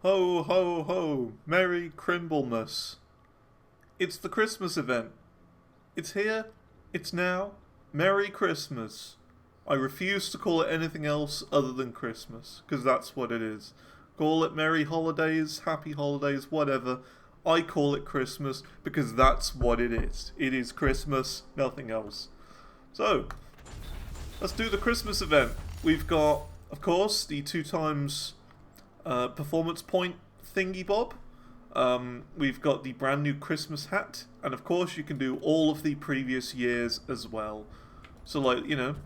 Ho, ho, ho! Merry Crimblemas! It's the Christmas event. It's here. It's now. Merry Christmas. I refuse to call it anything else other than Christmas, because that's what it is. Call it Merry Holidays, Happy Holidays, whatever. I call it Christmas because that's what it is. It is Christmas, nothing else. So, let's do the Christmas event. We've got, of course, the 2 times performance point thingy bob. We've got the brand new Christmas hat, and of course you can do all of the previous years as well. So, like, you know,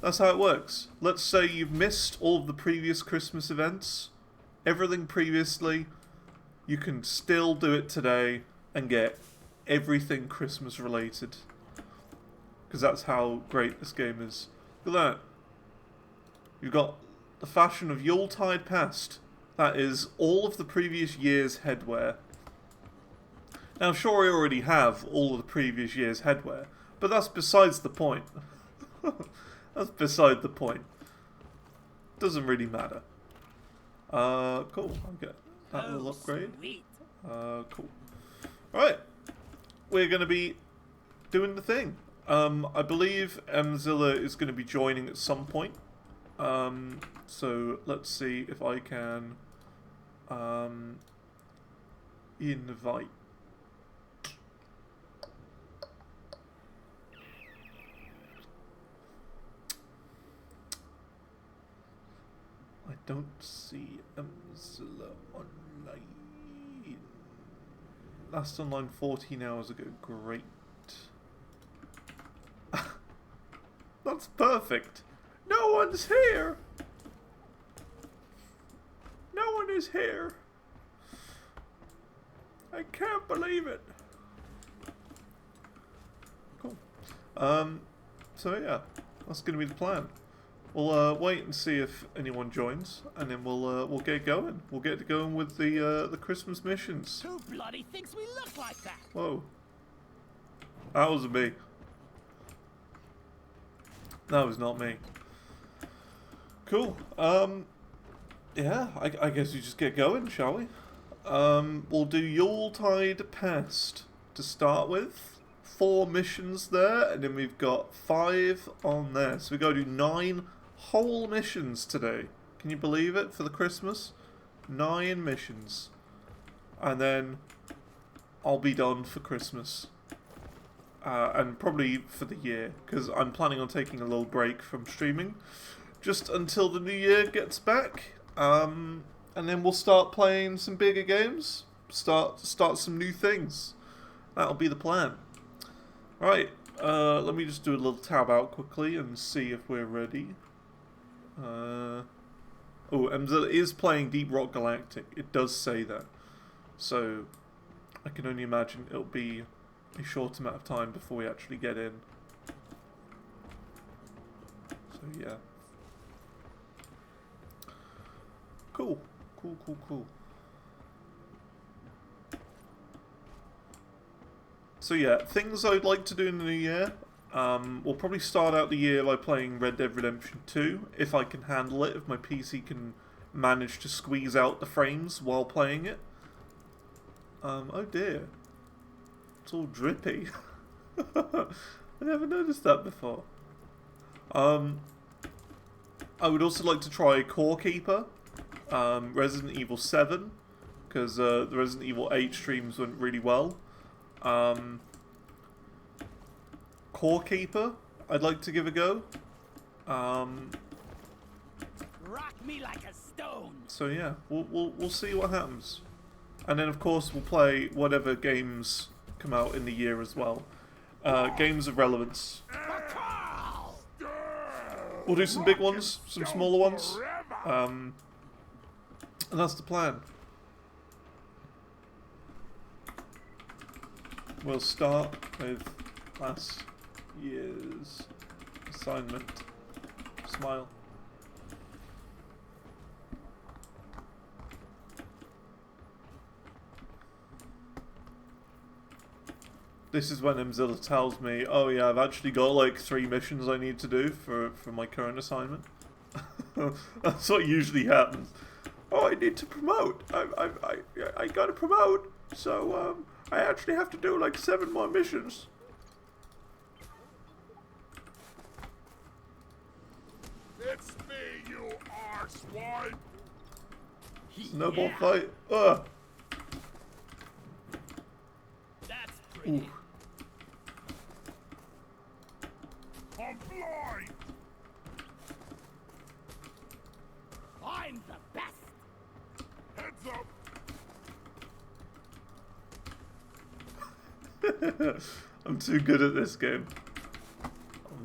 that's how it works. Let's say you've missed all of the previous Christmas events, everything previously, you can still do it today and get everything Christmas related. Because that's how great this game is. Look at that. You've got the fashion of Yuletide past. That is all of the previous year's headwear. Now, sure, I already have all of the previous year's headwear, but that's besides the point. That's beside the point. Doesn't really matter. Cool. I'll get that little upgrade. Sweet. Cool. Alright. We're going to be doing the thing. I believe Mzilla is going to be joining at some point. So let's see if I can invite. I don't see Mzilla online. Last online 14 hours ago. Great. That's perfect. No one's here. No one is here. I can't believe it. Cool. So yeah, that's gonna be the plan. We'll wait and see if anyone joins, and then we'll get going. We'll get going with the Christmas missions. Who bloody thinks we look like that? Whoa. That wasn't me. That was not me. Cool. Yeah, I guess we just get going, shall we? We'll do Yuletide Past to start with. 4 missions there, and then we've got 5 on there. So we got to do 9 whole missions today. Can you believe it? For the Christmas? 9 missions. And then I'll be done for Christmas. And probably for the year, because I'm planning on taking a little break from streaming just until the new year gets back, and then we'll start playing some bigger games, start some new things. That'll be the plan. Right, let me just do a little tab out quickly and see if we're ready. Oh, Mzilla is playing Deep Rock Galactic. It does say that, so I can only imagine it'll be a short amount of time before we actually get in. So yeah. Cool. Cool. So yeah, things I'd like to do in the new year. We'll probably start out the year by playing Red Dead Redemption 2, if I can handle it, if my PC can manage to squeeze out the frames while playing it. Oh dear. It's all drippy. I never noticed that before. I would also like to try Core Keeper, Resident Evil 7, because the Resident Evil 8 streams went really well. Core Keeper, I'd like to give a go. Rock me like a stone. So yeah, we'll see what happens, and then of course we'll play whatever games come out in the year as well. Games of relevance. We'll do some big ones, some smaller ones, and that's the plan. We'll start with last year's assignment. Smile. This is when Mzilla tells me, oh yeah, I've actually got like 3 missions I need to do for my current assignment. That's what usually happens. Oh, I need to promote. I gotta promote. So, I actually have to do like 7 more missions. It's me, you arsewine! Snowball fight. Ugh. That's pretty. Ooh. I'm blind! I'm the best. Heads up! I'm too good at this game.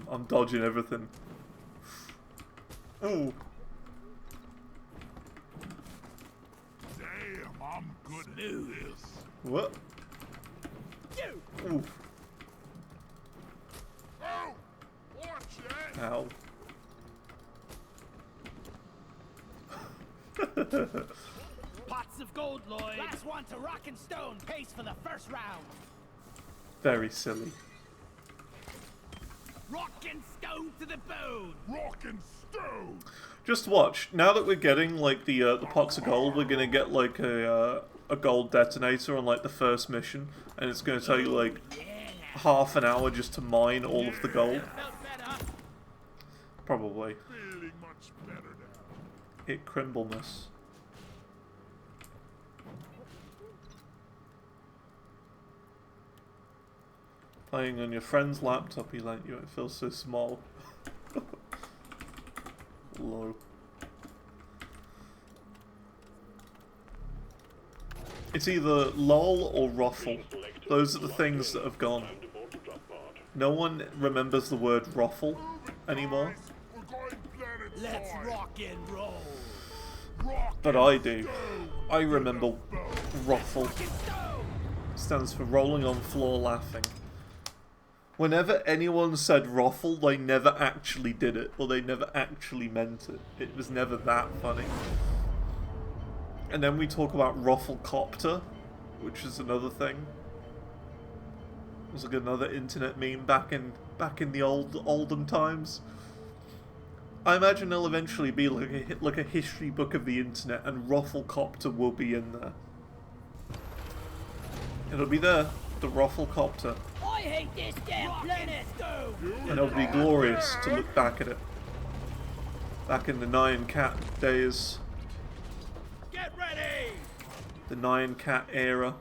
I'm dodging everything. Oh. Damn, I'm good at this. What? You. Ooh. Oh! Watch it! Ow. Pots of gold, Lloyd. Last one to rock and stone pays for the first round. Very silly. Rock and stone to the bone. Rock and stone! Just watch. Now that we're getting like the pots of gold, we're gonna get like a gold detonator on like the first mission, and it's gonna take you like half an hour just to mine all of the gold. Felt better. Probably. Feeling much better now. It crimbleness. Playing on your friend's laptop he lent you, it feels so small. Low. It's either LOL or Ruffle. Those are the things that have gone. No one remembers the word Ruffle anymore, We're going planet Let's side. rock and roll. Rock but I do. I remember Ruffle. Rock and stone. Stands for rolling on floor laughing. Whenever anyone said ruffle, they never actually did it, or they never actually meant it. It was never that funny. And then we talk about rufflecopter, which is another thing. It was like another internet meme back in the olden times. I imagine there'll eventually be like a history book of the internet, and rufflecopter will be in there. It'll be there, the rufflecopter. I hate this damn planet. And it'll be glorious to look back at it. Back in the Nyan Cat days. Get ready. The Nyan Cat era.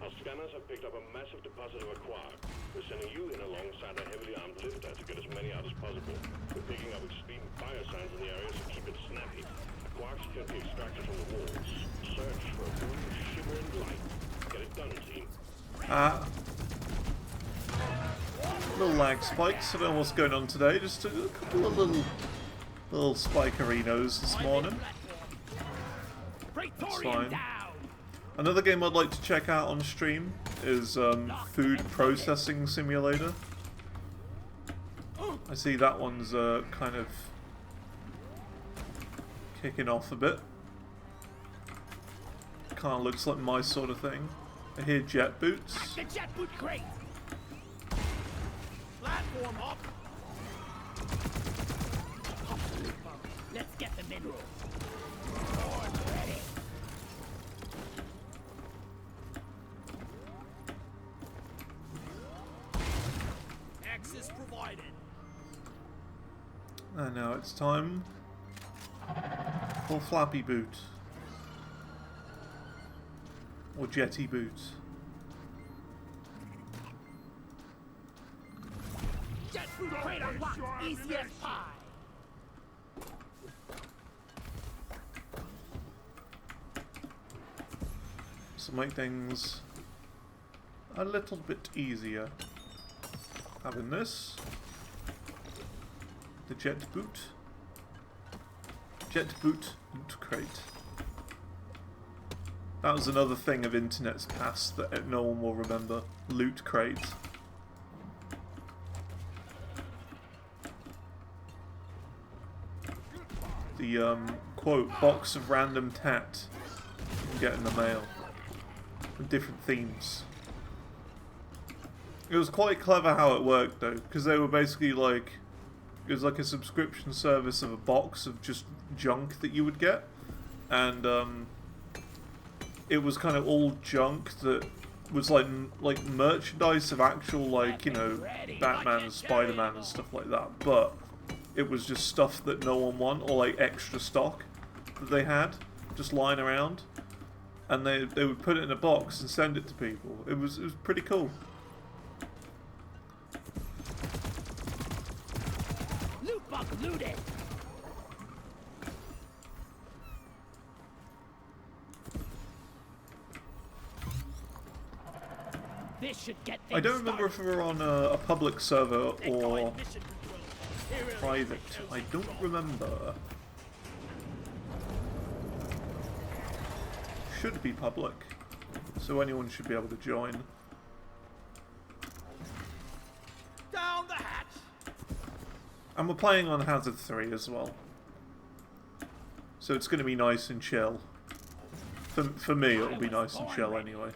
Our scanners have picked up a massive deposit of a quark. We're sending you in alongside a heavily armed lifter to get as many out as possible. We're picking up extreme fire signs in the area, so keep it snappy. Quarks can be extracted from the walls. Search for a blue shimmering light. Get it done, team. Little lag spikes. I don't know what's going on today. Just a couple of little spikerinos this morning. Praetorian fine. down. Another game I'd like to check out on stream is Food Processing Simulator. I see that one's kind of kicking off a bit. Kind of looks like my sort of thing. I hear jet boots. The jet boot crate. Platform up. Let's get the mineral. Board ready. Access provided. And now it's time for Flappy Boot. Or Jetty Boot. Jet boot crate unlocked. Easy as pie. So make things a little bit easier. Having this. The jet boot. Jet boot loot crate. That was another thing of internet's past that no one will remember. Loot crate. The quote, box of random tat you can get in the mail. With different themes. It was quite clever how it worked though, because they were basically like, it was like a subscription service of a box of just junk that you would get. and it was kind of all junk that was like merchandise of actual, like, you know, Batman and Spider-Man and stuff like that, but it was just stuff that no one wanted, or like extra stock that they had just lying around, and they would put it in a box and send it to people. It was pretty cool. Loot bug looted. This should get things I don't remember if we were on a public server or private. I don't remember. Should be public, so anyone should be able to join. Down the hatch. And we're playing on Hazard 3 as well, so it's going to be nice and chill. For me, it'll be nice and chill anyway.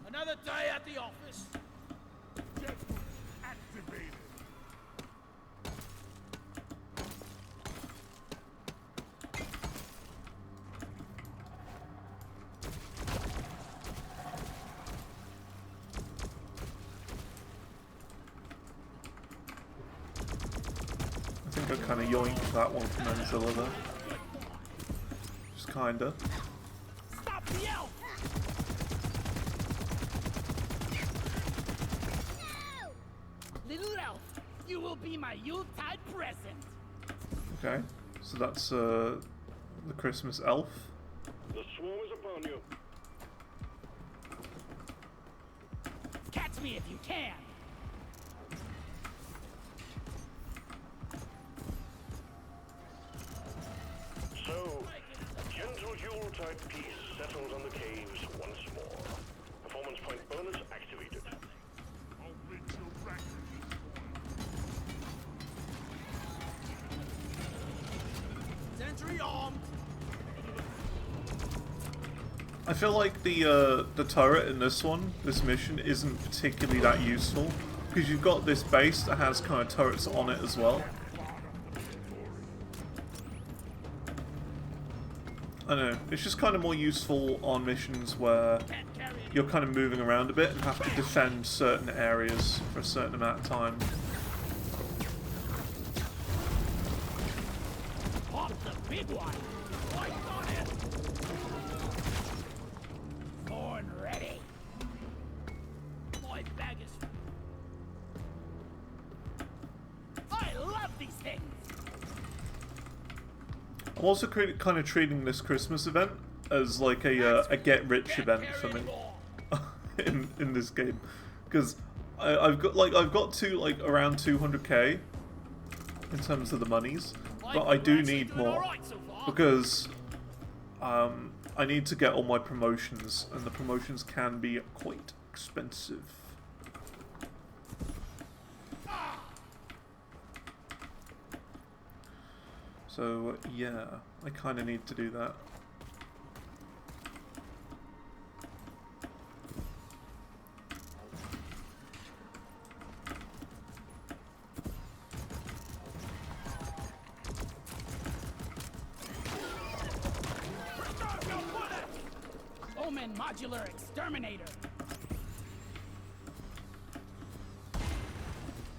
Another day at the office. Activated. I think I kind of yoinked that one from Enzilla there. Just kinda. Stop the elf. Little elf, you will be my Yuletide present. Okay, so that's the Christmas elf. The swarm is upon you. Catch me if you can. So, gentle Yuletide peace settles on the caves once more. Performance point bonus activated. I'll rid you back to this Sentry armed. I feel like the turret in this mission, isn't particularly that useful, because you've got this base that has kind of turrets on it as well. I don't know, it's just kind of more useful on missions where you're kind of moving around a bit and have to defend certain areas for a certain amount of time. Pop the big one. Right on it. Born ready. My bag is. I love these things. I'm also kind of treating this Christmas event as like a get-rich event for me in this game, because I've got to like around 200k in terms of the monies, but I do need more because I need to get all my promotions, and the promotions can be quite expensive. So yeah, I kind of need to do that. Omen Modular Exterminator.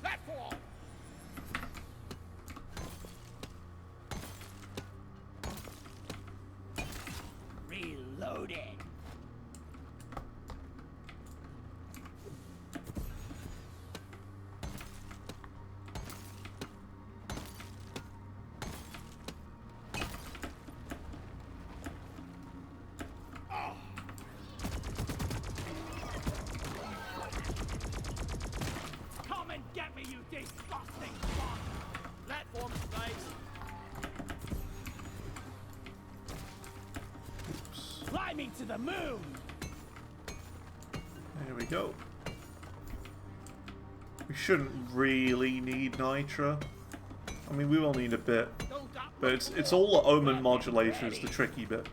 Platform. Reloading. Come and get me, you disgusting fuck! Platform space. Fly me to the moon! There we go. We shouldn't really need Nitra. I mean, we will need a bit, but it's all the Omen modulator is the tricky bit.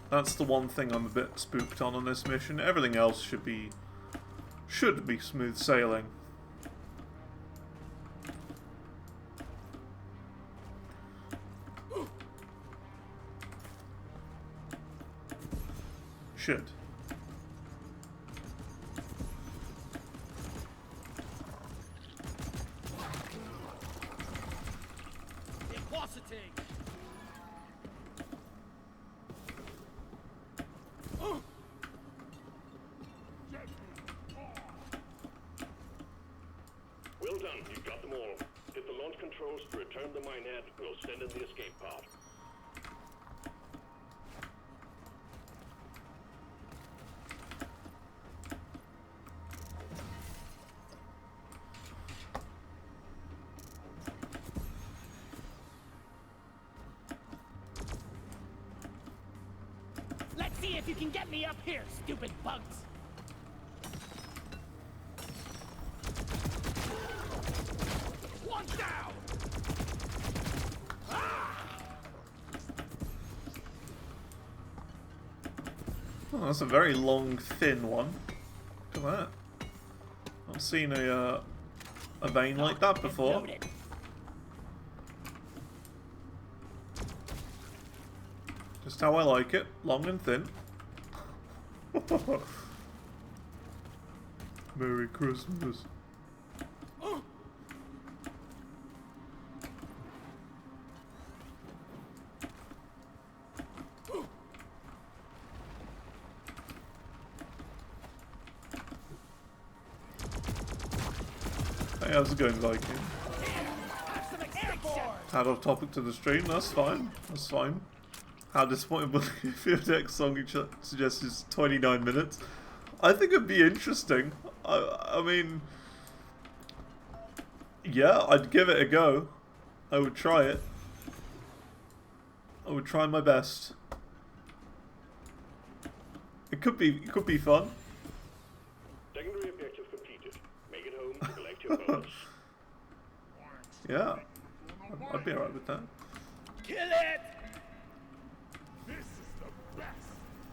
That's the one thing I'm a bit spooked on this mission. Everything else should be should be smooth sailing. Shit. Velocity. Well done, you got them all. Hit the launch controls to return the minehead. We'll send in the escape pod. Let's see if you can get me up here, stupid bugs. One down. Oh, that's a very long, thin one. Look at that. I've seen a vein like that before. Loaded. Just how I like it, long and thin. Merry Christmas. Hey, how's it going, Viking? Have some action. Tad off topic to the stream, that's fine. That's fine. How disappointing will if your next song you suggest is 29 minutes? I think it'd be interesting. I mean, yeah, I'd give it a go. I would try it. I would try my best. It could be fun. Secondary objective completed. Make it home to collect your bonus. Yeah, I'd be alright with that. Kill it. This is the best.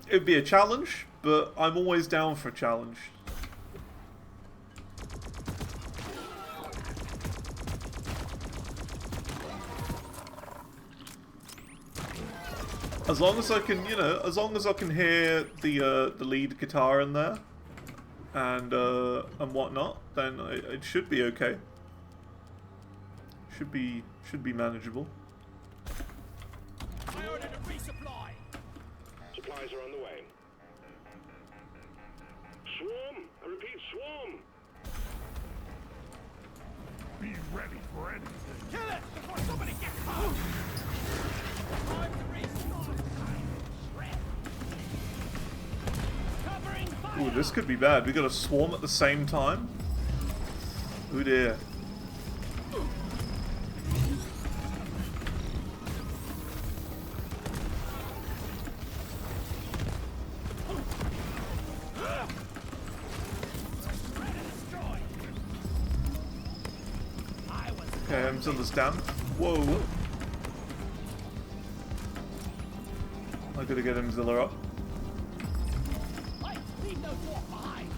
It'd be a challenge, but I'm always down for a challenge. As long as I can, you know, as long as I can hear the lead guitar in there, and whatnot, then it should be okay. Should be manageable. I ordered a resupply. Supplies are on the way. Swarm! I repeat, swarm! Be ready for anything. Kill it before somebody gets home. Time to resupply. Shred. Covering fire. Ooh, this could be bad. We got a swarm at the same time. Ooh dear. Okay, I'm to understand. Whoa. I gotta get him Zilla up. Lights, leave no dwarf behind.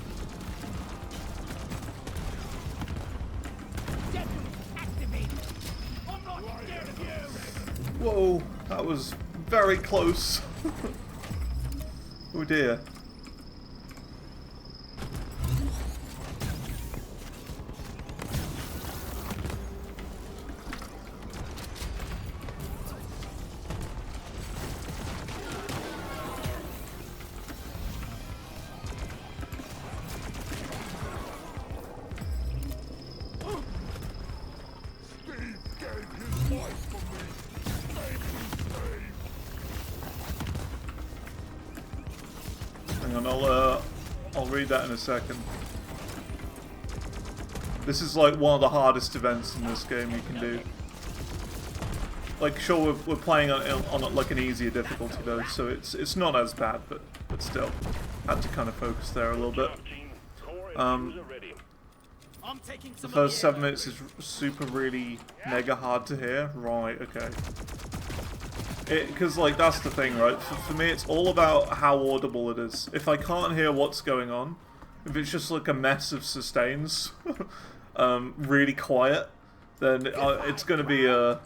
Jet boost activated. I'm not scared of you. Whoa, that was very close. Oh dear. Steve gave his life for me. Thank you, Steve. Hang on, I'll read that in a second. This is like one of the hardest events in this game you can do. Like, sure, we're playing on like an easier difficulty though, so it's not as bad, but still, had to kind of focus there a little bit. I'm taking The some first of 7 minutes is super really mega hard to hear. Right, okay. Because like that's the thing, right? For me, it's all about how audible it is. If I can't hear what's going on, If it's just like a mess of sustains, really quiet, then it's gonna be a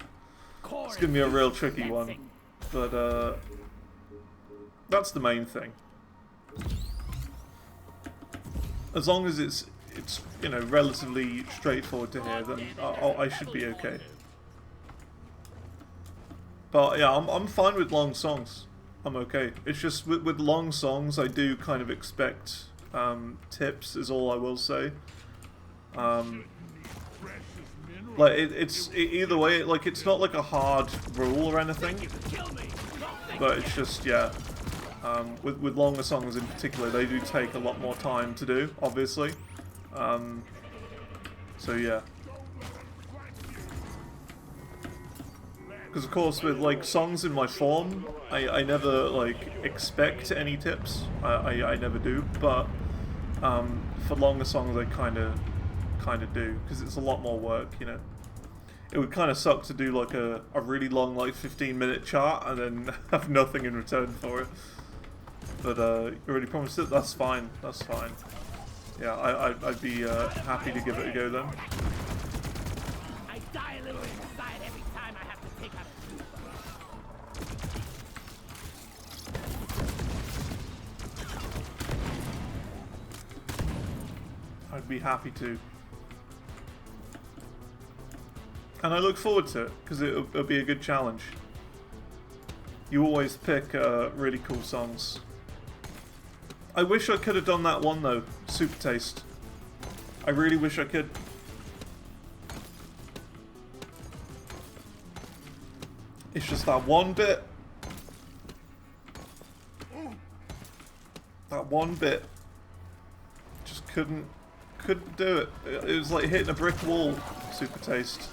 real tricky one. But that's the main thing. As long as it's you know, relatively straightforward to hear, then I should be okay. But yeah, I'm fine with long songs. I'm okay. It's just with long songs, I do kind of expect tips, is all I will say. Like either way, like it's not like a hard rule or anything, but it's just, yeah. With longer songs in particular, they do take a lot more time to do, obviously. So yeah. Because of course with like songs in my form, I never like expect any tips. I never do, but for longer songs I kind of do, because it's a lot more work, you know. It would kind of suck to do like a really long like 15-minute chart and then have nothing in return for it. But you already promised it. That's fine. That's fine. Yeah, I'd be happy to give it a go then. I die a little inside every time I have to take out a I'd be happy to. And I look forward to it, because it'll be a good challenge. You always pick really cool songs. I wish I could have done that one though, Super Taste. I really wish I could. It's just that one bit. That one bit. Just couldn't do it. It was like hitting a brick wall, Super Taste.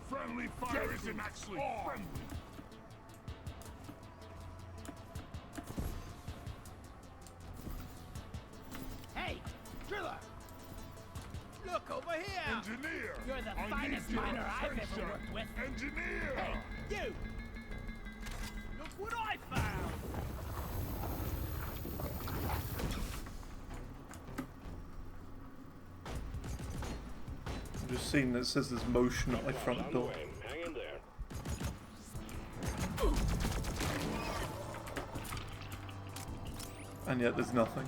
Friendly fire isn't actually friendly. Hey, Driller! Look over here! Engineer! You're the I finest need your miner I've ever attention. worked with. Engineer! Hey, you! Look what I found! I've just seen that it says there's motion at my front door. Hang in there. And yet there's nothing.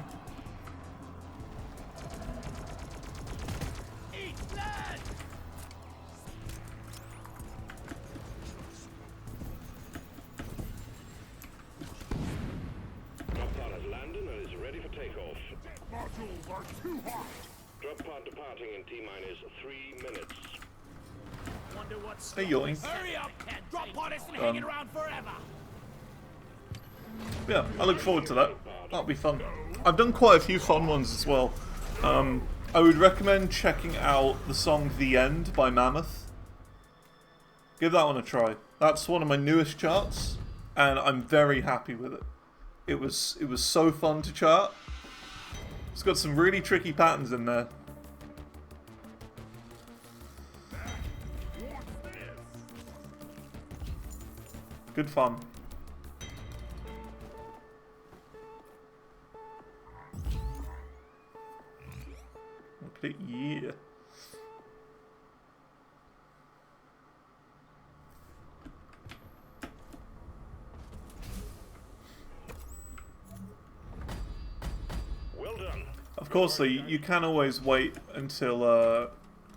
Eat blood! Drop pod has landed and is ready for takeoff. Modules are too hot! Drop pod departing in T-minus 3 minutes. Wonder what's Hey, yoink. Hurry up! Drop pod isn't hanging around forever! Yeah, I look forward to that. That'll be fun. I've done quite a few fun ones as well. I would recommend checking out the song The End by Mammoth. Give that one a try. That's one of my newest charts, and I'm very happy with it. It was so fun to chart. It's got some really tricky patterns in there. Good fun. Okay, yeah. Well done. Of course, though, you can always wait until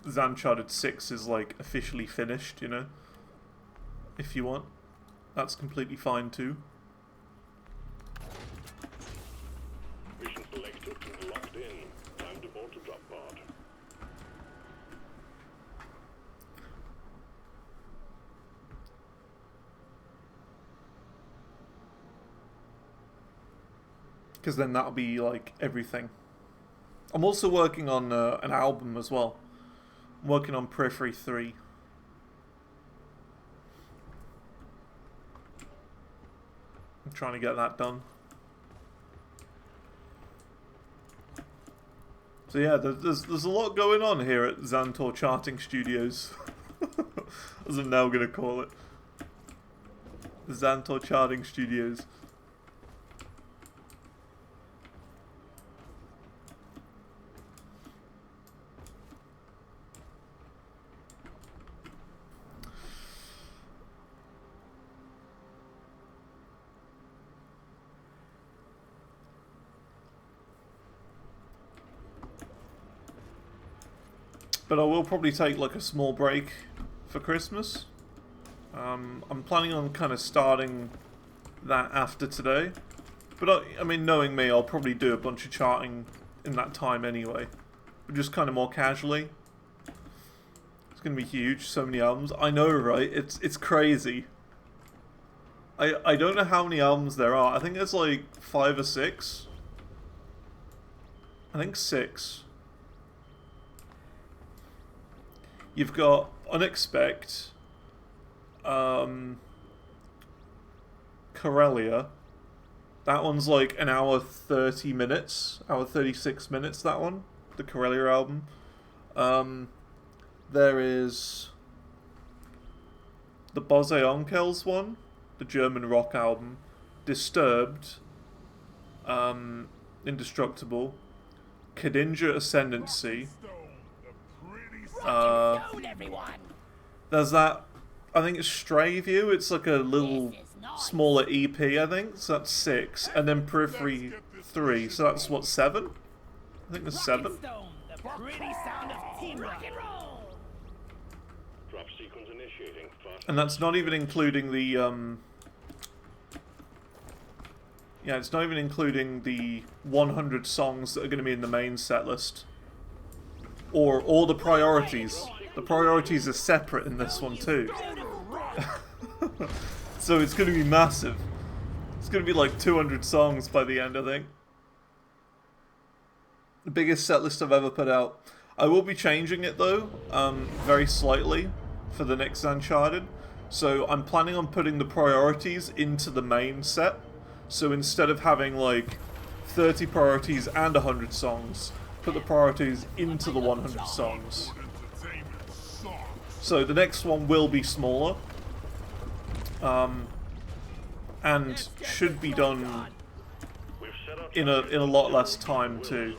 Uncharted 6 is like officially finished, you know? If you want. That's completely fine too. Mission selected and locked in. Time to board the drop pod. Because then that'll be like everything. I'm also working on an album as well. I'm working on Periphery 3. I'm trying to get that done. So yeah, there's a lot going on here at Xantor Charting Studios, as I'm now gonna call it. The Xantor Charting Studios. But I will probably take like a small break for Christmas. I'm planning on kind of starting that after today. But I mean, knowing me, I'll probably do a bunch of charting in that time anyway. But just kind of more casually. It's going to be huge, so many albums. I know, right? It's crazy. I don't know how many albums there are. I think there's like 5 or 6. I think 6. You've got Unexpect, Corellia. That one's like an hour 30 minutes, hour 36 minutes, that one, the Corellia album. There is the Bose Onkels one, the German rock album, Disturbed, Indestructible, Kadinja Ascendancy. There's that, I think it's Stray View, it's like a little smaller EP, I think, so that's 6, and then Periphery 3, so that's what, 7? I think there's 7. And that's not even including the, yeah, it's not even including the 100 songs that are going to be in the main set list. Or all the priorities. The priorities are separate in this one too. So it's going to be massive. It's going to be like 200 songs by the end, I think. The biggest set list I've ever put out. I will be changing it though, very slightly for the next Uncharted. So I'm planning on putting the priorities into the main set. So instead of having like 30 priorities and 100 songs, put the priorities into the 100 songs. So the next one will be smaller, and should be done in a lot less time too.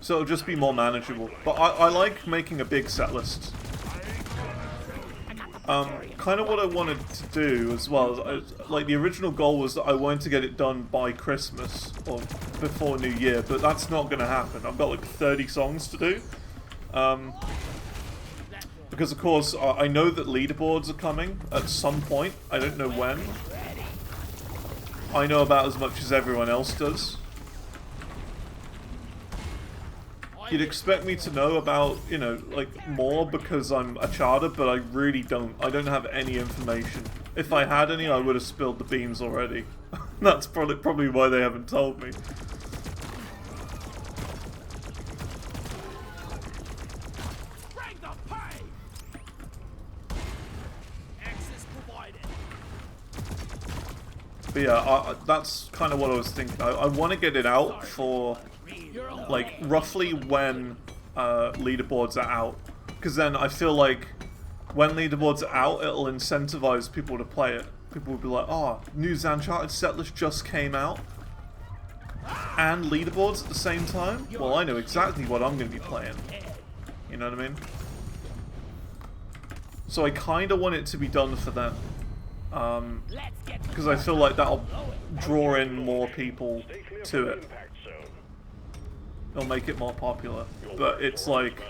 So it'll just be more manageable. But I like making a big set list. Kind of what I wanted to do as well, like the original goal was that I wanted to get it done by Christmas, or before New Year, but that's not going to happen. I've got like 30 songs to do. Because of course, I know that leaderboards are coming at some point, I don't know when. I know about as much as everyone else does. You'd expect me to know about, you know, like, more because I'm a charter, but I really don't. I don't have any information. If I had any, I would have spilled the beans already. That's probably why they haven't told me. But yeah, that's kind of what I was thinking. I want to get it out for, like, roughly when leaderboards are out. Because then I feel like when leaderboards are out, it'll incentivize people to play it. People will be like, oh, new Uncharted setlist just came out. And leaderboards at the same time? Well, I know exactly what I'm going to be playing. You know what I mean? So I kind of want it to be done for them. Because I feel like that'll draw in more people to it. It'll make it more popular. But it's like,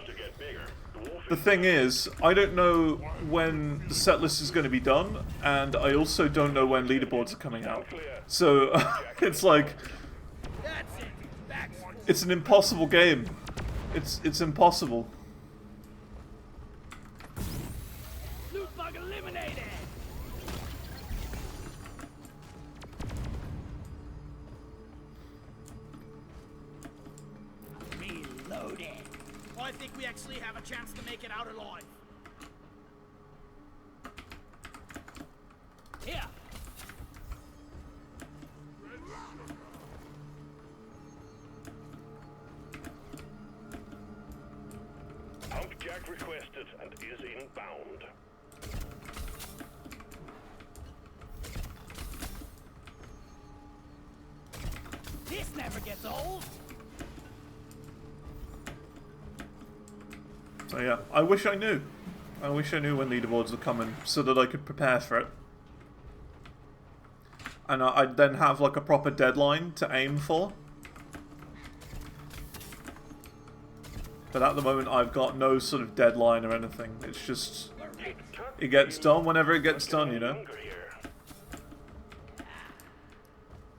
the thing is, I don't know when the setlist is going to be done, and I also don't know when leaderboards are coming out. So, it's like, it's an impossible game. It's impossible. Loot bug eliminated. Reloaded. I think we actually have a chance to make it out alive. requested and is inbound. This never gets old. So yeah, I wish I knew. I wish I knew when leaderboards were coming so that I could prepare for it. And I'd then have like a proper deadline to aim for. But at the moment I've got no sort of deadline or anything. It's just, it gets done whenever it gets done, you know?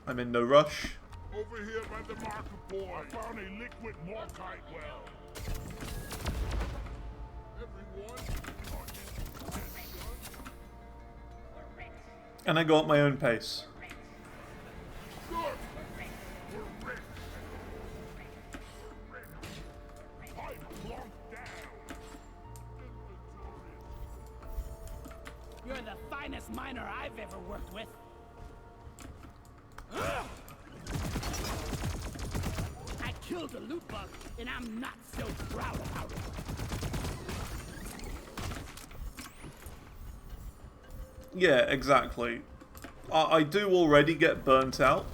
I'm in no rush. Over here by the marker boy, I found a liquid morkite well. Everyone, And I go at my own pace. good. We're rich. Pipe plunked down. You're the finest miner I've ever worked with. I killed a loot bug, and I'm not so proud about it. Yeah, exactly. I do already get burnt out.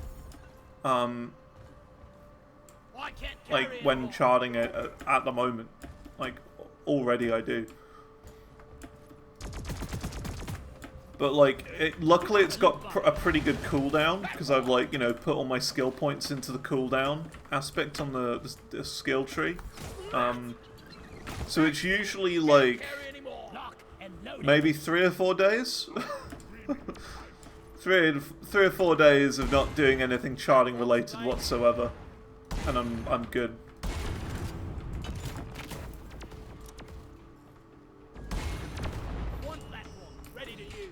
Well, I can't Like carry when anymore. charting it at the moment. Like, already I do. But like, luckily it's got a pretty good cooldown, because I've like, you know, put all my skill points into the cooldown aspect on the skill tree. So it's usually like Carry anymore. Lock and load it. maybe 3 or 4 days. three or 4 days of not doing anything charting related whatsoever, and I'm good. One platform, ready to use.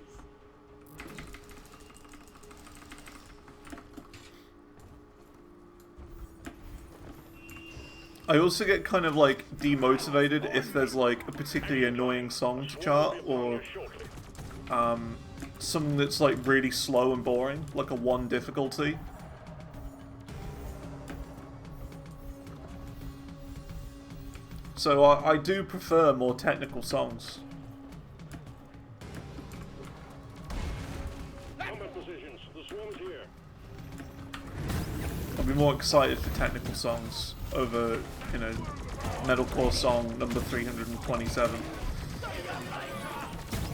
I also get kind of like demotivated if there's like a particularly annoying song to chart, or something that's like really slow and boring, like a 1 difficulty. So I do prefer more technical songs. Combat positions. The swarm's here. I'd be more excited for technical songs over, you know, metalcore song number 327.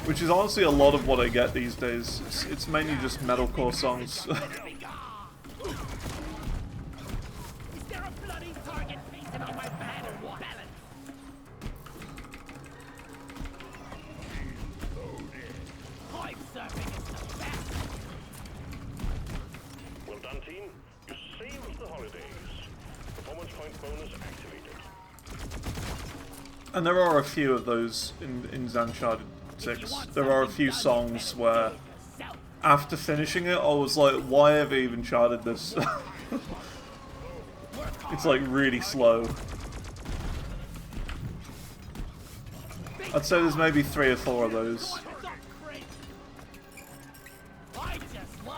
Which is honestly a lot of what I get these days. It's mainly just metalcore songs. Is there a bloody target facing on my bad or what? Balance. Pipe surfing is the best. Well done, team. You saved the holidays. Performance point bonus activated. And there are a few of those in Uncharted 6. There are a few songs where, after finishing it, I was like, why have I even charted this? It's like really slow. I'd say there's maybe 3 or 4 of those.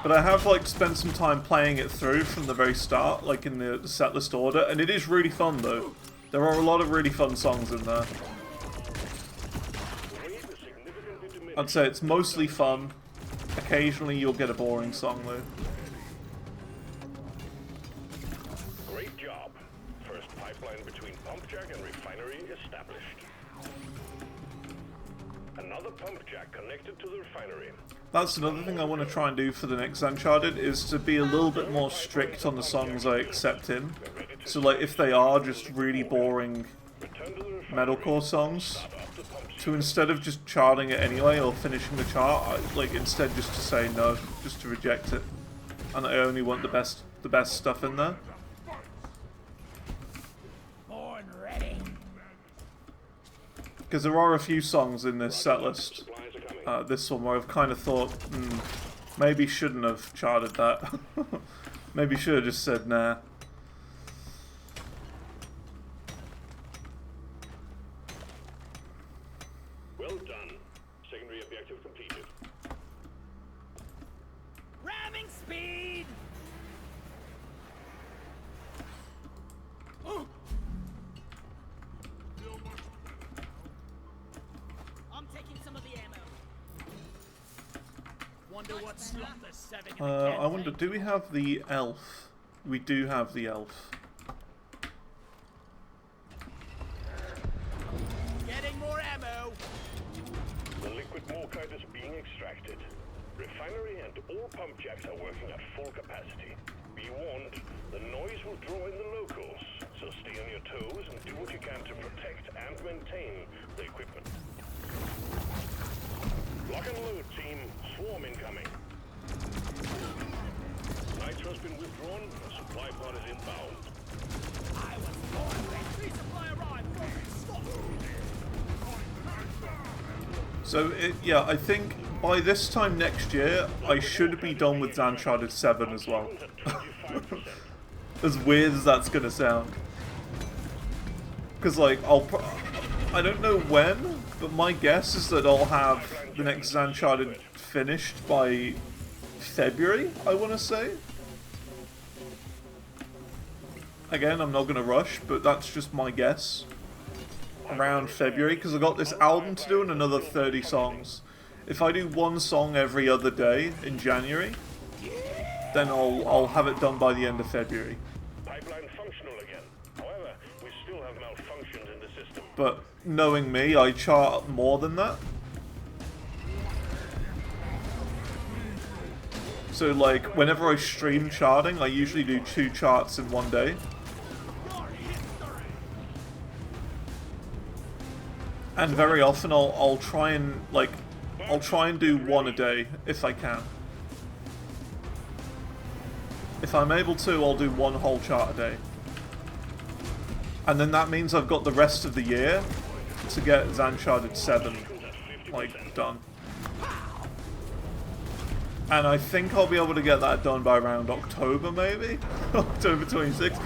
But I have like spent some time playing it through from the very start, like in the setlist order, and it is really fun though. There are a lot of really fun songs in there. I'd say it's mostly fun. Occasionally you'll get a boring song though. Great job. First pipeline between pump jack and refinery established. Another pump jack connected to the refinery. That's another thing I want to try and do for the next Uncharted, is to be a little bit more strict on the songs I accept in. So like if they are just really boring Return to the refinery. metalcore songs, Up the pump jack. to instead of just charting it anyway or finishing the chart, like instead just to say no, just to reject it. And I only want the best stuff in there. Born ready. Because there are a few songs in this set list, Supplies are coming. this one, where I've kind of thought, maybe shouldn't have charted that. Maybe should have just said nah. Well done. Secondary objective completed. Ramming speed. Wonder what slot the 7 I wonder, do we have the elf? We do have the elf. Getting more ammo. The liquid morkite is being extracted. Refinery and all pump jacks are working at full capacity. Be warned, the noise will draw in the locals, so stay on your toes and do what you can to protect and maintain the equipment. Lock and load, team. Swarm incoming. Nitro's been withdrawn. The supply pod is inbound. I was born ready. Resupply arrived. Stop. So, yeah, I think by this time next year, I should be done with Uncharted 7 as well. As weird as that's gonna sound. Because, like, I don't know when, but my guess is that I'll have the next Uncharted finished by February, I want to say. Again, I'm not going to rush, but that's just my guess. Around February, because I got this album to do and another 30 songs. If I do one song every other day in January, then I'll have it done by the end of February. Pipeline functional again. However, we still have malfunctions in the system. But knowing me, I chart more than that. So, like, whenever I stream charting, I usually do 2 charts in one day. And very often I'll try and do one a day if I can. If I'm able to, I'll do one whole chart a day. And then that means I've got the rest of the year to get Uncharted 7 like done. And I think I'll be able to get that done by around October, maybe? October 26th.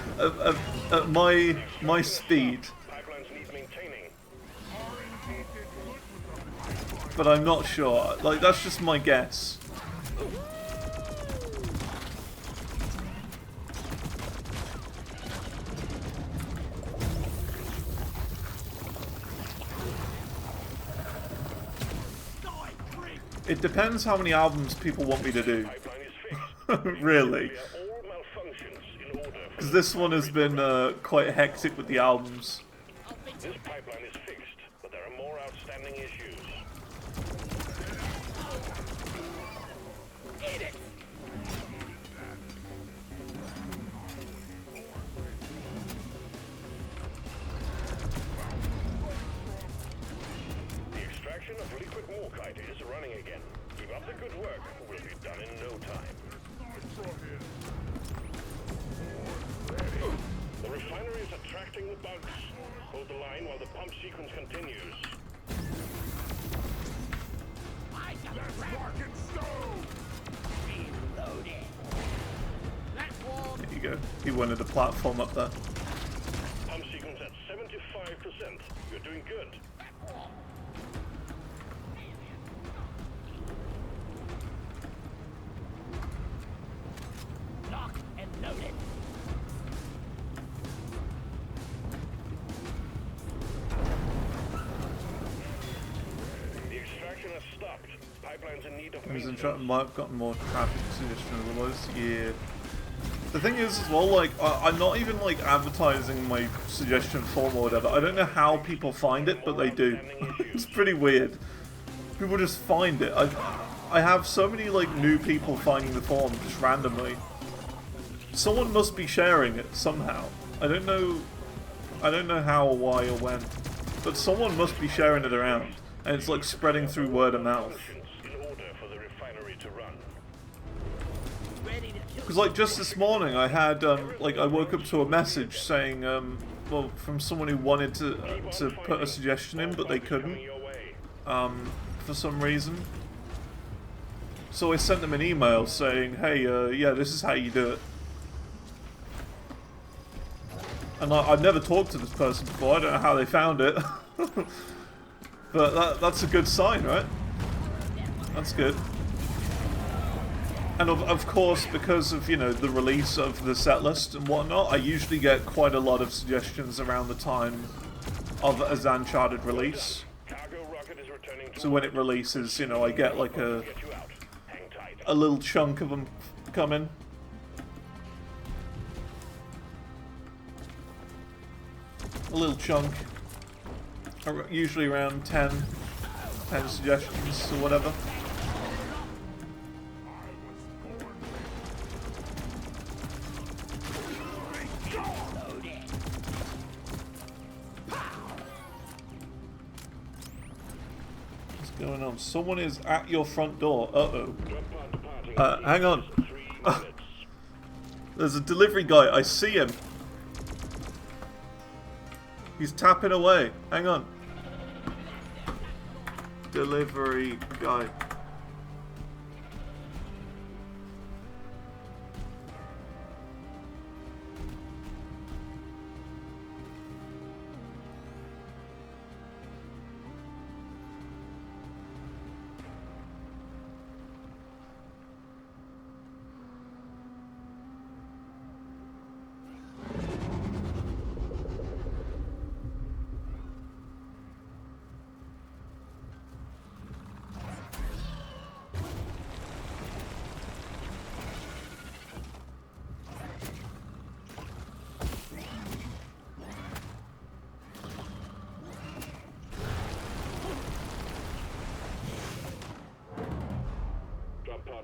At my speed. Pipelines need maintaining. But I'm not sure. Like, that's just my guess. It depends how many albums people want me to do. Really. Because this one has been quite hectic with the albums. This pipeline is fixed, but there are more outstanding issues. Eat it. The extraction of liquid morkite is running again. Keep up the good work. We'll be done in no time. The refinery is attracting the bugs. Hold the line while the pump sequence continues. I got a rocket stone. Reloaded. That wall. There you go. He wanted a platform up there. Pump sequence at 75%. You're doing good. Lock and loaded. The extraction has stopped. Pipeline's in need of Might have gotten more traffic suggestions otherwise. Yeah. The thing is as well, like, I'm not even like advertising my suggestion form or whatever. I don't know how people find it, but they do. It's pretty weird. People just find it. I have so many like new people finding the form just randomly. Someone must be sharing it somehow. I don't know how or why or when, but someone must be sharing it around, and it's like spreading through word of mouth. in order for the refinery to run. Ready to kill. Because like just this morning, I had like I woke up to a message saying well, from someone who wanted to put a suggestion in, but they couldn't Your way. for some reason. So I sent them an email saying, hey, yeah, this is how you do it. And I've never talked to this person before. I don't know how they found it. But that's a good sign, right? That's good. And of course, because of, you know, the release of the set list and whatnot, I usually get quite a lot of suggestions around the time of a Uncharted release. Cargo rocket is returning to So when it releases, you know, I get like a get you out. Hang tight. a little chunk of them coming. A little chunk. Usually around 10 suggestions or whatever. What's going on? Someone is at your front door. Uh-oh. Hang on. There's a delivery guy. I see him. He's tapping away. Hang on. Delivery guy.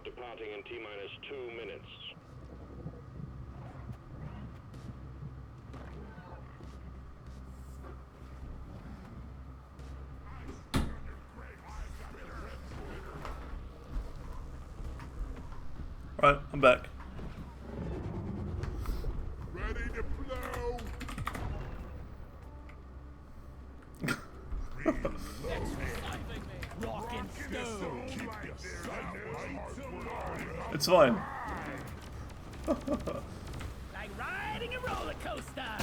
Departing in T-minus 2 minutes. Right, I'm back. Ready to blow. Rock and stone. It's fine. Like riding a roller coaster. I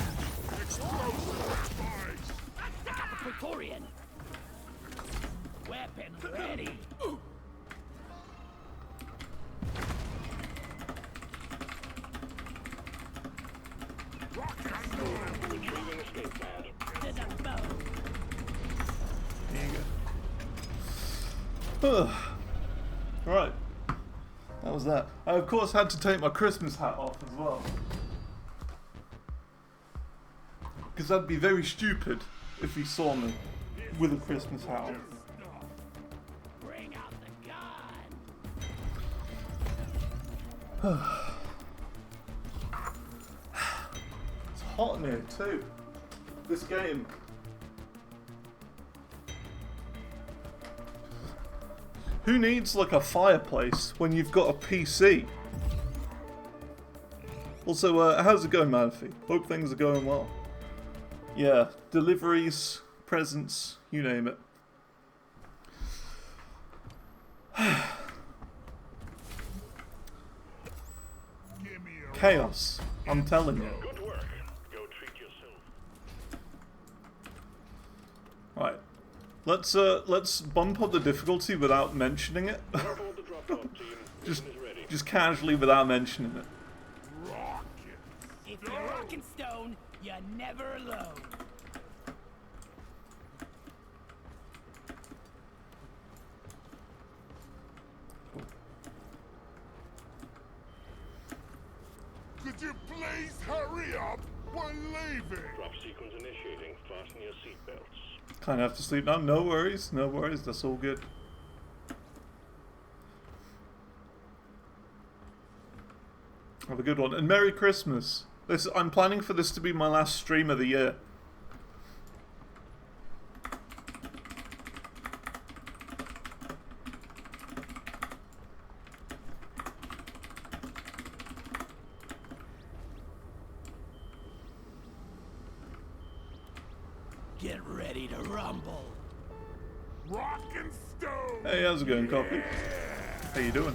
got the Praetorian. Weapon ready. Retrieving escape pod. To the bow. There you go. Right. That was that. I of course had to take my Christmas hat off as well. Because that'd be very stupid if he saw me with a Christmas hat on. Bring out the gun. It's hot in here too. This game. Who needs like a fireplace when you've got a PC? Also, how's it going, Manfi? Hope things are going well. Yeah, deliveries, presents, you name it. Chaos, I'm telling you. Good work. Go treat yourself. Right. Let's bump up the difficulty without mentioning it. Report the drop-off team. just Mission is ready. just casually without mentioning it. If you're rock and stone, you're never alone. Could you please hurry up? We're leaving. Drop sequence initiating. Fasten your seatbelts. Kind of have to sleep now. No worries, no worries. That's all good. Have a good one and Merry Christmas. I'm planning for this to be my last stream of the year. Get ready to rumble. Rock and stone. Hey, how's it going, Coffee? How you doing?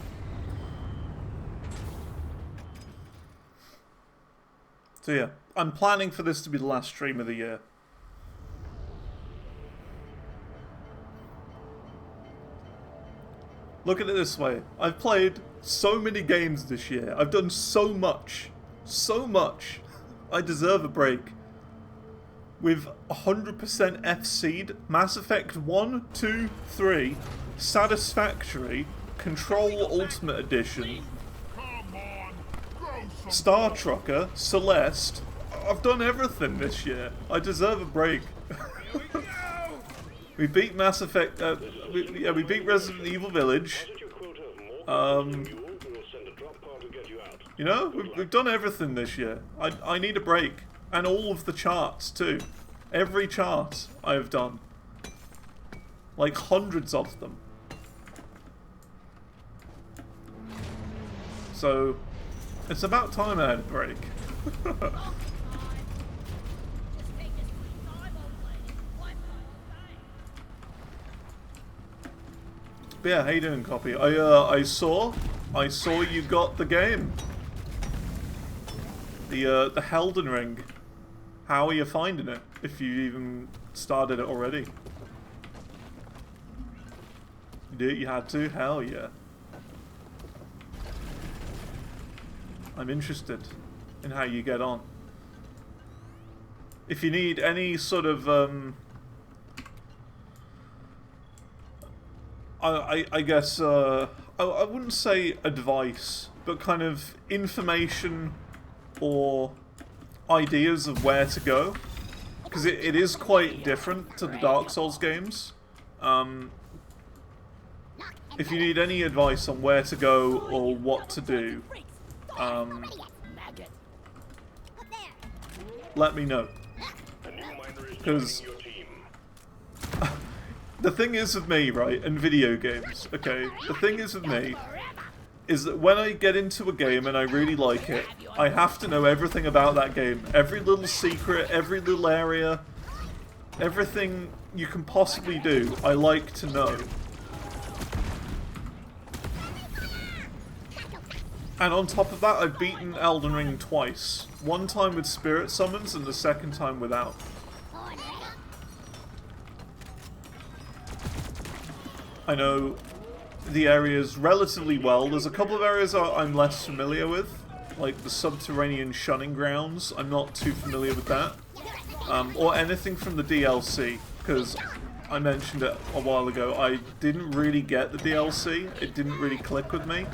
So yeah, I'm planning for this to be the last stream of the year. Look at it this way. I've played so many games this year. I've done so much. So much. I deserve a break. With 100% FC'd, Mass Effect 1, 2, 3, Satisfactory, Control Ultimate Edition, Come on, grow some Star Trucker, Celeste. I've done everything this year. I deserve a break. We beat Mass Effect. We beat Resident Evil Village. Visit your quota of more mule, we will send a drop pod to get you out. You know, we've done everything this year. I need a break, and all of the charts too. Every chart I have done, like hundreds of them. So, it's about time I had a break. But yeah, how you doing, Copy? I saw you got the game. The Elden Ring. How are you finding it? If you even started it already. You did? You had to? Hell yeah. I'm interested in how you get on. If you need any sort of I guess I wouldn't say advice, but kind of information or ideas of where to go, because it is quite different to the Dark Souls games. If you need any advice on where to go or what to do, let me know. Because the thing is with me, right, and video games, okay, the thing is with me, is that when I get into a game and I really like it, I have to know everything about that game. Every little secret, every little area, everything you can possibly do, I like to know. And on top of that, I've beaten Elden Ring twice. One time with spirit summons and the second time without. I know the areas relatively well. There's a couple of areas I'm less familiar with, like the subterranean shunning grounds. I'm not too familiar with that. Or anything from the DLC, because I mentioned it a while ago. I didn't really get the DLC. It didn't really click with me.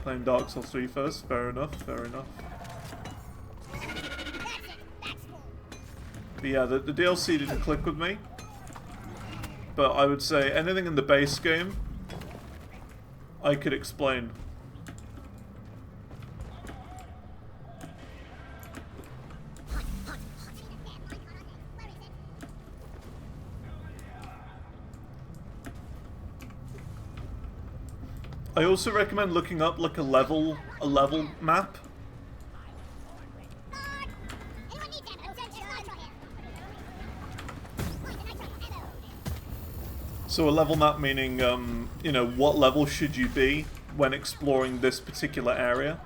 Playing Dark Souls 3 first. Fair enough, fair enough. But yeah, the DLC didn't click with me. But I would say anything in the base game, I could explain. I also recommend looking up like a level map. So a level map meaning, you know, what level should you be when exploring this particular area.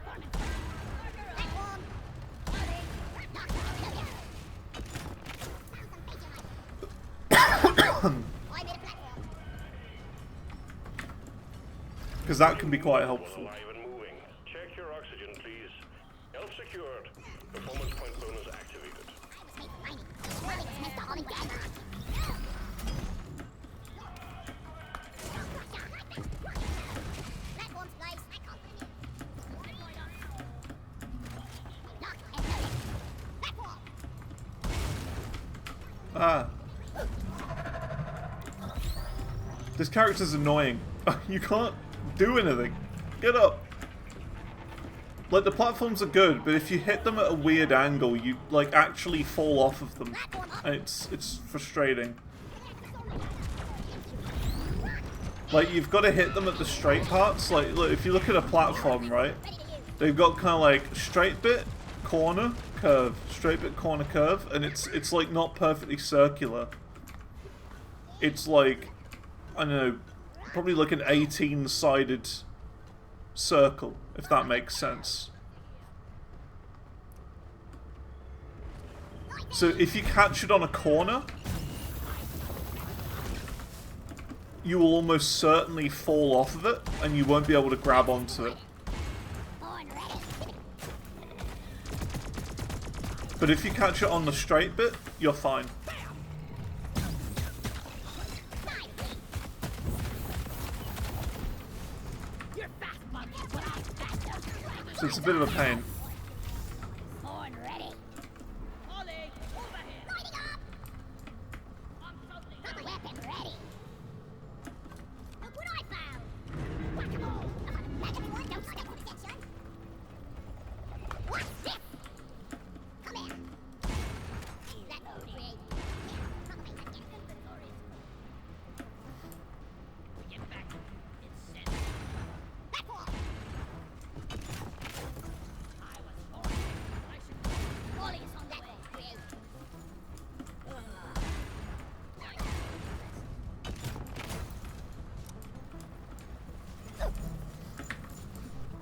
Because that can be quite helpful. Alive and moving. Check your oxygen, please. Health secured. Performance point bonus activated. Ah. This character's annoying. You can't do anything. Get up. Like, the platforms are good, but if you hit them at a weird angle, you, like, actually fall off of them. And it's frustrating. Like, you've got to hit them at the straight parts. Like, look, if you look at a platform, right? They've got kind of like straight bit, corner, curve. Straight bit, corner, curve. And it's like not perfectly circular. It's like, I don't know, probably like an 18-sided circle, if that makes sense. So if you catch it on a corner, you will almost certainly fall off of it, and you won't be able to grab onto it. But if you catch it on the straight bit, you're fine. You're fast, monkey, but I'm faster. So it's a bit of a pain. Horn ready. Ollie, over here. Lighting up. I'm totally got a weapon ready. Look what I found. Whack-a-mole. Back everyone, don't step on attention. What's this? Come here. That great. Probably not get inventory. We get back. It's set. That wall. I was born. I should. Wally is on the way. Create.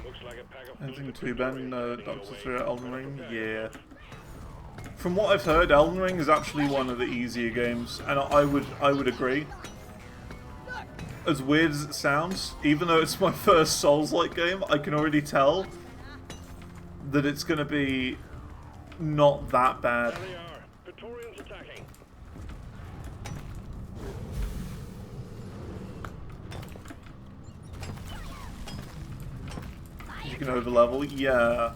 Looks like a pack of Anything too bad in Doctor 3 Elden Ring? Yeah. From what I've heard, Elden Ring is actually one of the easier games, and I would agree. As weird as it sounds, even though it's my first Souls-like game, I can already tell that it's gonna be not that bad. There they are. Praetorians attacking. You can overlevel, yeah.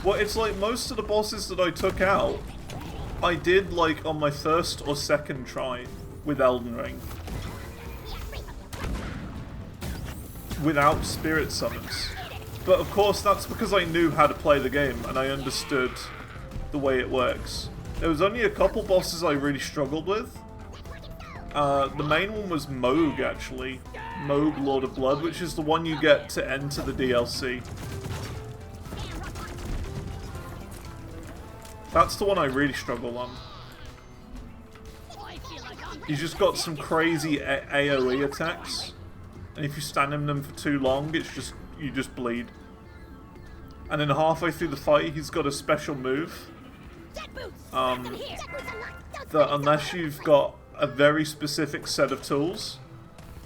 Well, it's like most of the bosses that I took out, I did like on my first or second try with Elden Ring. Without spirit summons. But of course that's because I knew how to play the game and I understood the way it works. There was only a couple bosses I really struggled with. The main one was Moog, actually. Moog, Lord of Blood, which is the one you get to enter the DLC. That's the one I really struggle on. He's just got some crazy AoE attacks, and if you stand in them for too long, it's just you just bleed. And then halfway through the fight, he's got a special move that unless you've got a very specific set of tools,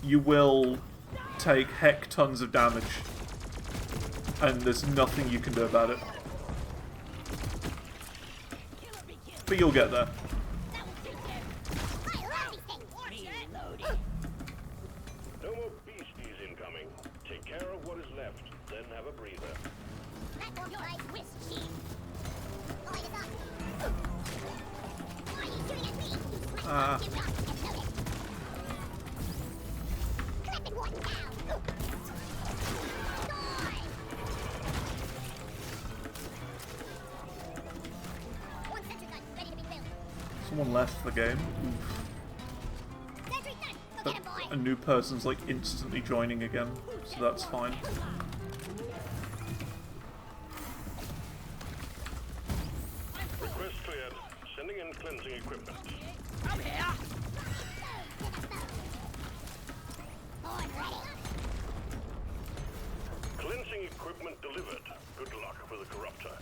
you will take heck tons of damage, and there's nothing you can do about it. But you'll get there. No more beasties incoming. Take care of what is left, then have a breather. Ah. Someone left the game. Oof. But a new person's like instantly joining again, so that's fine. Request cleared. Sending in cleansing equipment. Come here. Cleansing equipment delivered. Good luck with the corruptor.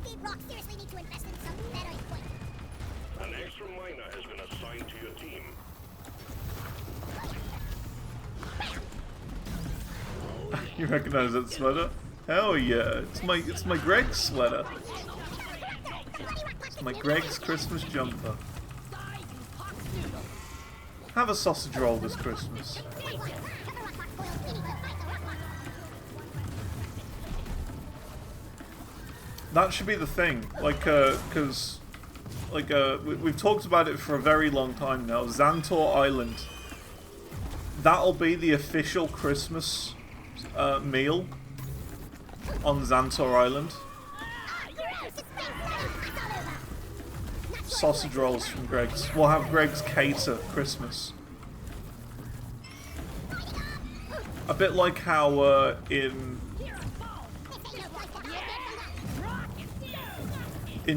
Deep Rock seriously need to invest in some better equipment. An extra miner has been assigned to your team. You recognize that sweater? Hell yeah! It's my Greg's sweater. It's my Greg's Christmas jumper. Have a sausage roll this Christmas. That should be the thing, like, because, like, we've talked about it for a very long time now. Xantor Island. That'll be the official Christmas meal on Xantor Island. Sausage rolls from Greg's. We'll have Greg's Cater Christmas. A bit like how in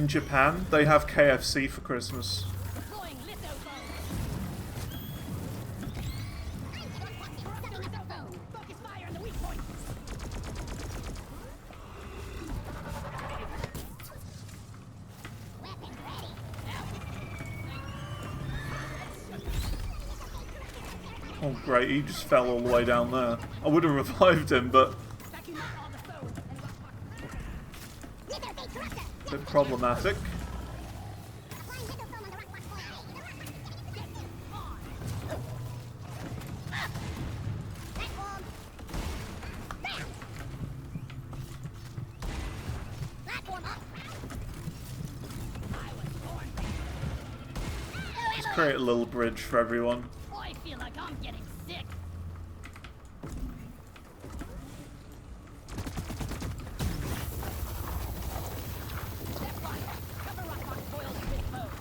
Japan they have KFC for Christmas. Oh great, he just fell all the way down there. I would have revived him, but a bit problematic. create a little bridge for everyone. I feel like I'm getting sick. Cover up on Foyle's big boat.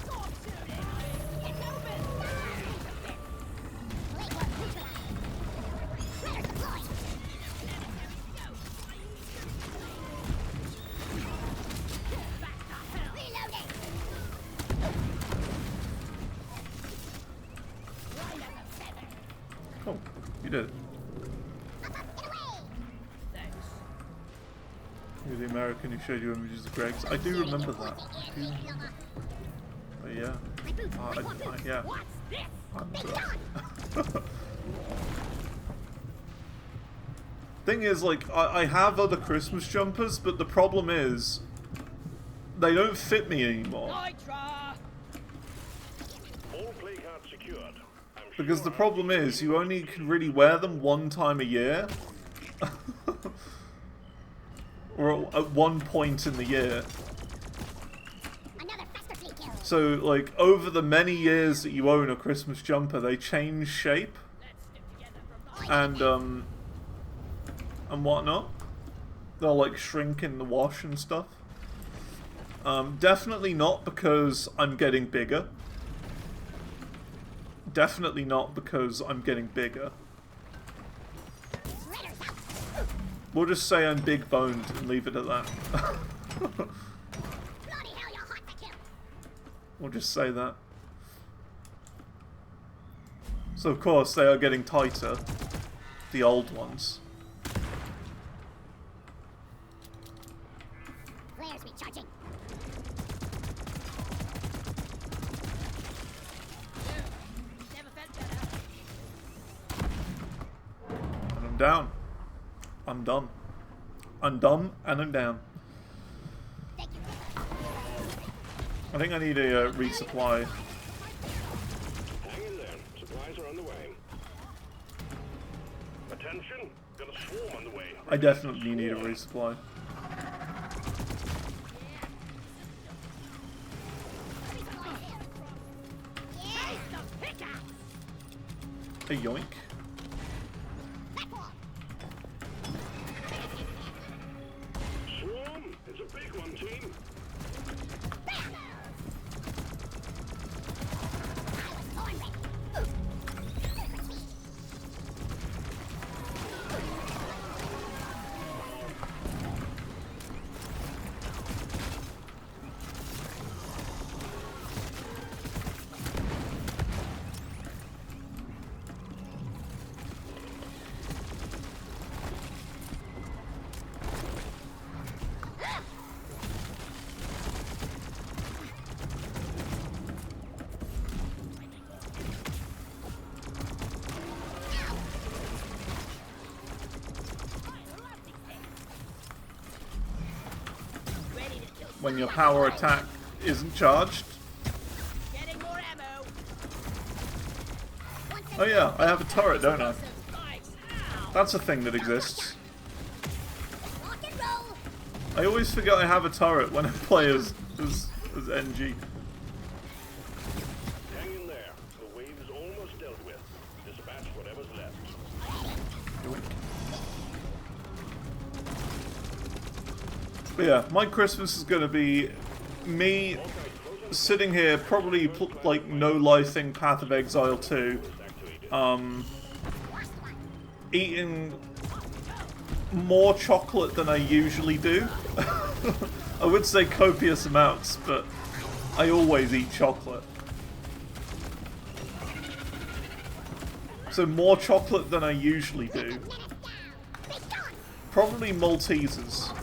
Stop shooting! It's open! Blade one neutralized. Shredder deployed. Reloading. Right as a feather. Cool. You did it. Up, up, and away. Thanks. You're the American who showed you images of Greg's. I do remember that. I do. But yeah. My boots. My more boots. Yeah. What's this? I'm Thing is, like, I have other Christmas jumpers, but the problem is they don't fit me anymore. Nitra! All play cards secured. I'm Because the sure problem is, you only can really wear them one time a year. Or at one point in the year. Another faster fleet kill. So, like, over the many years that you own a Christmas jumper, they change shape Let's stick together from the and whatnot. They'll, like, shrink in the wash and stuff. Definitely not because I'm getting bigger. Definitely not because I'm getting bigger. Shredder's out. We'll just say I'm big boned and leave it at that. Bloody hell, you're hot to kill. We'll just say that. So of course they are getting tighter, the old ones. Flares recharging. Never felt better. And I'm down. I'm done. I'm dumb and I'm down. Thank you. I think I need a resupply. hang in there. Supplies are on the way. Attention! Got a swarm on the way. I definitely need a resupply. Face the pickaxe! A yoink. Swarm! It's a big one, team. Ready to kill When your power attack isn't charged. Getting more ammo. Oh yeah, I have a turret, don't I? Some spikes. Ow! That's a thing that exists. Rock and roll. I always forget I have a turret when I play as NG. Hang in there. The wave is almost dealt with. Dispatch whatever's left. But yeah, my Christmas is gonna be me sitting here, probably like no-lifing Path of Exile 2, eating more chocolate than I usually do. I would say copious amounts, but I always eat chocolate. So more chocolate than I usually do. Probably Maltesers.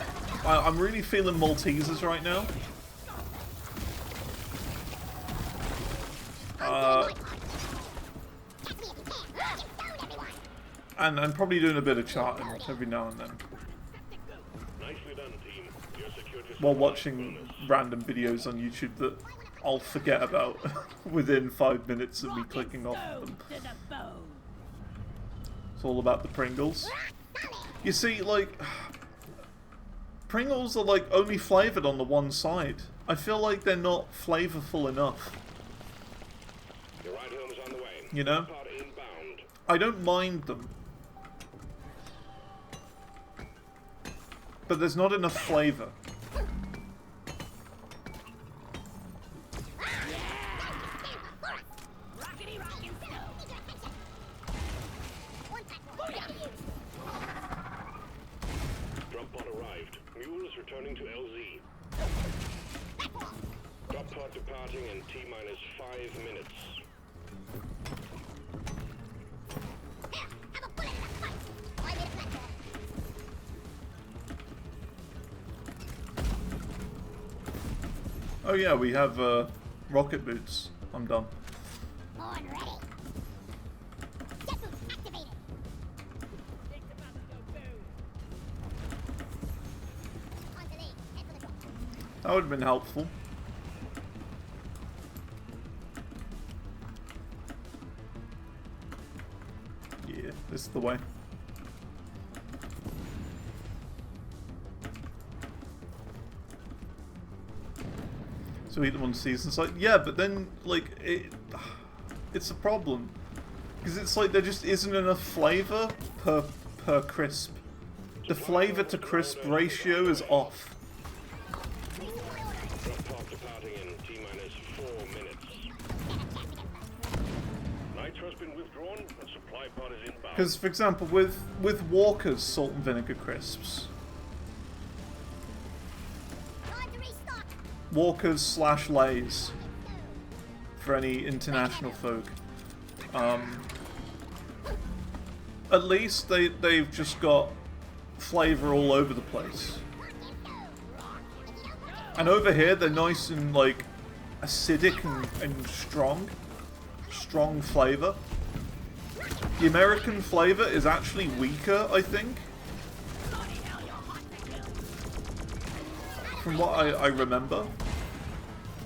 I'm really feeling Maltesers right now. And I'm probably doing a bit of charting every now and then. Nicely done, team. You're secured your While supply watching bonus. random videos on YouTube that I'll forget about within 5 minutes of me clicking off of them. To the bone. It's all about the Pringles. You see, like, Pringles are like only flavoured on the one side. I feel like they're not flavourful enough. Your ride home is on the way. You know? Part inbound. I don't mind them. But there's not enough flavour. Rockety rockin' snow. Drop pod arrived. Mule is returning to LZ. Drop pod departing in T-minus 5 minutes. Have a bullet in the punch. I made a platform. Oh yeah, we have rocket boots. I'm done. On ready. Jet boots activated. Think about to go boom. On delay. Head for the drop. That would have been helpful. Yeah, this is the way. So eat them on season site. Yeah, but then like it's a problem because it's like there just isn't enough flavor per crisp. The flavor to crisp ratio is off. Drop pod departing in T-minus 4 minutes. Nitro's been withdrawn and supply pod is inbound. Because, for example, with Walker's salt and vinegar crisps, Time to restock. Walker's / Lay's, for any international folk, at least they've just got flavour all over the place. And over here, they're nice and, like, acidic and strong flavour. The American flavour is actually weaker, I think. From what I remember.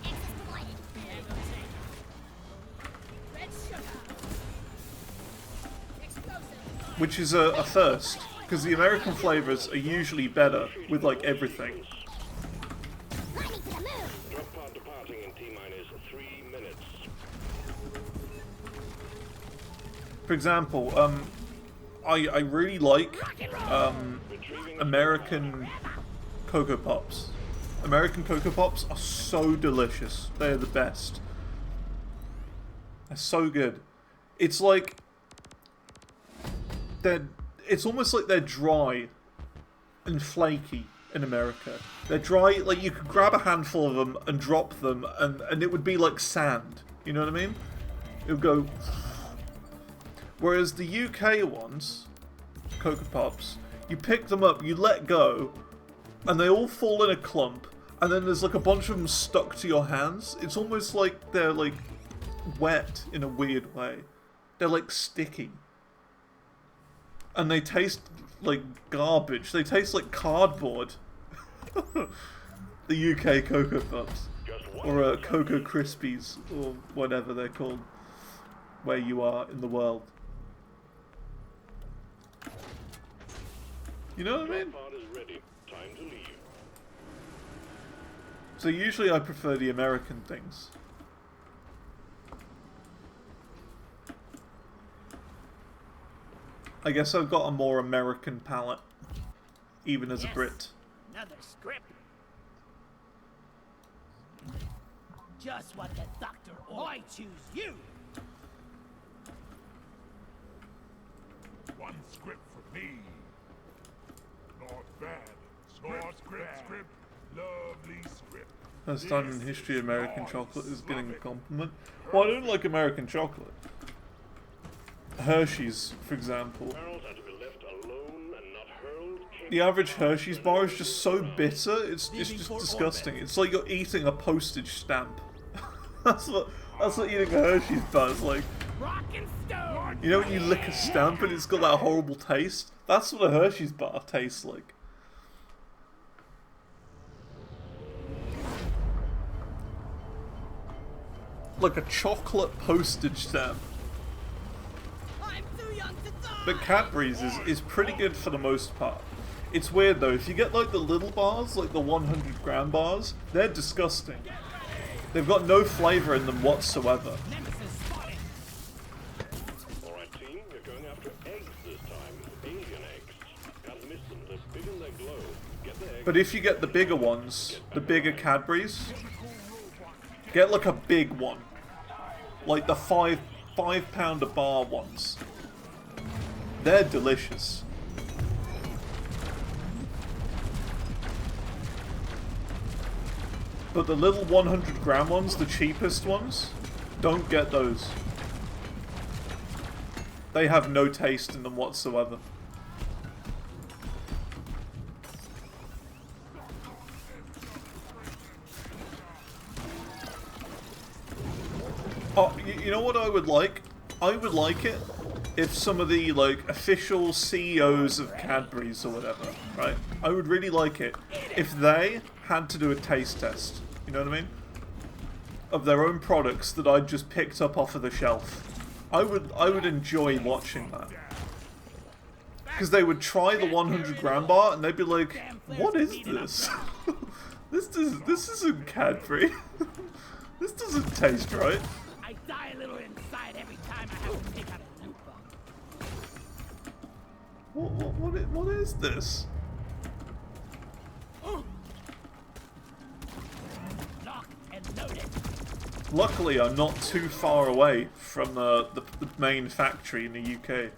Access provided. Red sugar. Explosive. Which is a first, because the American flavours are usually better with, like, everything. Climbing to the moon. Drop pod departing in T-minus 3 minutes. For example, I really like American Cocoa Pops. American Cocoa Pops are so delicious. They're the best. They're so good. It's like it's almost like they're dry and flaky in America. They're dry, like you could grab a handful of them and drop them and it would be like sand. You know what I mean? It would go. Whereas the UK ones, Cocoa Pops, you pick them up, you let go, and they all fall in a clump, and then there's like a bunch of them stuck to your hands. It's almost like they're like wet in a weird way. They're like sticky. And they taste like garbage. They taste like cardboard. The UK Cocoa Puffs. Or Cocoa Krispies, or whatever they're called. Where you are in the world. You know what I mean? Pod is ready. Time to leave. So usually I prefer the American things. I guess I've got a more American palate, even as a Brit. Another script. Just what the doctor ordered. I choose you. One script for me. Not bad. Script. Lovely script. First time in history American chocolate is getting a compliment. Well, I don't like American chocolate. Hershey's, for example. Barrels are to be left alone and not hurled. The average Hershey's bar is just so bitter, it's just disgusting. It's like you're eating a postage stamp. That's what eating a Hershey's bar is like. Rock and stone. You know when you lick a stamp and it's got that horrible taste? That's what a Hershey's bar tastes like. Like a chocolate postage stamp. I'm too young to die. But Cadbury's is pretty good for the most part. It's weird though, if you get like the little bars, like the 100-gram bars, they're disgusting. They've got no flavour in them whatsoever. Alright team, you're going after eggs this time. Alien eggs. Can't miss them, they're big and they glow. Get the eggs. But if you get the bigger ones, the bigger Cadburys, get like a big one. Like the five-pounder bar ones. They're delicious. But the little 100-gram ones, the cheapest ones, don't get those. They have no taste in them whatsoever. Oh, you know what I would like? I would like it if some of the, like, official CEOs of Cadbury's or whatever, right? I would really like it if they had to do a taste test, you know what I mean? Of their own products that I'd just picked up off of the shelf. I would enjoy watching that. Because they would try the 100-gram bar and they'd be like, what is this? This isn't Cadbury. This doesn't taste right. I die a little inside every time I have to take out a loot box. What is this? Locked and loaded. Luckily, I'm not too far away from the main factory in the UK.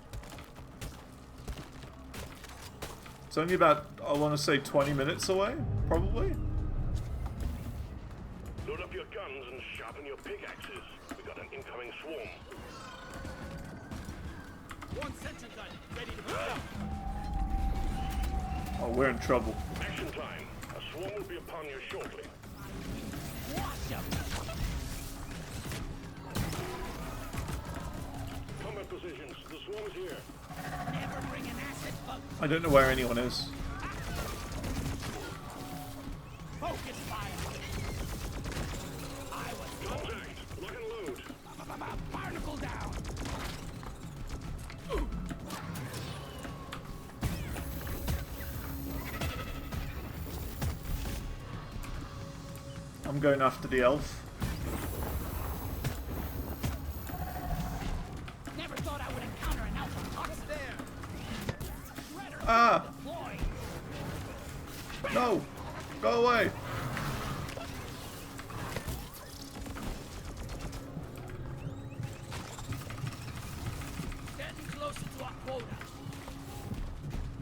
It's only about, I want to say, 20 minutes away, probably. Load up your guns and sharpen your pickaxes. We got an incoming swarm. One sentry gun, ready to go. Oh, we're in trouble. Action time. A swarm will be upon you shortly. Watch them. Combat positions. The swarm is here. Never bring an acid bug. I don't know where anyone is. Focus fire. I was Contact. Lock and load. barnacle down. I'm going after the elf. Never thought I would encounter an alpha ox there. Shredder Ah! deployed. No! Go away! Getting closer to our quota.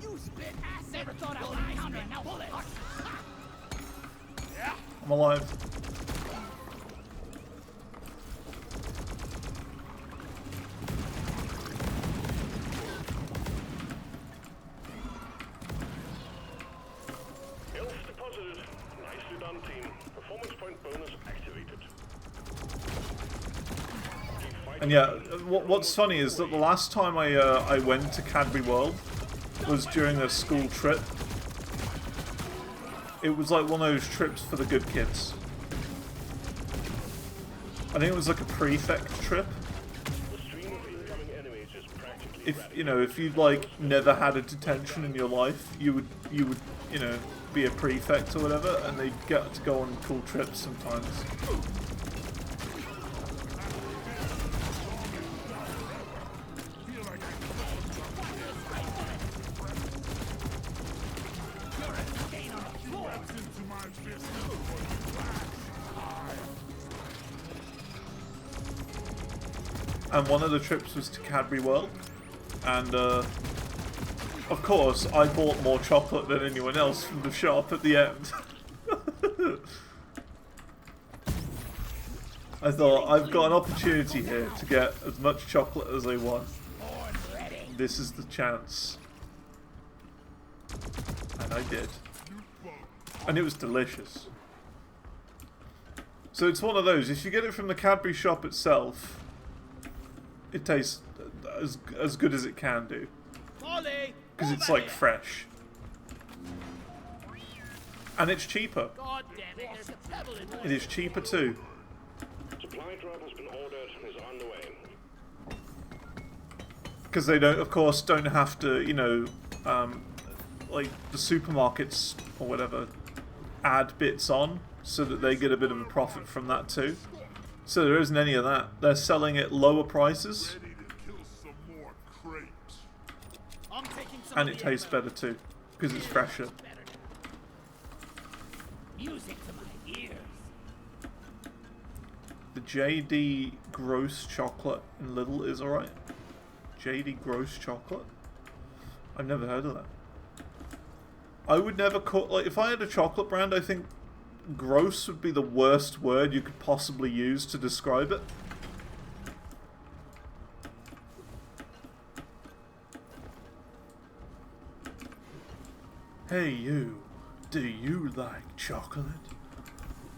You spit ass. Never thought I would encounter an alpha ox. I'm alive. Elf deposited. Nicely done, team. Performance point bonus activated. And yeah, what's funny is that the last time I went to Cadbury World was during a school trip. It was like one of those trips for the good kids. I think it was like a prefect trip. The stream of incoming enemies is practically If you know, if you'd like never had a detention in your life, you would you know, be a prefect or whatever, and they'd get to go on cool trips sometimes. Into my fist. And one of the trips was to Cadbury World, and of course I bought more chocolate than anyone else from the shop at the end. I thought, I've got an opportunity here to get as much chocolate as I want. This is the chance. And I did. And it was delicious. So it's one of those, if you get it from the Cadbury shop itself, it tastes as good as it can do. Because it's like fresh. And it's cheaper. God damn it, there's a pebble in It is cheaper too. Supply drop has been ordered and is on the way. Because they don't, of course, don't have to, you know, like the supermarkets or whatever add bits on so that they get a bit of a profit from that too. So there isn't any of that. They're selling at lower prices, Ready to kill some more crepes. I'm taking some and of it the tastes ammo. better too because it's fresher. Better. Music to my ears. The JD Gross chocolate in Lidl is alright. JD Gross chocolate? I've never heard of that. I would never call, like, if I had a chocolate brand, I think gross would be the worst word you could possibly use to describe it. Hey you, do you like chocolate?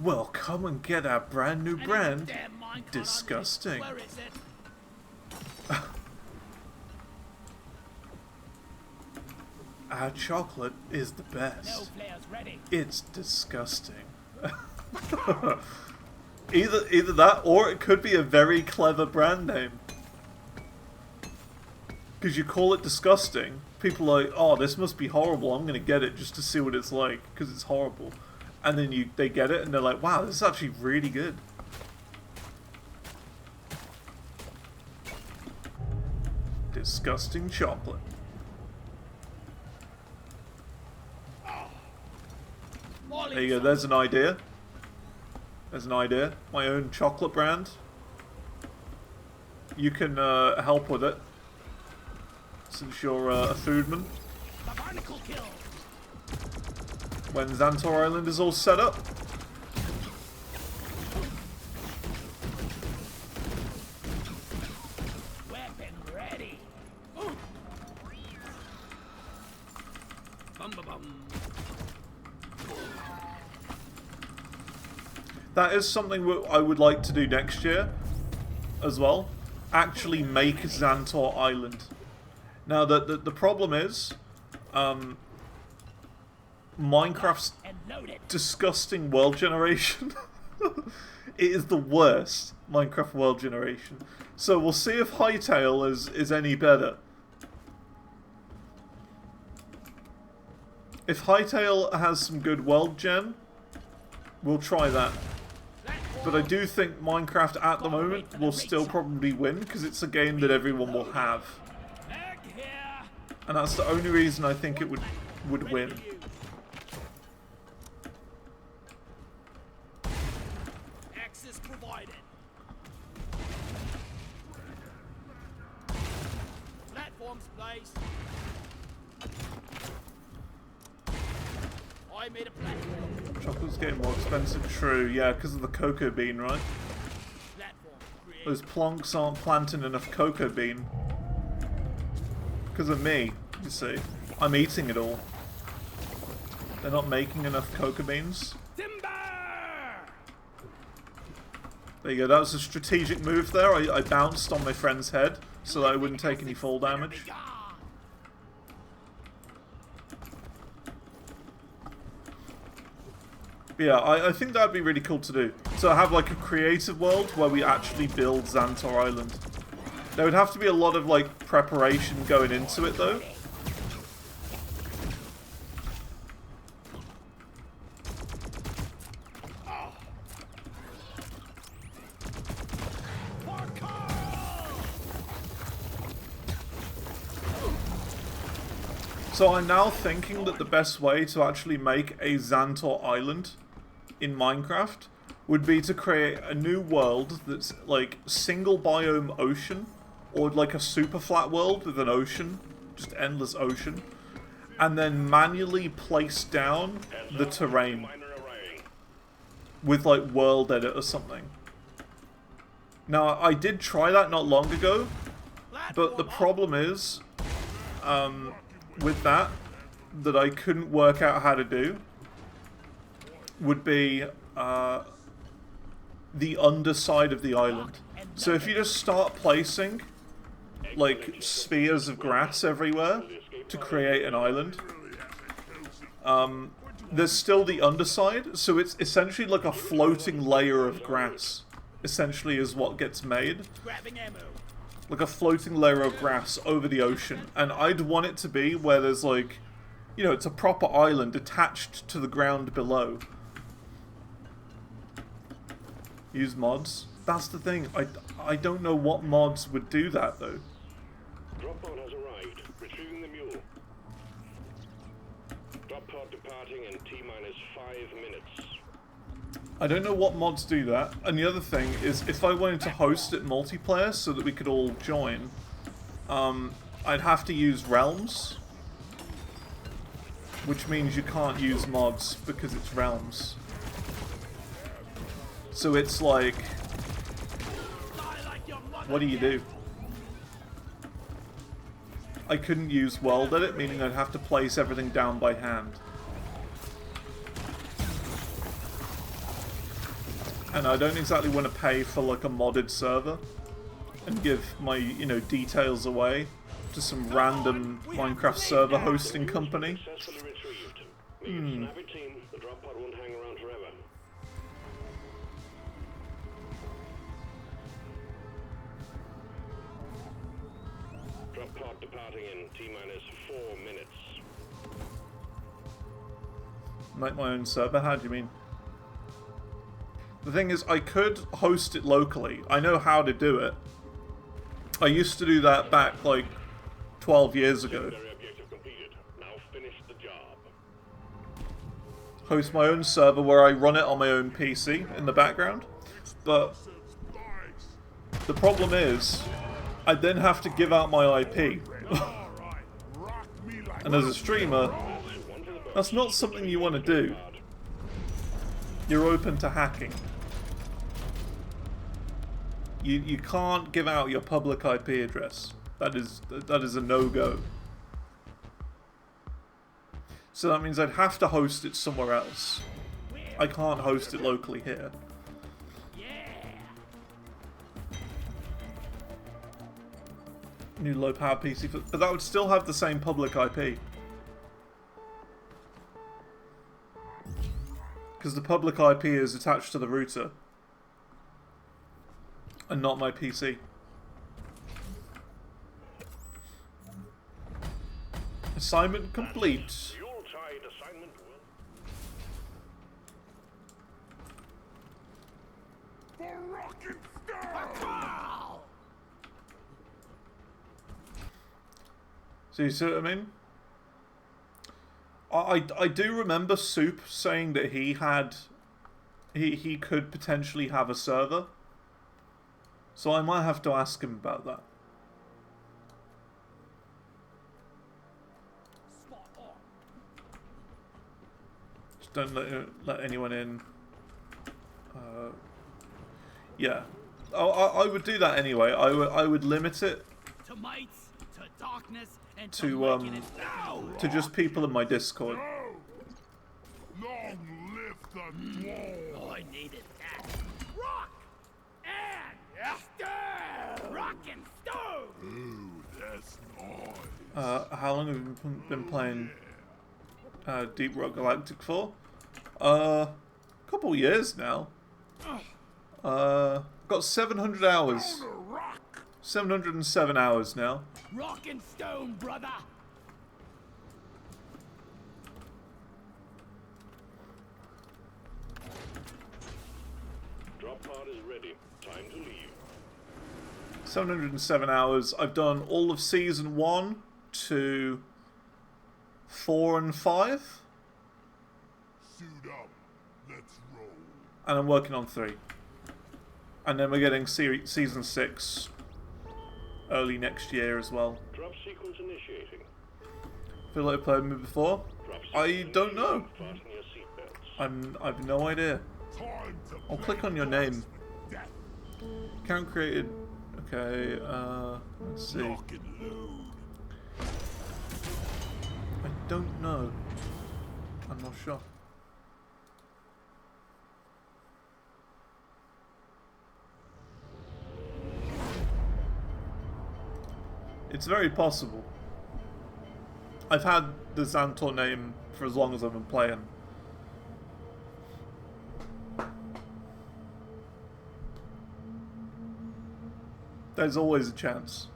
Well, come and get our brand new brand. Damn mine can't Disgusting. Where is it? Our chocolate is the No best. players ready. It's disgusting. either that, or it could be a very clever brand name. Because you call it disgusting, people are like, oh, this must be horrible, I'm going to get it just to see what it's like, because it's horrible. And then they get it, and they're like, wow, this is actually really good. Disgusting chocolate. There you go, there's an idea. There's an idea. My own chocolate brand. You can help with it. Since you're a foodman. The barnacle kill. When Xantor Island is all set up. Weapon ready. Bum ba bum. That is something I would like to do next year as well. Actually make Xantor Island. Now, the problem is, Minecraft's And load it. disgusting world generation. It is the worst Minecraft world generation. So we'll see if Hytale is any better. If Hytale has some good world gen, we'll try that. But I do think Minecraft at the moment will still probably win because it's a game that everyone will have. Egg here. And that's the only reason I think it would Ready win. for you. Access provided. Platforms placed. I made a platform. Chocolate's getting more expensive, true, yeah, because of the cocoa bean, right? Platform created. Those plonks aren't planting enough cocoa bean. Because of me, you see. I'm eating it all. They're not making enough cocoa beans. Timber. There you go, that was a strategic move there. I bounced on my friend's head so that I wouldn't take any fall damage. Gone. But yeah, I think that'd be really cool to do. So have like a creative world where we actually build Xantor Island. There would have to be a lot of like preparation going into it though. So I'm now thinking that the best way to actually make a Xantor Island in Minecraft would be to create a new world that's like single biome ocean, or like a super flat world with an ocean, just endless ocean, and then manually place down the terrain with like world edit or something. Now I did try that not long ago, but the problem is, with that I couldn't work out how to do would be the underside of the island. So if you just start placing like spheres of grass everywhere to create an island, there's still the underside, so it's essentially like a floating layer of grass, essentially is what gets made. Grabbing ammo. Like a floating layer of grass over the ocean. And I'd want it to be where there's like You know, it's a proper island attached to the ground below. Use mods. That's the thing. I don't know what mods would do that though. Drop pod has arrived. Retrieving the mule. Drop pod departing in T-minus 5 minutes. I don't know what mods do that. And the other thing is, if I wanted to host it multiplayer so that we could all join, I'd have to use Realms. Which means you can't use mods because it's Realms. So it's like, what do you do? I couldn't use World Edit, meaning I'd have to place everything down by hand. And I don't exactly want to pay for like a modded server and give my, you know, details away to some random Minecraft server hosting company. Successfully retrieved. Make it snappy, team. The drop pod won't hang around forever. Drop pod departing in T-minus 4 minutes. Make my own server? How do you mean? The thing is, I could host it locally. I know how to do it. I used to do that back like 12 years ago. Secondary objective completed. Now finish the job. Host my own server where I run it on my own PC in the background. But Nice. the problem is, I then have to give out my IP. All right. Rock me like And as a streamer, that's not something you want to do. You're open to hacking. You can't give out your public IP address. That is a no-go. So that means I'd have to host it somewhere else. I can't host it locally here. New low-power PC, but that would still have the same public IP. Because the public IP is attached to the router. And not my PC. Assignment complete. Yuletide assignment will... for rockin' stone. So you see what I mean? I do remember Soup saying that he had... He could potentially have a server. So I might have to ask him about that. Just don't let anyone in. Yeah. I would do that anyway. I would limit it To mites, to darkness, and to just people in my Discord. No. Long live the dwarf. Oh, I needed that. Rock and stone. Rock and stone. Ooh, that's nice. How long have you been playing Deep Rock Galactic for? Couple years now. Got 700 hours. 707 hours now. Rock and stone, brother. Drop pod is ready. Time to leave. 707 hours. I've done all of Season 1 to 4 and 5. Suit up. Let's roll. And I'm working on 3. And then we're getting Season 6 early next year as well. Drop sequence initiating. Feel like I played me before? Drop I sequence don't know. initiating. Fasten your seatbelts. I've no idea. Time to I'll play click on your name. death. Account created. Okay, let's see. Lock and load. I don't know. I'm not sure. It's very possible. I've had the Xantor name for as long as I've been playing. There's always a chance.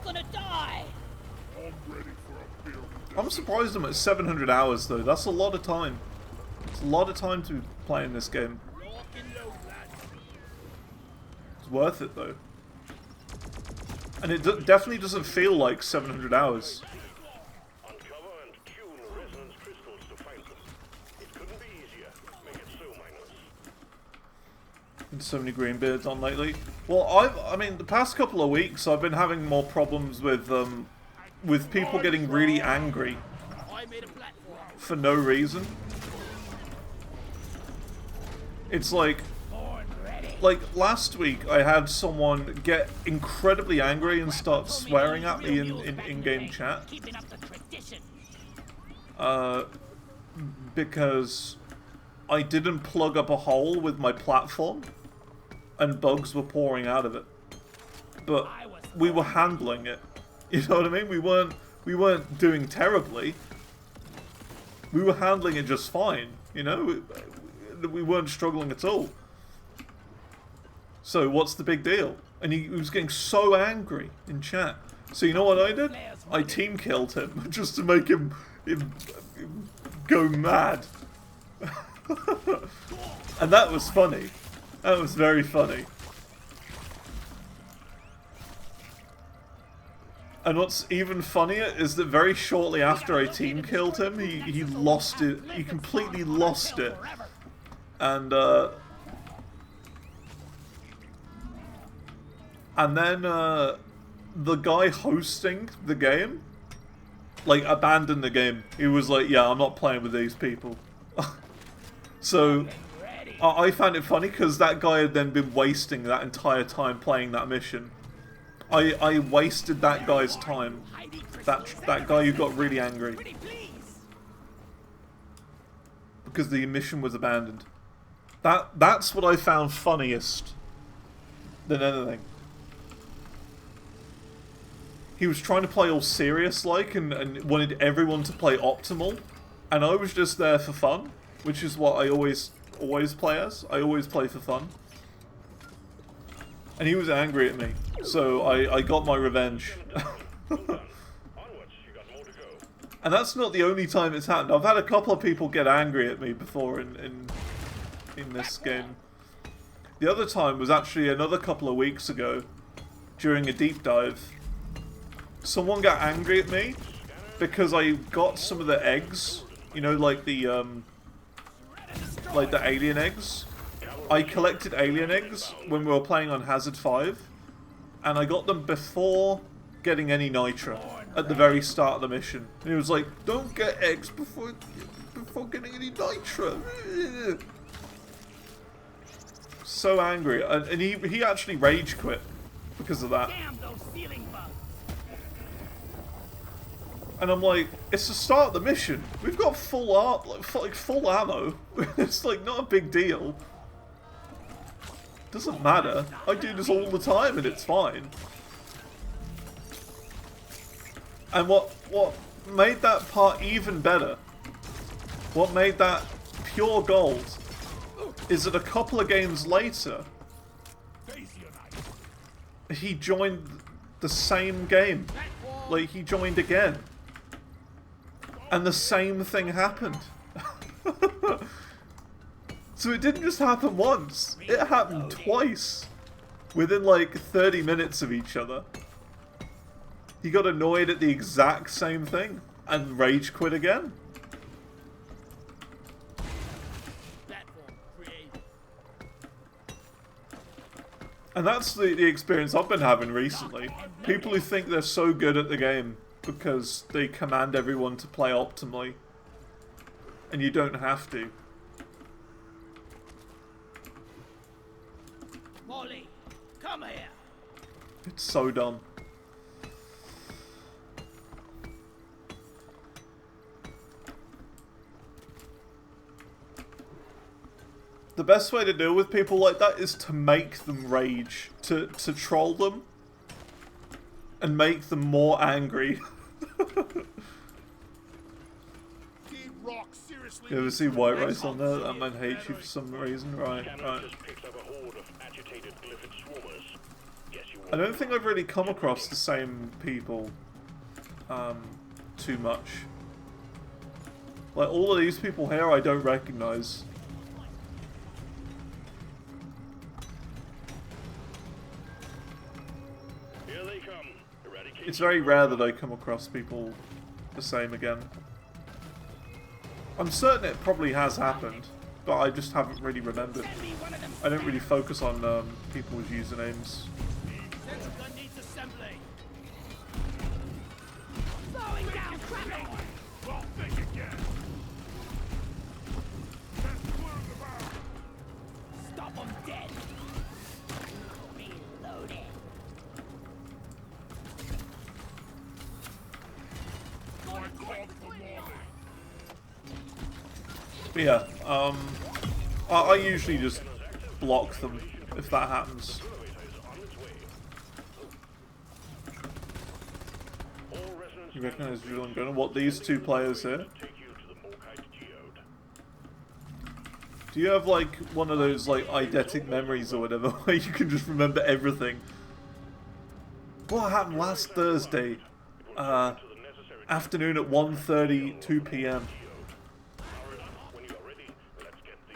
gonna die! I'm ready for a beer. I'm surprised I'm at 700 hours though. That's a lot of time. It's a lot of time to be playing this game. Lock and load, lads. It's worth it though. And it definitely doesn't feel like 700 hours. Uncover and tune resonance crystals to find them. It couldn't be easier. Make it so, Magnus. And so many green beards on lately. Well, I mean, the past couple of weeks I've been having more problems with people getting really angry I made a platform. for no reason. It's like last week I had someone get incredibly angry and start swearing at me in in-game chat. Keeping up the tradition. Because I didn't plug up a hole with my platform and bugs were pouring out of it. But we were handling it. You know what I mean? We weren't doing terribly. We were handling it just fine, you know? We weren't struggling at all. So what's the big deal? And he was getting so angry in chat. So you know what I did? I team killed him just to make him go mad. And that was funny. That was very funny. And what's even funnier is that very shortly after I team killed him, he lost it. He completely lost it. And then the guy hosting the game, like, abandoned the game. He was like, yeah, I'm not playing with these people. So I found it funny because that guy had then been wasting that entire time playing that mission. I wasted that guy's time. That guy who got really angry. Because the mission was abandoned. That's what I found funniest than anything. He was trying to play all serious-like and wanted everyone to play optimal. And I was just there for fun, which is what I always play as. I always play for fun. And he was angry at me, so I got my revenge. And that's not the only time it's happened. I've had a couple of people get angry at me before in this game. The other time was actually another couple of weeks ago, during a deep dive. Someone got angry at me because I got some of the eggs, you know, like the alien eggs. I collected alien eggs when we were playing on Hazard 5, and I got them before getting any nitra at the very start of the mission. And he was like, "Don't get eggs before getting any nitra." So angry, and he actually rage quit because of that. Damn those ceiling bugs. And I'm like, it's the start of the mission. We've got full ammo. It's like not a big deal. Doesn't matter. I do this all the time and it's fine. And what made that part even better, what made that pure gold, is that a couple of games later, he joined the same game. Like, he joined again. And the same thing happened. So it didn't just happen once, it happened twice. Within like 30 minutes of each other. He got annoyed at the exact same thing and rage quit again. And that's the experience I've been having recently. People who think they're so good at the game because they command everyone to play optimally. And you don't have to. Molly, come here. It's so dumb. The best way to deal with people like that is to make them rage. To troll them. And make them more angry. You ever see White Rice on there? That man hates you for some reason? Right, right. Just picked up a horde of agitated glyphid swarmers. Guess you I don't think I've really come across the same people too much. Like, all of these people here I don't recognize. Here they come. Eradicate. It's very rare that I come across people the same again. I'm certain it probably has happened, but I just haven't really remembered. Send me one of them. I don't really focus on people's usernames. Central gun needs assembly. Slowing down, crapping. Well, think again. Let's clear them out. Stop them dead. Reloading. I called for more. But yeah, I usually just block them if that happens. You recognize Julian and Gunnar? What, these two players here? Do you have like one of those like eidetic memories or whatever where you can just remember everything? What happened last Thursday afternoon at 1:32 p.m?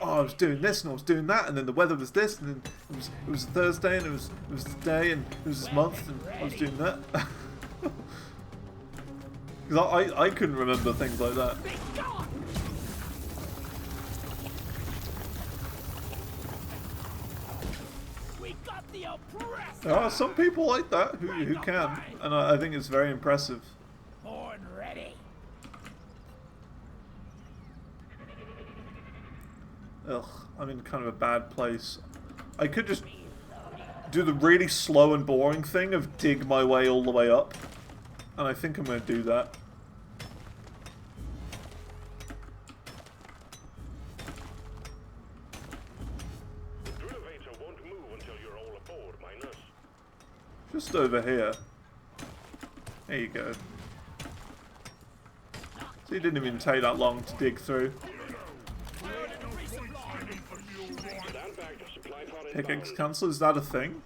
Oh, I was doing this and I was doing that, and then the weather was this, and then it was Thursday, and it was the day, and it was this month, and I was doing that. Because I couldn't remember things like that. Be gone. We got the oppressed. There are some people like that who can, and I think it's very impressive. Born ready. Ugh, I'm in kind of a bad place. I could just do the really slow and boring thing of dig my way all the way up, and I think I'm going to do that. Just over here. There you go. So it didn't even take that long to dig through. Pickaxe cancel, is that a thing?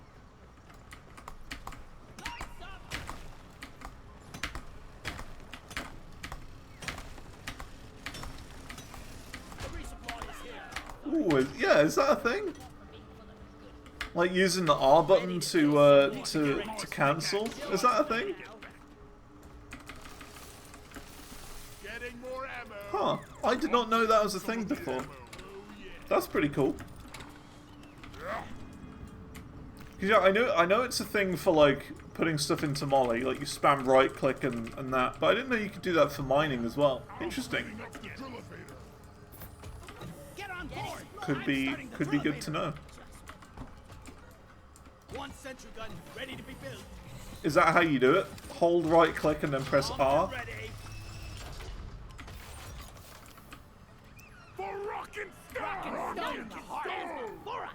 Ooh, yeah, is that a thing? Like using the R button to cancel? Is that a thing? Getting more ammo. Huh. I did not know that was a thing before. That's pretty cool. Cause yeah, I know it's a thing for like putting stuff into Molly, like you spam right click and that, but I didn't know you could do that for mining as well. Interesting. That's the elevator. Get on board. Could be good to know. One sentry gun ready to be built. Is that how you do it? Hold right click and then press R? Ready. For rock and stone. Stone, the heart is before us.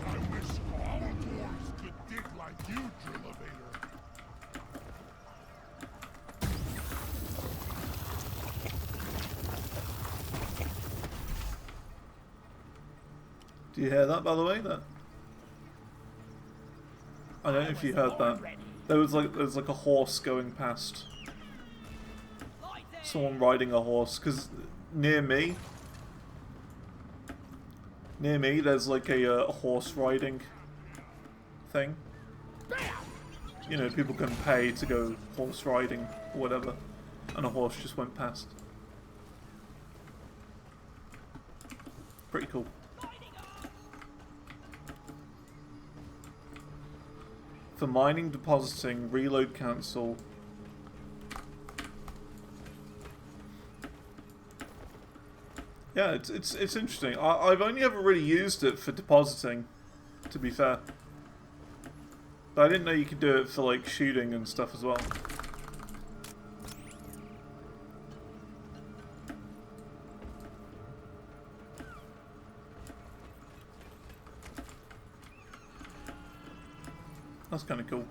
I wish all dwarves could dig like you, Drillavator. Do you hear that, by the way? That I don't know if you heard that. There was like a horse going past. Someone riding a horse, because near me there's like a horse riding thing. You know, people can pay to go horse riding or whatever, and a horse just went past. Pretty cool. For mining, depositing, reload, cancel. Yeah, it's interesting. I've only ever really used it for depositing, to be fair. But I didn't know you could do it for like shooting and stuff as well. That's kind of cool.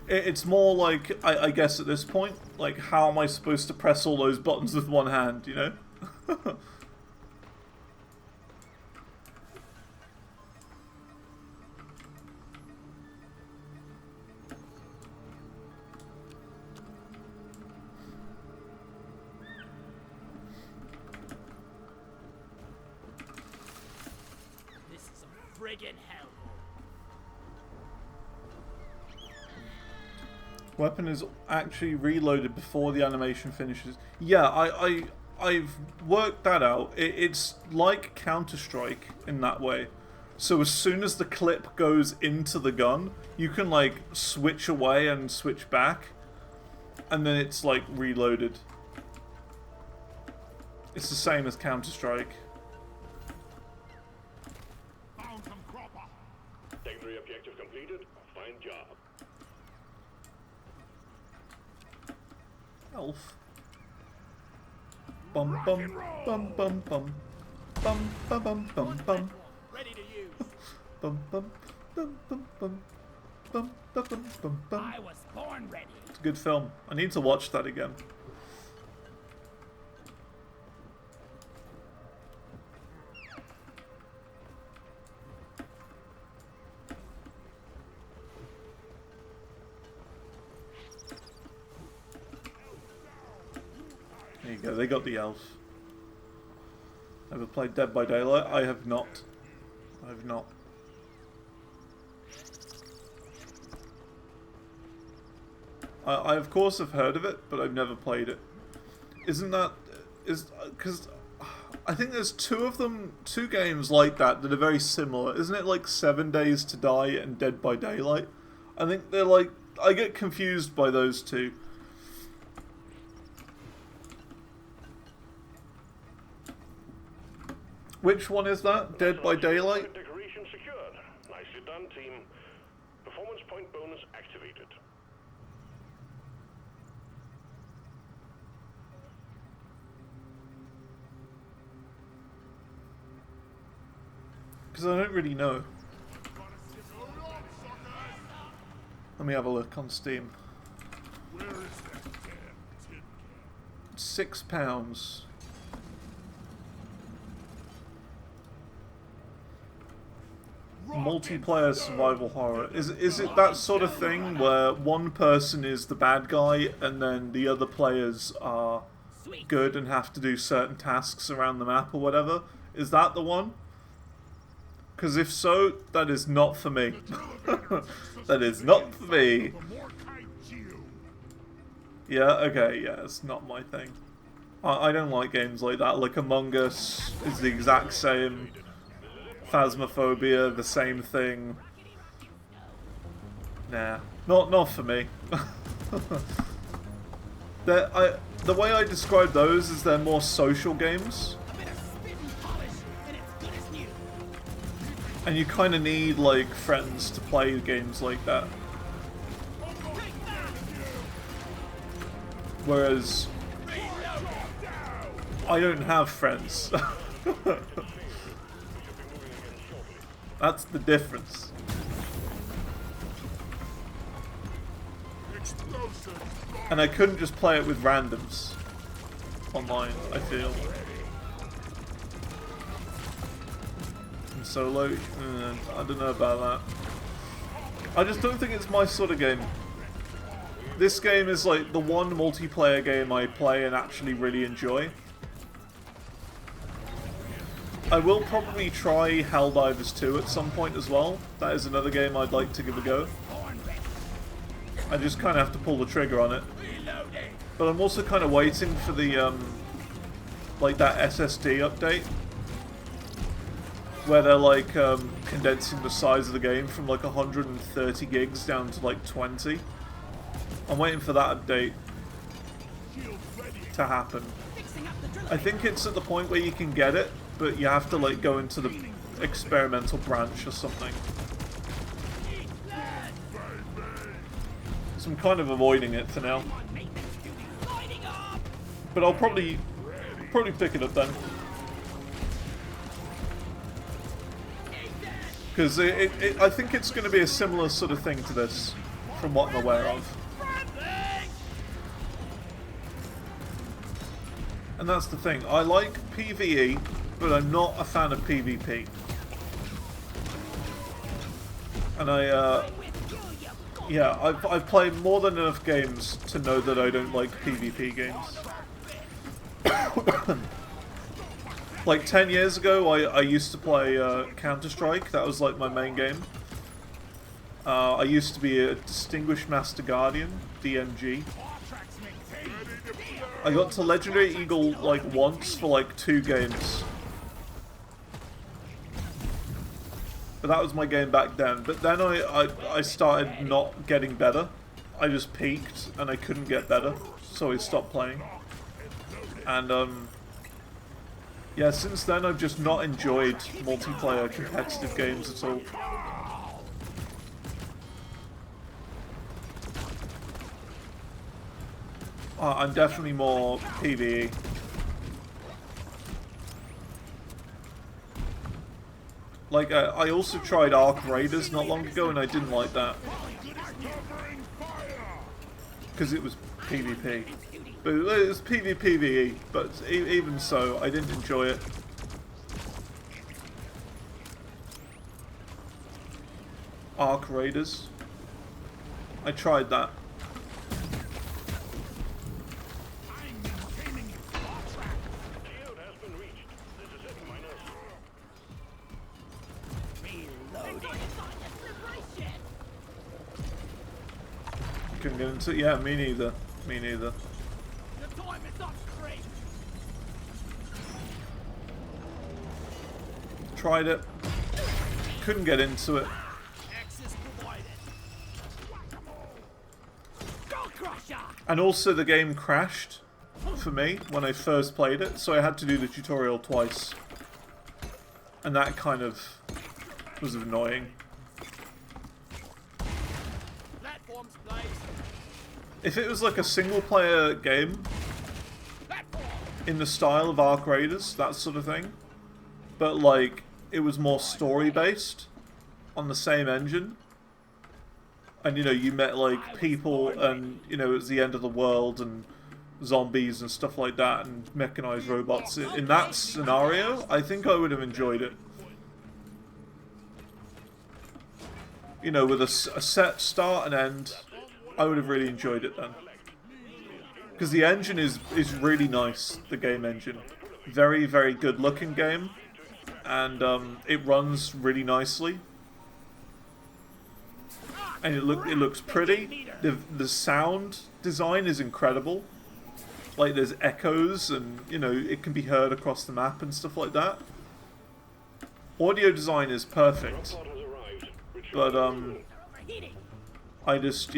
It's more like, I guess at this point, like how am I supposed to press all those buttons with one hand, you know? friggin' hellhole. Weapon is actually reloaded before the animation finishes. Yeah, I've worked that out. It's like Counter-Strike in that way. So as soon as the clip goes into the gun, you can like switch away and switch back, and then it's like reloaded. It's the same as Counter-Strike. Found some cropper. Secondary objective completed. Fine job. Elf. Bum bum bum bum bum bum bum bum bum bum Ready to use. bum bum bum bum bum bum bum bum bum bum. I was born ready. It's a good film. I need to watch that again. There you go, they got the elf. Ever played Dead by Daylight? I have not. I have not. I of course have heard of it, but I've never played it. Isn't that... because I think there's two games like that that are very similar. Isn't it like 7 Days to Die and Dead by Daylight? I think they're like... I get confused by those two. Which one is that? Dead by Daylight? Decoration secured. Nicely done, team. Performance point bonus activated. Because I don't really know. Let me have a look on Steam. Where is that damn tin can? £6. Multiplayer survival horror. Is it that sort of thing where one person is the bad guy and then the other players are good and have to do certain tasks around the map or whatever? Is that the one? Because if so, that is not for me. That is not for me. The more kite you. Yeah, okay, yeah, it's not my thing. I don't like games like that. Like Among Us is the exact same. Phasmophobia, the same thing. Nah, not for me. The way I describe those is they're more social games. A bit of spit and polish, and it's good as new. And you kind of need, like, friends to play games like that. Whereas, I don't have friends. That's the difference. Explosive. And I couldn't just play it with randoms online, I feel. And solo, I don't know about that. I just don't think it's my sort of game. This game is like the one multiplayer game I play and actually really enjoy. I will probably try Helldivers 2 at some point as well. That is another game I'd like to give a go. I just kind of have to pull the trigger on it. But I'm also kind of waiting for the, like that SSD update. Where they're like, condensing the size of the game from like 130 gigs down to like 20. I'm waiting for that update to happen. I think it's at the point where you can get it, but you have to like go into the experimental branch or something. So I'm kind of avoiding it for now. But I'll probably pick it up then. Because I think it's going to be a similar sort of thing to this, from what I'm aware of. And that's the thing, I like PvE, but I'm not a fan of PvP. And yeah, I've played more than enough games to know that I don't like PvP games. Like 10 years ago, I used to play Counter-Strike. That was like my main game. I used to be a Distinguished Master Guardian, DMG. I got to Legendary Eagle like once for like 2 games. But that was my game back then. But then I started not getting better. I just peaked and I couldn't get better. So I stopped playing. And yeah, since then I've just not enjoyed multiplayer competitive games at all. I'm definitely more PvE. Like, I also tried Arc Raiders not long ago and I didn't like that. Because it was PvP. But it was PvPvE, but even so, I didn't enjoy it. Arc Raiders. I tried that. Couldn't get into it. Yeah, me neither. Me neither. Tried it. Couldn't get into it. And also the game crashed for me when I first played it, so I had to do the tutorial twice. And that kind of was annoying. If it was like a single player game in the style of Arc Raiders, that sort of thing, but like it was more story based on the same engine, and you know, you met like people and you know, it was the end of the world and zombies and stuff like that and mechanized robots, in that scenario I think I would have enjoyed it. You know, with a set start and end, I would have really enjoyed it then. Because the engine is really nice, the game engine. Very, very good looking game. And it runs really nicely. And it looks pretty. The sound design is incredible. Like there's echoes and, you know, it can be heard across the map and stuff like that. Audio design is perfect. But I just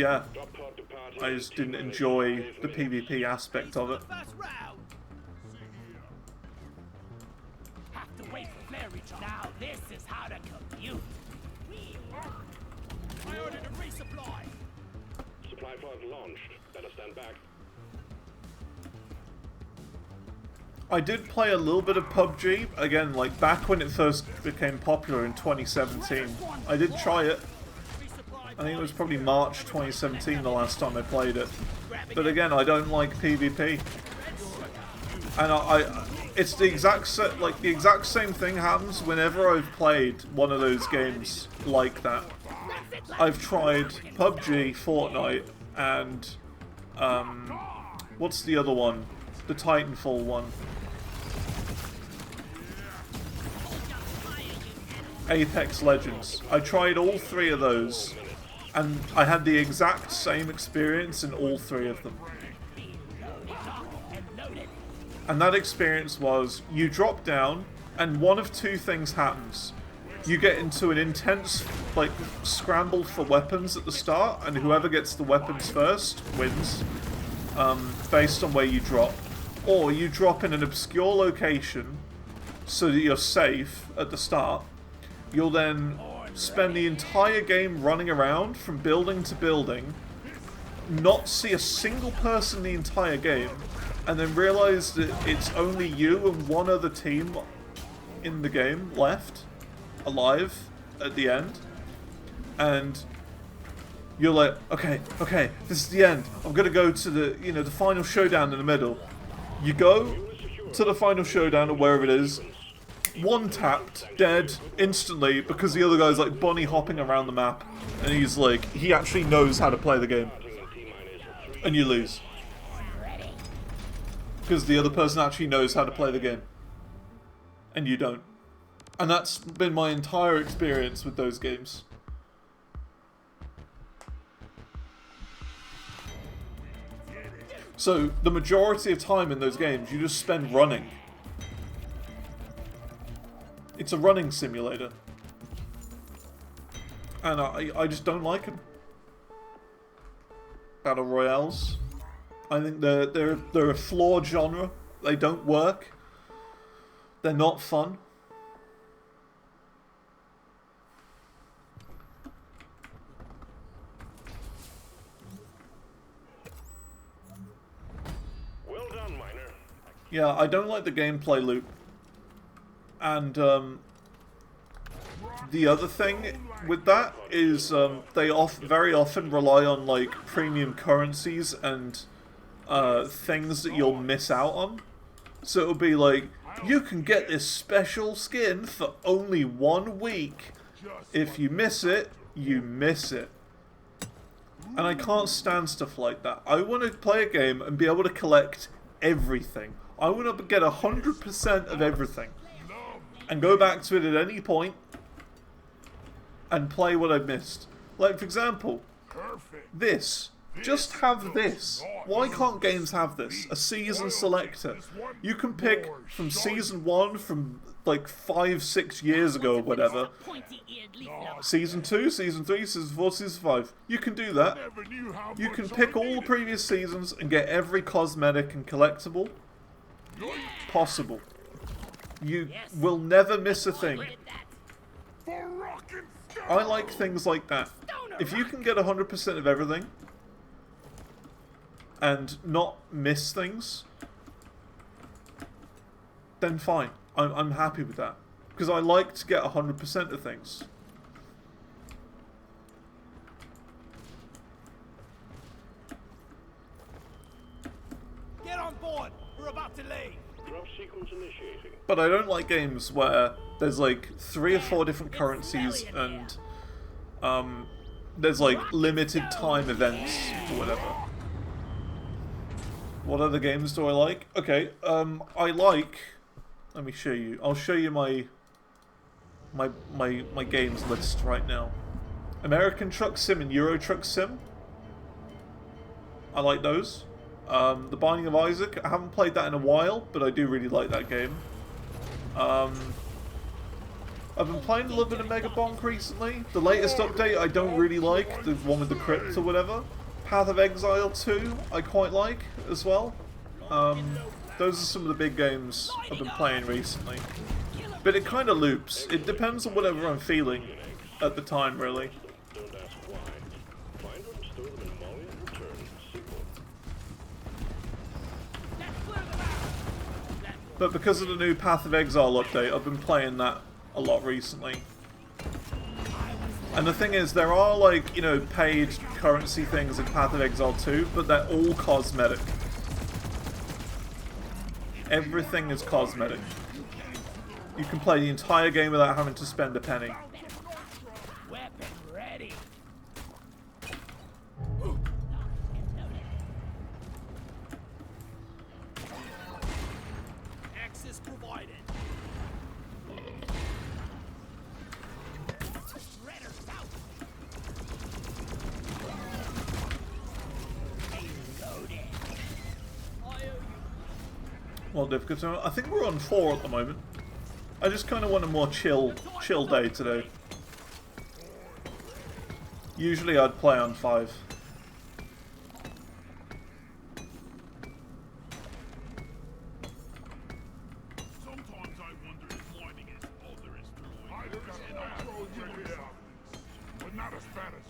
didn't enjoy the PvP aspect of it. Now this is how to compute. I ordered a resupply. Supply pod launched. Better stand back. I did play a little bit of PUBG, again, like back when it first became popular in 2017. I did try it. I think it was probably March 2017 the last time I played it. But again, I don't like PvP. And it's the exact same thing happens whenever I've played one of those games like that. I've tried PUBG, Fortnite, and what's the other one? The Titanfall one. Apex Legends. I tried all 3 of those, and I had the exact same experience in all 3 of them. And that experience was, you drop down, and one of 2 things happens. You get into an intense, like, scramble for weapons at the start, and whoever gets the weapons first wins, based on where you drop. Or you drop in an obscure location, so that you're safe at the start. You'll then spend the entire game running around from building to building, not see a single person the entire game, and then realize that it's only you and one other team in the game left, alive, at the end. And you're like, okay, this is the end. I'm gonna go to the, you know, the final showdown in the middle. You go to the final showdown or wherever it is, one tapped, dead, instantly, because the other guy's like bunny hopping around the map, and he's like, he actually knows how to play the game. And you lose. Because the other person actually knows how to play the game. and you don't. And that's been my entire experience with those games. So, the majority of time in those games, you just spend running. It's a running simulator. And I just don't like them. Battle Royales. I think they're a flawed genre. They don't work. They're not fun. Well done, Miner. Yeah, I don't like the gameplay loop. And the other thing with that is they very often rely on like premium currencies and things that you'll miss out on. So it'll be like, you can get this special skin for only 1 week. If you miss it, you miss it. And I can't stand stuff like that. I want to play a game and be able to collect everything. I want to get 100% of everything. And go back to it at any point and play what I missed. Like, for example, this. Just have this. Why can't games have this? A season selector. You can pick from season 1 from like 5-6 years ago or whatever. Season 2, season 3, season 4, season 5. You can do that. You can pick all the previous seasons and get every cosmetic and collectible possible. You will never miss a thing. I like things like that. If you can get 100% of everything and not miss things, then fine. I'm happy with that. Because I like to get 100% of things. Get on board. We're about to leave. Drop sequence initiating. But I don't like games where there's like 3 or 4 different currencies and there's like limited time events or whatever. What other games do I like? Okay, I like... Let me show you. I'll show you my games list right now. American Truck Sim and Euro Truck Sim. I like those. The Binding of Isaac. I haven't played that in a while, but I do really like that game. I've been playing a little bit of Mega Bonk recently. The latest update I don't really like, the one with the crypt or whatever. Path of Exile 2 I quite like as well. Those are some of the big games I've been playing recently. But it kind of loops. It depends on whatever I'm feeling at the time, really. Don't ask why. Find them, store them in Molly, and return. Sequel. But because of the new Path of Exile update, I've been playing that a lot recently. And the thing is, there are like, you know, paid currency things in Path of Exile 2, but they're all cosmetic. Everything is cosmetic. You can play the entire game without having to spend a penny. Weapon ready. Access provided. Shredder's out. Reloaded. I owe you. Well, difficult. I think we're on 4 at the moment. I just kind of want a more chill day today. Usually I'd play on 5. Sometimes I wonder if mining is all there is to it. I told you it happens, but not as bad as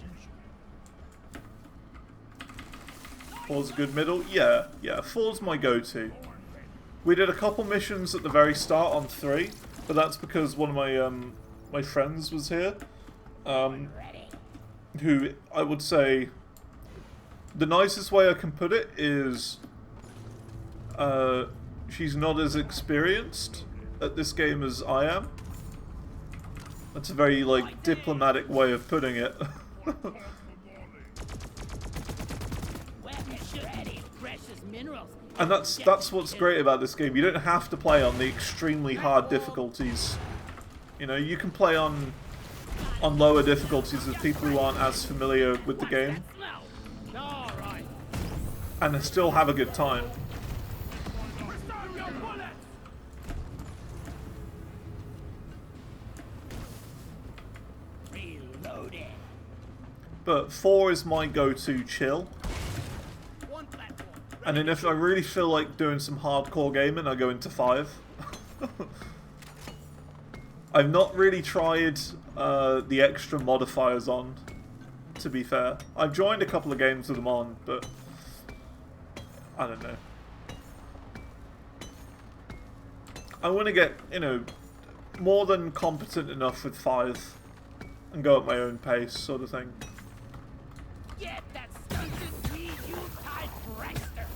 usual. 4's a good middle? Yeah, 4's my go-to. We did a couple missions at the very start on 3, but that's because one of my friends was here, who I would say the nicest way I can put it is she's not as experienced at this game as I am. That's a very like diplomatic way of putting it. Weapon ready. Precious minerals. And that's what's great about this game. You don't have to play on the extremely hard difficulties. You know, you can play on lower difficulties with people who aren't as familiar with the game, and still have a good time. But 4 is my go-to chill. And then if I really feel like doing some hardcore gaming, I go into 5. I've not really tried the extra modifiers on, to be fair. I've joined a couple of games with them on, but I don't know. I want to get, you know, more than competent enough with 5 and go at my own pace, sort of thing. Get that stunted weed, you tight prankster!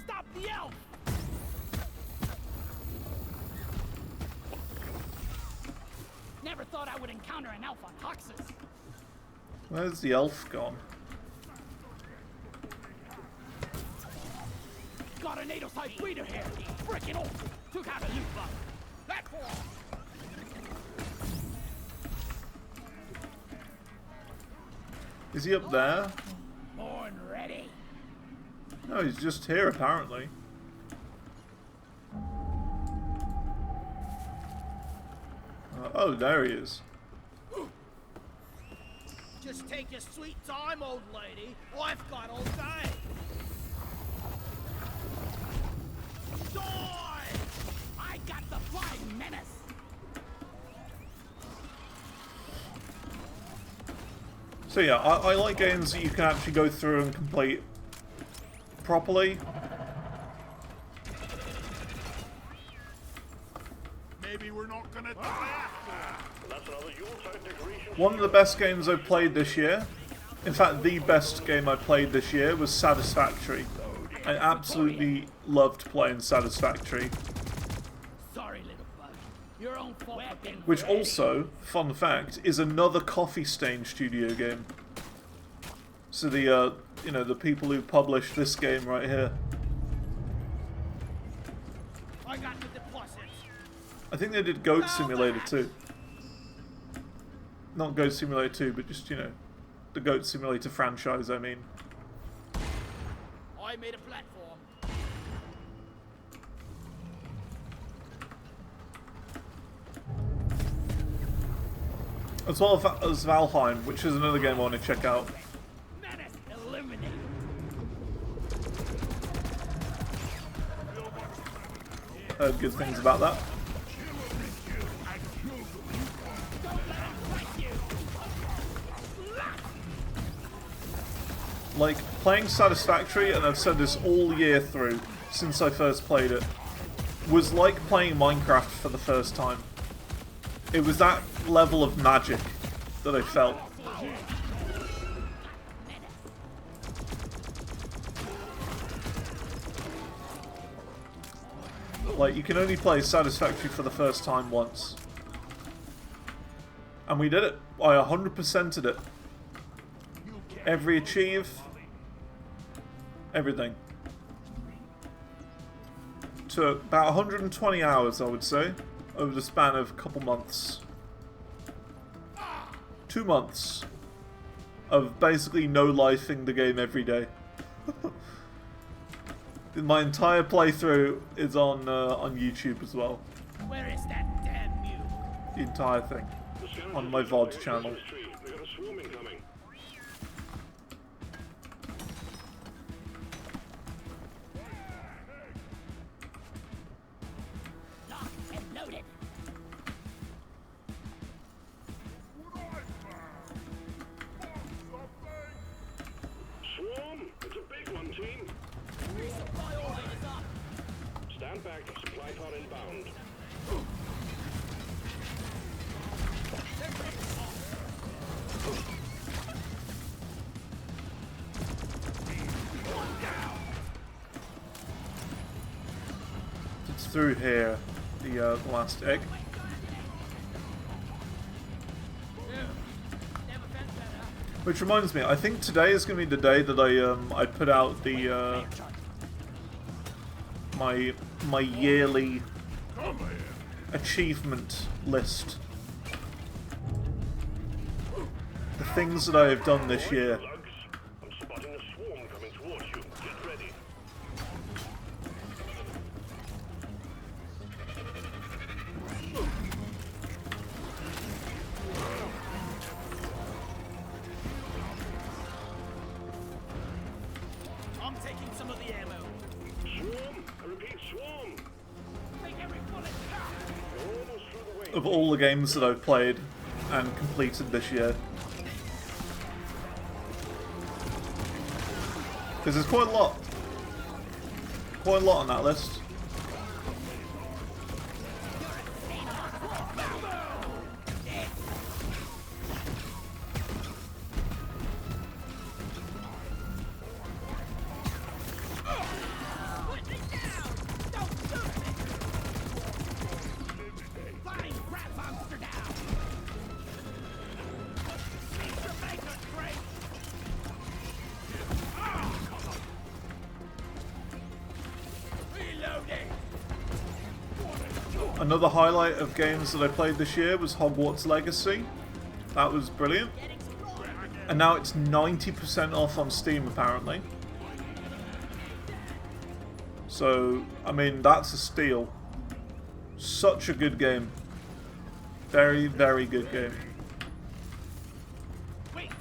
Stop the elf! Never thought I would encounter an elf on Hoxus. Where's the elf gone? Got a NATO-side breeder here! Frickin' awful! Took out a loot bug! Platform! Is he up there? Born ready! No, he's just here apparently. Oh, there he is. Just take your sweet time, old lady. I've got all day. Die! I got the flying menace. So yeah, I like games that you can actually go through and complete properly. Maybe we're not gonna die after. That's another Yuletide decoration. One of the best games I've played this year, in fact the best game I played this year, was Satisfactory. I absolutely loved playing Satisfactory. Sorry, little bug. Your own fault. Which also, fun fact, is another Coffee Stain studio game. So the, you know, the people who published this game right here. I got the deposits. I think they did Goat Simulator 2. Not Goat Simulator 2, but just, you know, the Goat Simulator franchise, I mean. I made a platform. As well as Valheim, which is another game I want to check out. Menace eliminated. Heard good things about that. Like, playing Satisfactory, and I've said this all year through, since I first played it, was like playing Minecraft for the first time. It was that level of magic that I felt. Like, you can only play Satisfactory for the first time once. And we did it. I 100%ed it. Every achieve. Everything. Took about 120 hours, I would say, over the span of a couple months. 2 months of basically no-lifing the game every day. My entire playthrough is on YouTube as well. Where is that damn mule? The entire thing. On my VOD channel. We got a swarm incoming. Locked and loaded. Swarm? It's a big one, team. Resupply order is up. Stand back. Supply pod inbound. through here, the last egg. Which reminds me, I think today is going to be the day that I put out the my yearly achievement list. The things that I have done this year. I'm spotting a swarm coming towards you. Get ready. I'm taking some of the ammo. Swarm! I repeat, swarm! Make every bullet count. You're almost through the wing. Of all the games that I've played and completed this year. Because there's quite a lot. Quite a lot on that list. Put me down. Don't shoot me. Flying rat monster down. Jamaica great. Reloading. Another highlight of games that I played this year was Hogwarts Legacy. That was brilliant. And now it's 90% off on Steam, apparently. So, I mean, that's a steal. Such a good game. Very, very good game.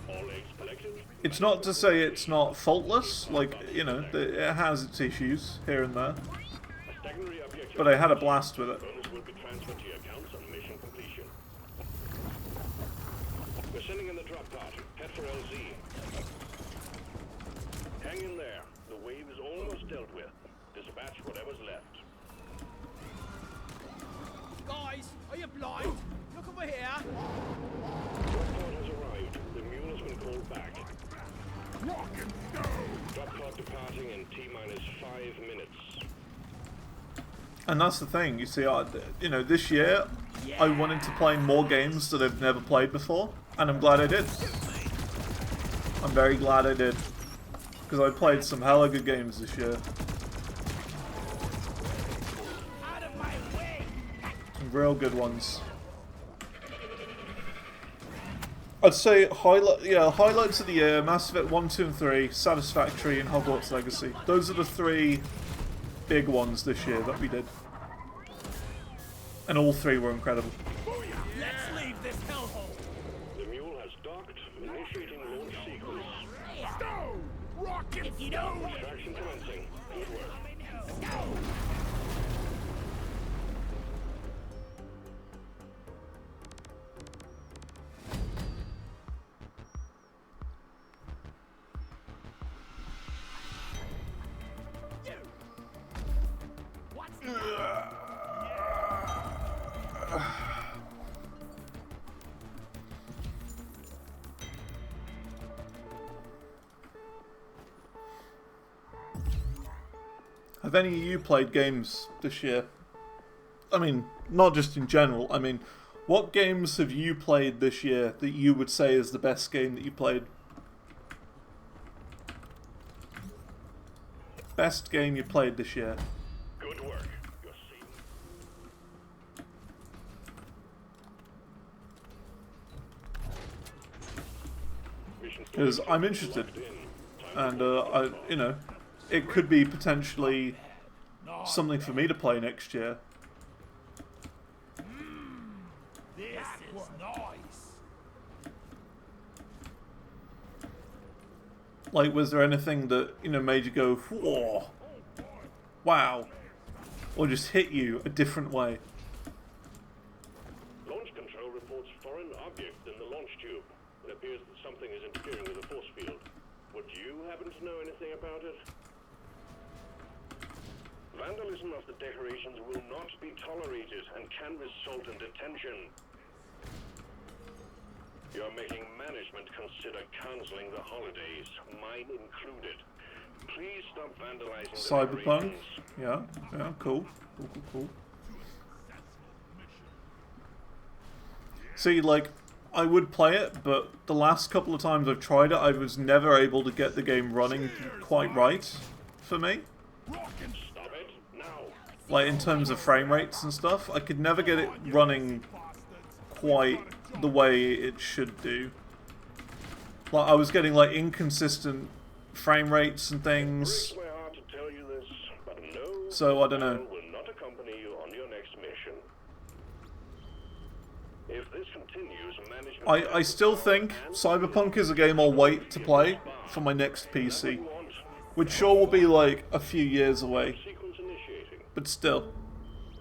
All eggs collected. It's not to say it's not faultless, like, you know, it has its issues here and there. A secondary objective. But I had a blast with it. Bonus will be transferred to your accounts on mission completion. We're sending in the drop pod. Head for LZ. Hang in there. The wave is almost dealt with. Dispatch whatever's left. Guys, are you blind? Look over here. Drop pod has arrived. The mule has been called back. Rock and stone! Drop pod departing in T-minus 5 minutes. And that's the thing, you see, you know, this year I wanted to play more games that I've never played before, and I'm glad I did. I'm very glad I did. Because I played some hella good games this year. Out of my way. Some real good ones. I'd say highlights of the year: Mass Effect 1, 2, and 3, Satisfactory, and Hogwarts Legacy. Those are the three big ones this year that we did. And all three were incredible. Let's leave this hellhole. The mule has docked, initiating launch sequence. Stone! Rock and If you don't wait. Traction commencing. Good work. What's that? Have any of you played games this year? I mean, not just in general. I mean, what games have you played this year that you would say is the best game that you played? Best game you played this year? Good work. You're seeing. Mission Because I'm interested, locked in. and you know, it could be potentially something for me to play next year. This is nice. Like, was there anything that, you know, made you go, whoa, wow, or just hit you a different way? Launch control reports foreign objects in the launch tube. It appears that something is interfering with the force field. Would you happen to know anything about it? Vandalism of the decorations will not be tolerated and can result in detention. You're making management consider canceling the holidays, mine included. Please stop vandalizing the Cyberpunk. decorations. Yeah, yeah, cool. Cool. See, like, I would play it, but the last couple of times I've tried it, I was never able to get the game running quite right for me. Stop it now. Like, in terms of frame rates and stuff, I could never get it running quite the way it should do. Like, I was getting, like, inconsistent frame rates and things. Breaks my heart to tell you this, but no. So, I don't know. Alan will not accompany you on your next mission. If this continues, management I still think Cyberpunk is a game I'll wait to play for my next PC. Which sure will be, like, a few years away. sequence initiating. But still,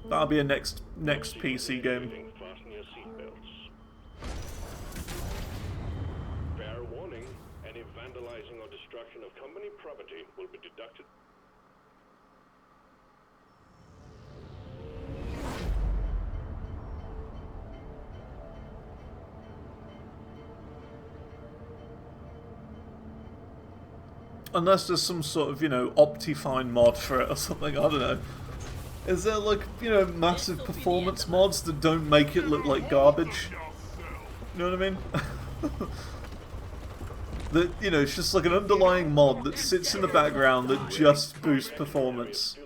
that'll be a next PC game. Fasten your seatbelts. Fair warning, any vandalizing or destruction of company property will be deducted. Unless there's some sort of, you know, Optifine mod for it or something, I don't know. Is there, like, you know, massive performance mods that don't make it look like garbage? You know what I mean? That, you know, it's just like an underlying mod that sits in the background that just boosts performance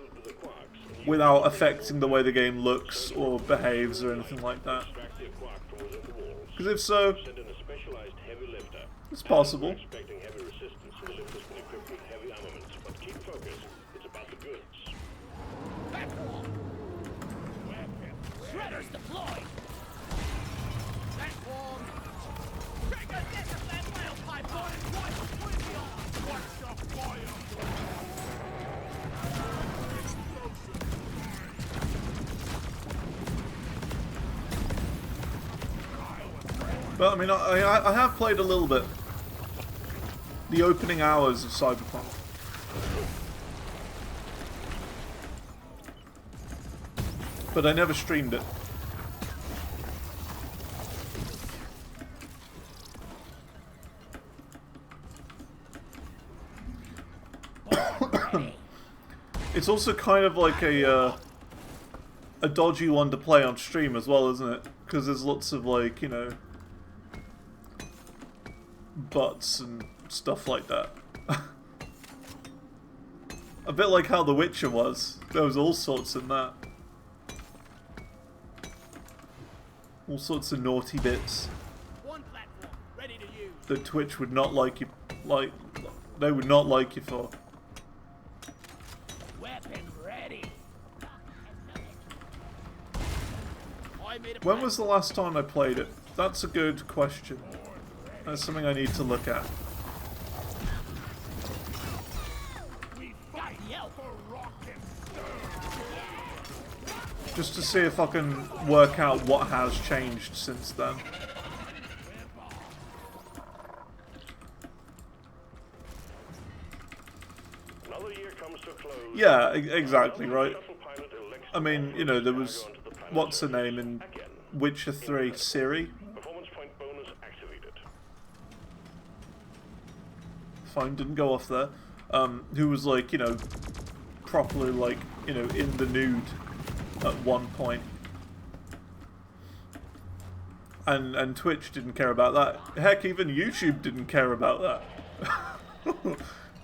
without affecting the way the game looks or behaves or anything like that. Extract the quark from within the walls. Because if so, Send in a specialized heavy lifter. it's possible. Expecting heavy resistance, the lift has been equipped with heavy armaments, but keep focused. It's about the goods. Shredders deployed! Platform! Trigger, get the flat rail pipe on and watch the on! Watch the fire! But, I mean, I have played a little bit. The opening hours of Cyberpunk. But I never streamed it. It's also kind of like a dodgy one to play on stream as well, isn't it? Because there's lots of, like, you know, butts and stuff like that. A bit like how The Witcher was. There was all sorts in that. All sorts of naughty bits One platform, ready to use. that Twitch would not like you, they would not like you for. Weapon ready. I made a When was the last time I played it? That's a good question. That's something I need to look at. got the elf. Just to see if I can work out what has changed since then. Another year comes to a close. Yeah, exactly, right? Shuttle pilot elects I mean, you know, there was... What's her name in again. Witcher 3? Ciri? Performance point bonus activated. Fine, didn't go off there. Who was, like, you know, properly, like, you know, in the nude at one point. And Twitch didn't care about that. Heck, even YouTube didn't care about that.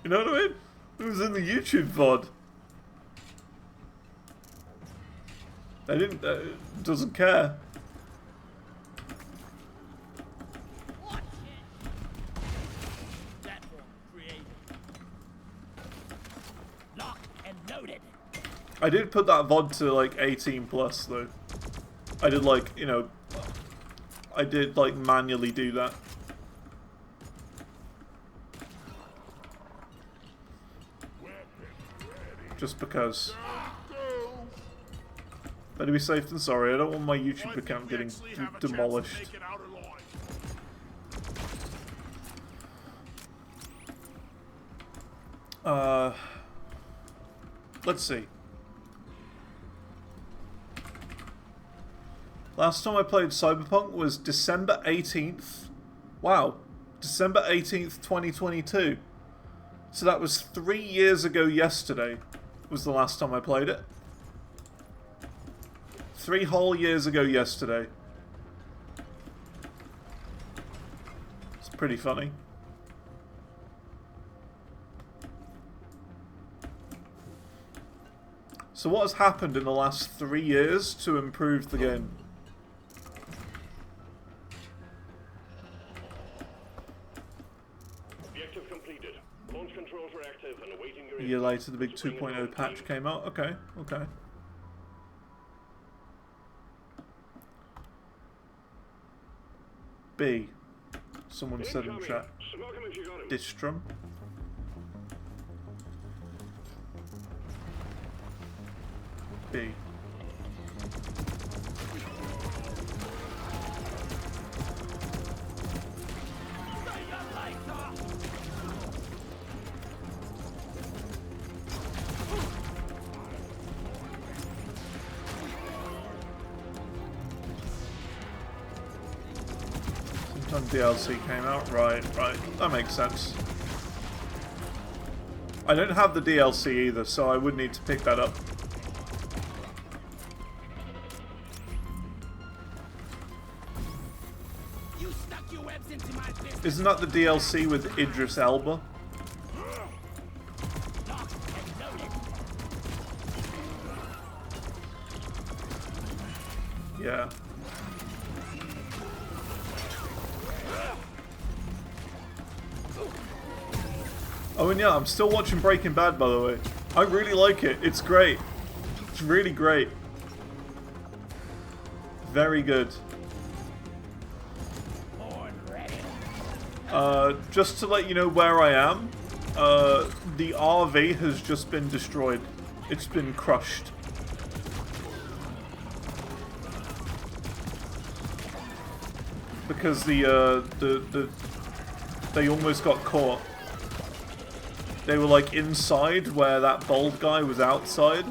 You know what I mean? It was in the YouTube VOD. They didn't... doesn't care. Watch it. Platform created. Locked and loaded. I did put that VOD to, like, 18 plus, though. I did, like, you know... I did, like, manually do that. Just because. Better be safe than sorry. I don't want my YouTube account getting demolished. Let's see. Last time I played Cyberpunk was December 18th. Wow. December 18th, 2022. So that was 3 years ago yesterday, was the last time I played it. 3 whole years ago yesterday. It's pretty funny. So what has happened in the last 3 years to improve the game? Objective completed. Launch controls are active and awaiting your A year later, the big 2.0 patch came out. Okay, okay. B. Someone said in chat. Smoke him if you got him. Distrum. B. Sometime DLC came out, right, that makes sense. I don't have the DLC either, so I would need to pick that up. You stuck your webs into my business. Isn't that the DLC with Idris Elba? Locked and loaded. Yeah. Oh, and yeah, I'm still watching Breaking Bad, by the way. I really like it. It's great. It's really great. Very good. Born ready. Just to let you know where I am, the RV has just been destroyed. It's been crushed. Because they almost got caught. They were like inside where that bald guy was outside.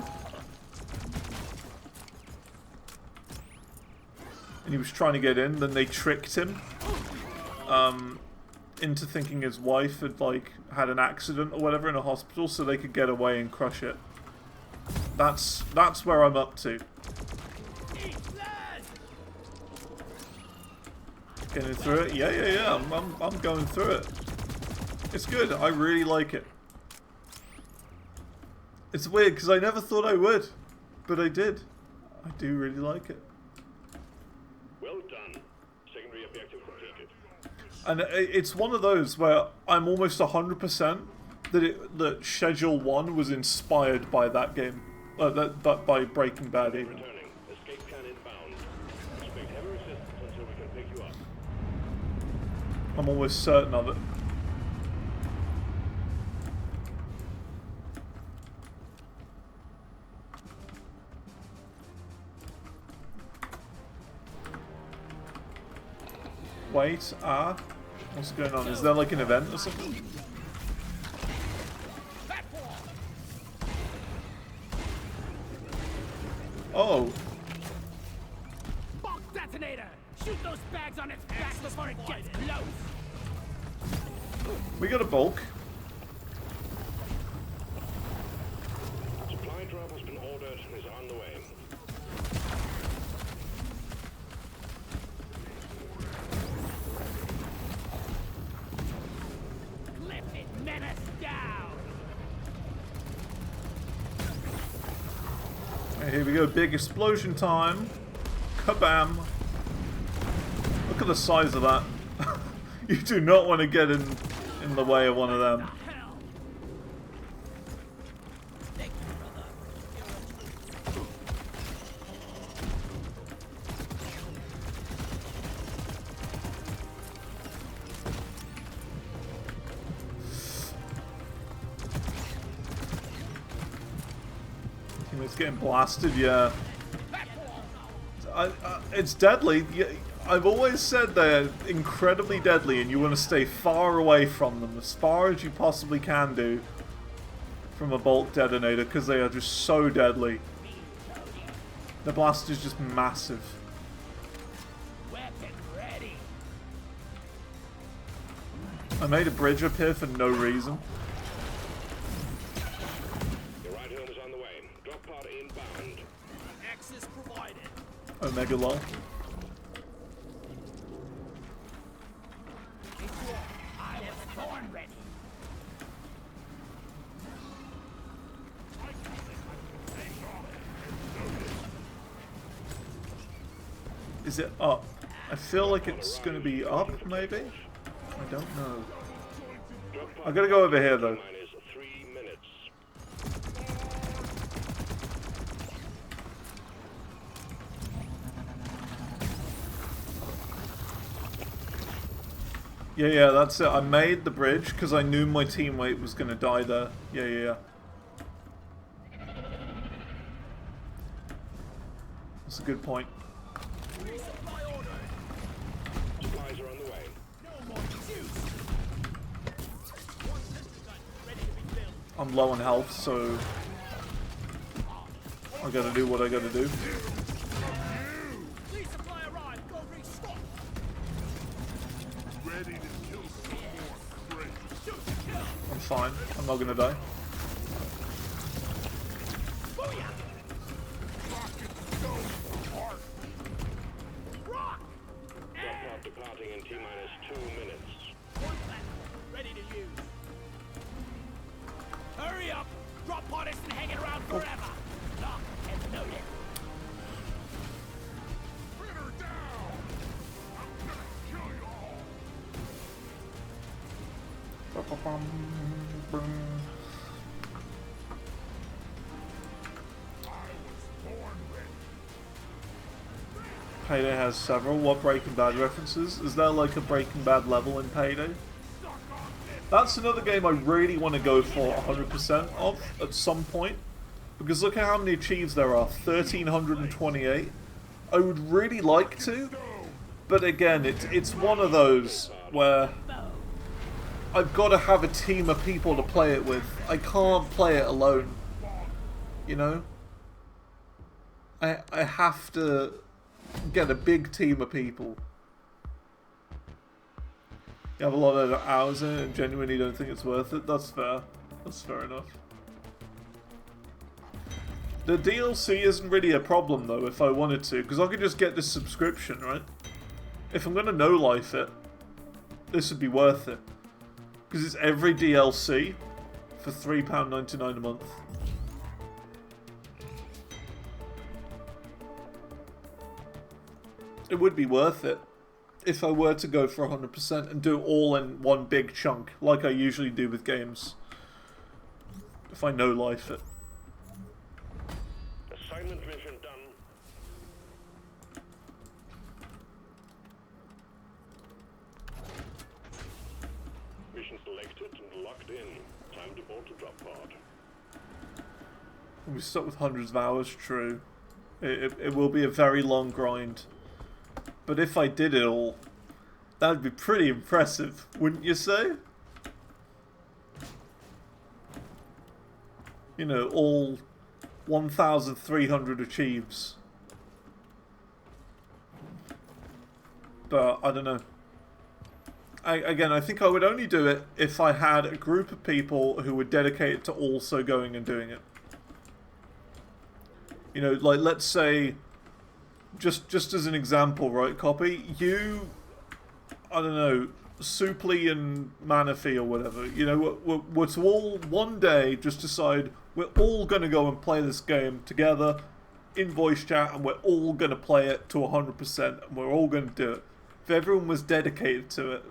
And he was trying to get in, then they tricked him into thinking his wife had like had an accident or whatever in a hospital so they could get away and crush it. That's where I'm up to. Getting through it? Yeah. I'm going through it. It's good. I really like it. It's weird because I never thought I would, but I did. I do really like it. Well done. Secondary objective completed. And it's one of those where I'm almost 100% that Schedule 1 was inspired by that game. By Breaking Bad even. Returning. Escape can inbound. Expect heavy resistance until we can pick you up. I'm almost certain of it. Wait, what's going on? Is there like an event or something? Oh, Bulk detonator! Shoot those bags on its back before it gets close! we got a bulk. Supply drop has been ordered and is on the way. Lifted menace down! Okay, here we go, big explosion time. Kabam! Look at the size of that. You do not want to get in the way of one of them. Hell! Teammates getting blasted, yeah. It's deadly. I've always said they're incredibly deadly and you want to stay far away from them, as far as you possibly can do from a bulk detonator, because they are just so deadly. The blast is just massive. Weapon ready! I made a bridge up here for no reason. pod inbound. Access provided. Omega lol. I have thorn ready. Is it up? I feel like it's going to be up, maybe? I don't know. I gotta go over here, though. Minus 3 minutes. Yeah, that's it. I made the bridge because I knew my teammate was going to die there. Yeah. That's a good point. Resupply order. Supplies are on the way. No more juice. One pistol gun ready to be filled. I'm low on health, so I gotta do what I gotta do. Please supply arrived. Go restock. Ready to kill some more prey. Shoot to kill. I'm fine. I'm not gonna die. Booyah. Rock. Drop pod departing in T-minus 2 minutes. One platform ready to use. Hurry up. Drop pod isn't hanging around forever. Lock and loaded. Bring her down! I'm gonna kill you all! I was born ready. Payday has several. What Breaking Bad references? Is there like a Breaking Bad level in Payday? That's another game I really want to go for 100% of at some point. Because look at how many achieves there are. 1,328. I would really like to. But again, it's one of those where I've got to have a team of people to play it with. I can't play it alone. You know? I have to get a big team of people. You have a lot of hours in it and genuinely don't think it's worth it. That's fair. That's fair enough. The DLC isn't really a problem though if I wanted to, because I could just get this subscription, right? If I'm going to no-life it, this would be worth it. Because it's every DLC for £3.99 a month. It would be worth it if I were to go for 100% and do it all in one big chunk, like I usually do with games. If I no-life it. Assignment mission done. Mission selected and locked in. Time to board the drop pod. We're stuck with hundreds of hours, true. It will be a very long grind. But if I did it all, that would be pretty impressive, wouldn't you say? You know, all 1,300 achieves. But, I don't know. Again, I think I would only do it if I had a group of people who were dedicated to also going and doing it. You know, like, let's say, just as an example, right, Copy? You, I don't know, Supli and Manaphy or whatever, you know, we're to all one day just decide we're all going to go and play this game together in voice chat and we're all going to play it to 100% and we're all going to do it. If everyone was dedicated to it,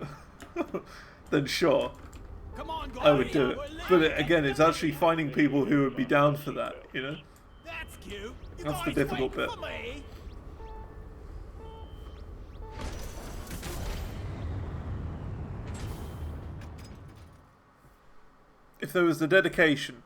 then sure, Come on, I would do it. But again, it's actually finding people who would be down for that, you know? That's cute. You That's the guys difficult waiting bit. for me? If there was the dedication.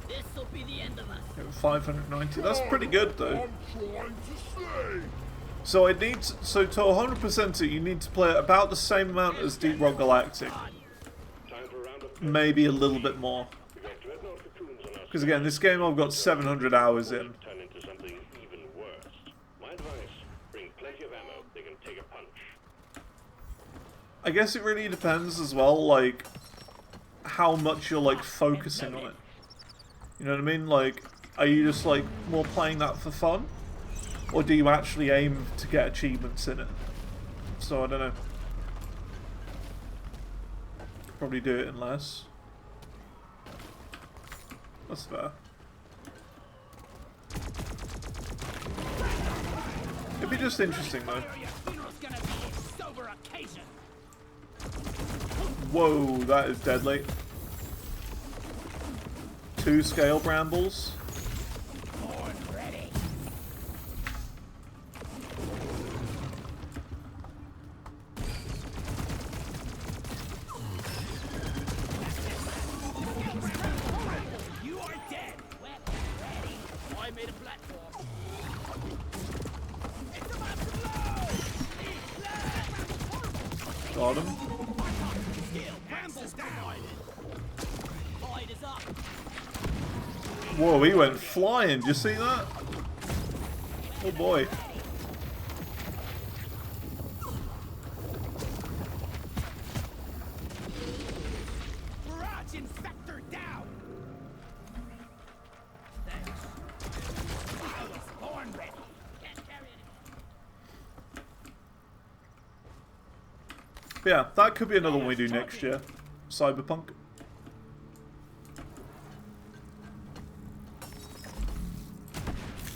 This'll be the end of us. 590. That's pretty good though. I'm trying to say. So it needs, so to 100% it, you need to play about the same amount as Deep Rock Galactic. Time for a round of Maybe a little bit more. We got dreadnought cocoons on our Because again, this game I've got 700 hours in. Turn into something even worse. My advice: bring plenty of ammo. They can take a punch. I guess it really depends as well, like, how much you're, like, focusing on it. You know what I mean? Like, are you just, like, more playing that for fun? Or do you actually aim to get achievements in it? So, I don't know. Probably do it in less. That's fair. It'd be just interesting, though. Whoa, that is deadly. 2 scale brambles. You are dead. Weapon ready. I made a platform. It's about to blow. Got him. Brambles down. Light is up. Whoa, he went flying. Did you see that? Oh boy. Barrage infector down. Thanks. I was born ready. Can't carry it. But yeah, that could be another one we do next year. Cyberpunk.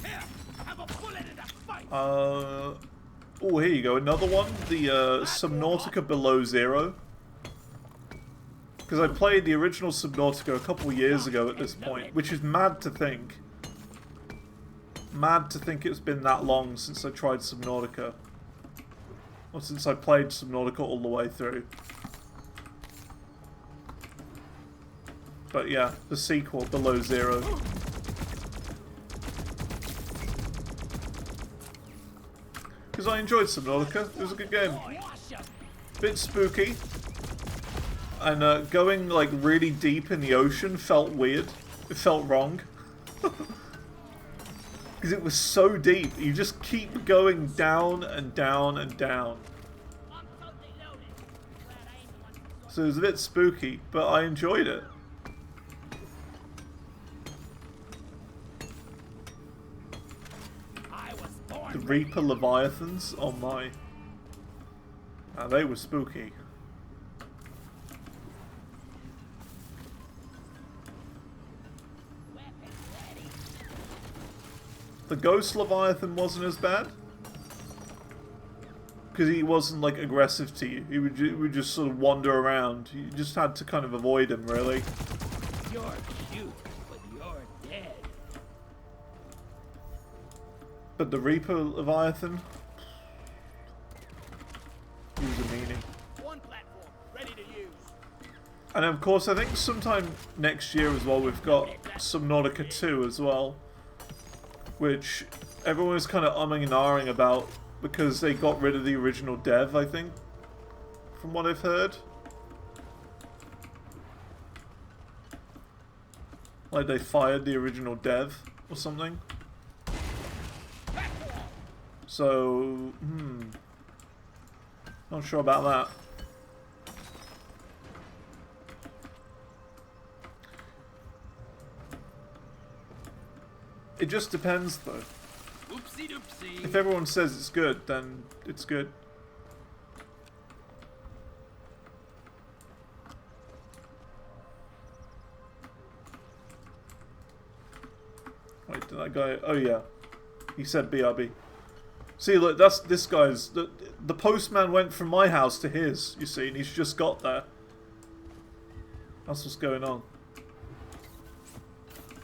Here, have a bullet in the fight. Oh, here you go. Another one. The Subnautica Below Zero. Because I played the original Subnautica a couple years ago at this point, which is mad to think. Mad to think it's been that long since I tried Subnautica. Or since I played Subnautica all the way through. But yeah, the sequel, Below Zero. Because I enjoyed Subnautica. It was a good game. Bit spooky. And going like really deep in the ocean felt weird. It felt wrong. Because it was so deep. You just keep going down and down and down. So it was a bit spooky, but I enjoyed it. The Reaper Leviathans? Oh my. Now they were spooky. The Ghost Leviathan wasn't as bad. Because he wasn't like aggressive to you. He would just sort of wander around. You just had to kind of avoid him, really. You're cute, but you're dead. But the Reaper Leviathan, he was a meanie. One platform, ready to use. And of course, I think sometime next year as well, we've got Subnautica 2 as well. Which everyone is kind of umming and ahhing about because they got rid of the original dev, I think. From what I've heard. Like they fired the original dev or something. So, not sure about that. It just depends, though. Oopsie doopsie. If everyone says it's good, then it's good. Wait, did that guy... Oh, yeah. He said BRB. See, look, that's this guy's... The postman went from my house to his, you see, and he's just got there. That's what's going on.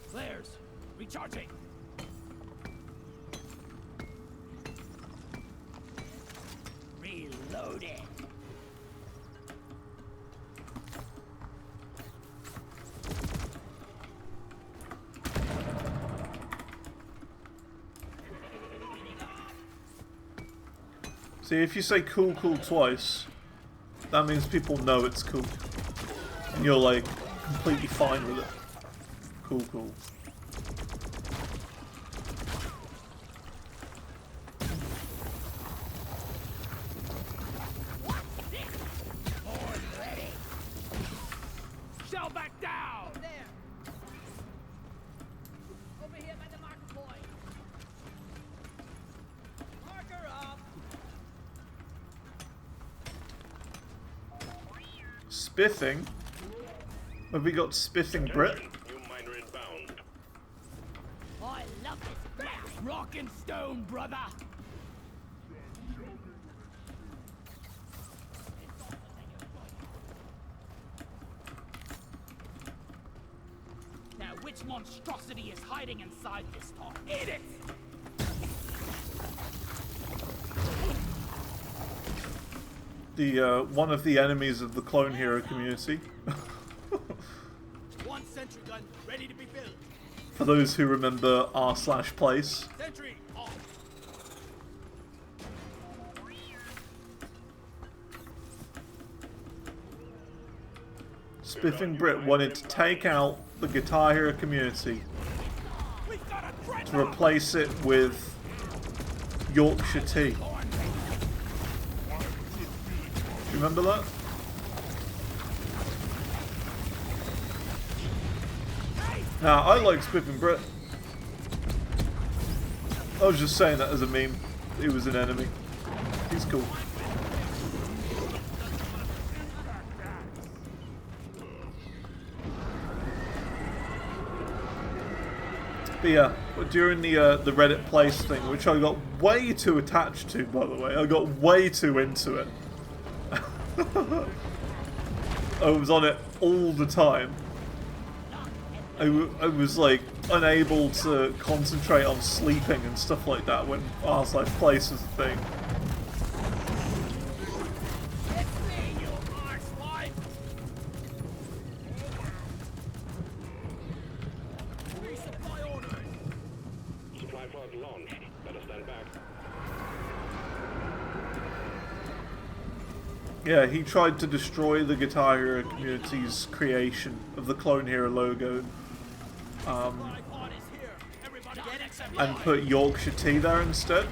Flares, recharging. Reloading. See, if you say cool, cool twice, that means people know it's cool. And you're, like, completely fine with it. Cool, cool. Shell back down! There. Over here by the marker point. Marker up. Spiffing? Have we got Spiffing Brit? New miner inbound. I love this gas. Rock and stone, brother! Now, which monstrosity is hiding inside this top? Eat it! The, one of the enemies of the clone hero community. One sentry gun ready to be built. For those who remember r/place. Sentry off. Spiffing Brit wanted to take out the Guitar Hero community We've got a to dreadnought! replace it with Yorkshire tea. Do you remember that? Now, I like Spiffing Brit. I was just saying that as a meme. He was an enemy. He's cool. But yeah, during the Reddit place thing, which I got way too attached to, by the way, I got way too into it. I was on it all the time. I was like unable to concentrate on sleeping and stuff like that when r/place was a thing. It's me, you arsewipe! Resupply orders! Supply pod launched. Better stand back. Yeah, he tried to destroy the Guitar Hero community's creation of the Clone Hero logo Supply pod is here. Everybody get except and put Yorkshire tea there instead.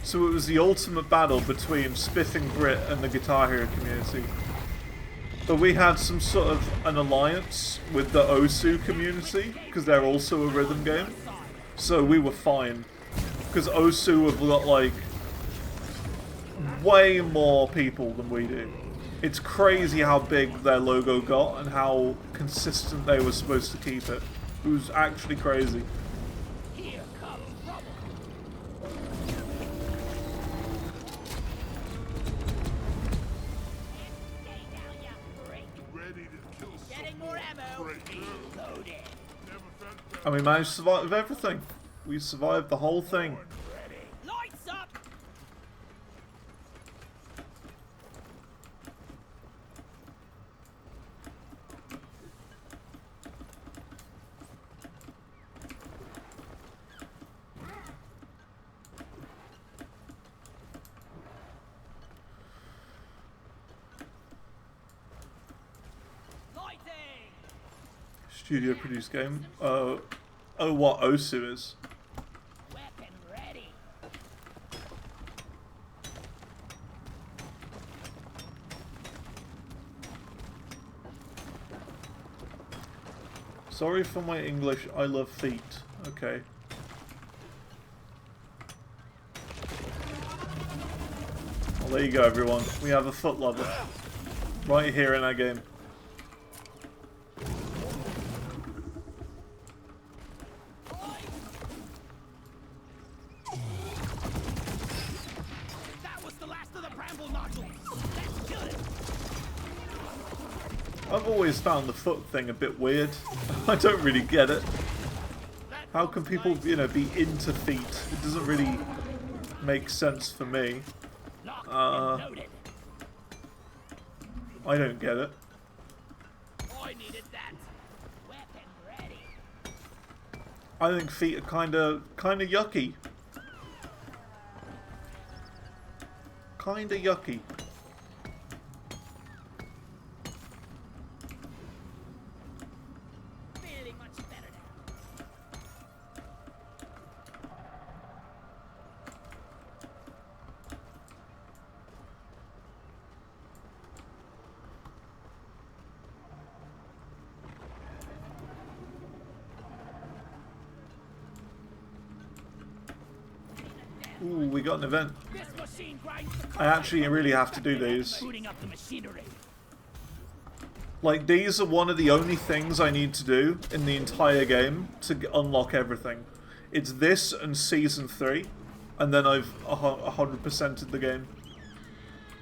So it was the ultimate battle between Spiffing Brit and the Guitar Hero community. But we had some sort of an alliance with the Osu community, because they're also a rhythm game. So we were fine. Because Osu have got like way more people than we do. It's crazy how big their logo got and how consistent they were supposed to keep it. It was actually crazy. here comes trouble. Stay down, you freak. Ready to kill Getting some more ammo. Loaded. Never felt that. And we managed to survive everything. We survived the whole thing. Lights up. Lighting. Studio produced game. Oh, what Osu is. Weapon ready. Sorry for my English, I love feet. Okay. Well, there you go, everyone. We have a foot lover. Right here in our game. That was the last of the bramble nodules. Let's kill it. I've always found the foot thing a bit weird. I don't really get it. That How can people, you know, be into feet? It doesn't really make sense for me. locked Uh, and loaded. I don't get it. I needed that. Weapon ready. I think feet are kinda yucky. Kinda yucky. Ooh, we got an event. This machine grinds the I actually really have to do these. booting up the machinery. Like, these are one of the only things I need to do in the entire game to unlock everything. It's this and Season 3, and then I've 100%ed the game.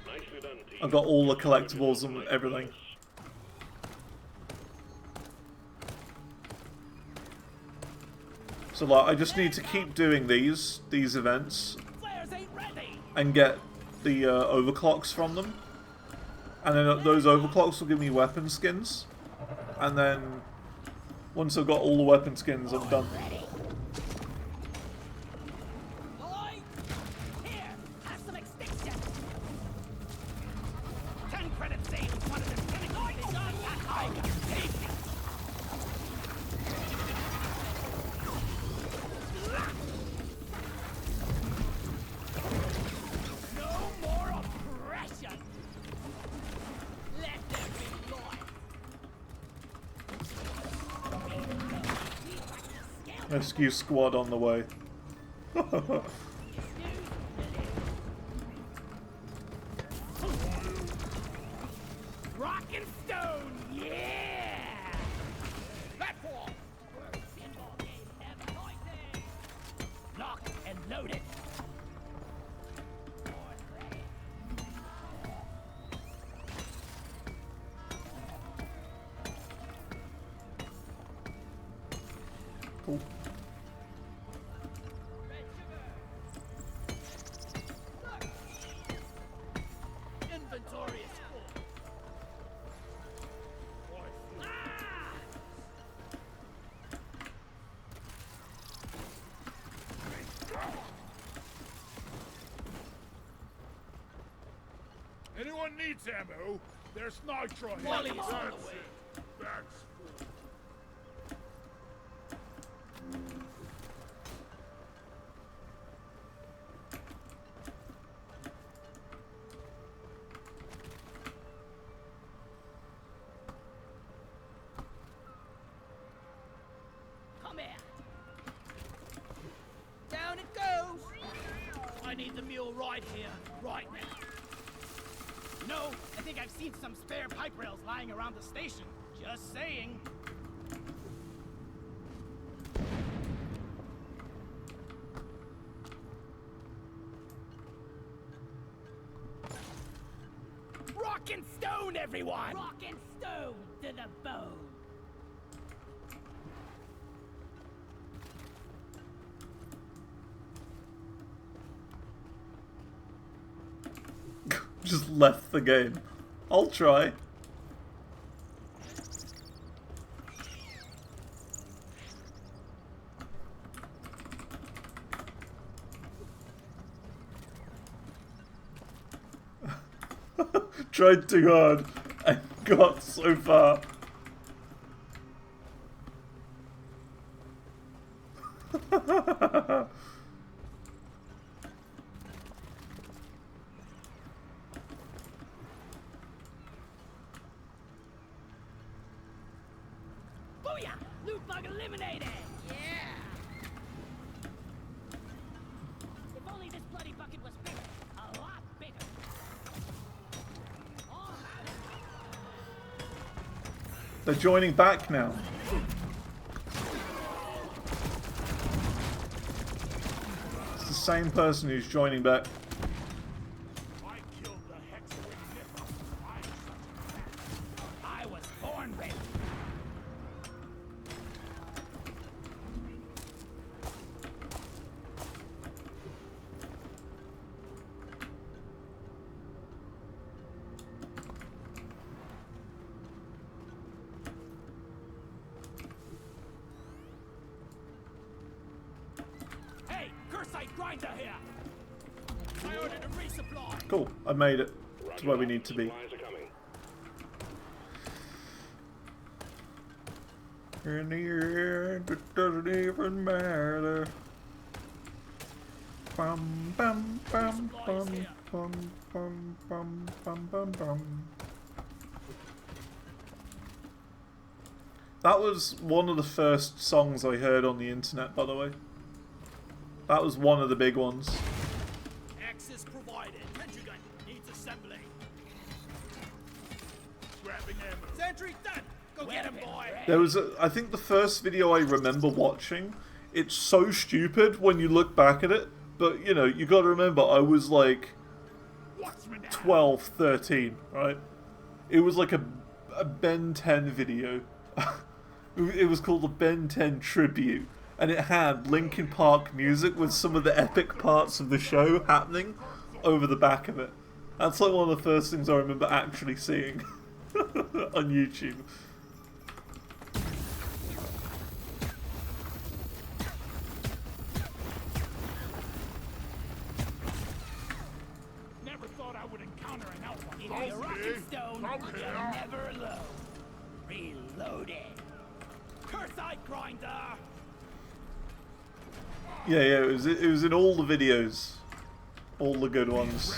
Nicely done, team. I've got all the collectibles and everything. So, like, I just need to keep doing these events Flares ain't ready. and get the overclocks from them. And then those overclocks will give me weapon skins. And then, once I've got all the weapon skins, I'm done. Boy, here, have some extinction. 10 credits saved. One of the chemicals is on that high. Take it. No more oppression. Let there be life. Rescue squad on the way. Rock and stone, yeah! Platform! Worst pinball game ever. Fighting! Locked and loaded. Cool. Inventory is full. Ah! Anyone needs ammo? There's nitro here. Molly's on the That's way. it. That's full. Come here. Down it goes. I need the mule right here, right now. You know, I think I've seen some spare pipe rails lying around the station. Just saying. Rock and stone, everyone! Rock and stone to the bone. Just left the game. I'll try. Tried too hard and got so far. Booyah! Loot bug eliminated! Yeah! If only this bloody bucket was bigger. A lot bigger. Oh, They're joining back now. It's the same person who's joining back. I killed the hexaway nipper. I'm such a cat. I was born ready. Hey, Cursite grinder here! I ordered a resupply! Cool, I made it to Roger where we that. need to be. Supplies are coming. In the end, it doesn't even matter. Bum bum bum bum bum bum bum bum bum bum. That was one of the first songs I heard on the internet, by the way. That was one of the big ones. Access provided. Sentry gun needs assembly. Grabbing ammo. Sentry done. Go get him, boy. There was I think the first video I remember watching, it's so stupid when you look back at it, but you know, you gotta remember I was like Watch me now. 12, 13, right? It was like a Ben 10 video. It was called the Ben 10 Tribute, and it had Linkin Park music with some of the epic parts of the show happening over the back of it. That's like one of the first things I remember actually seeing on YouTube. Never thought I would encounter an outlaw. If you're rocking stone, Okay. you're never alone. Reloaded. Curse-eyed grinder. Yeah, it was in all the videos. All the good ones.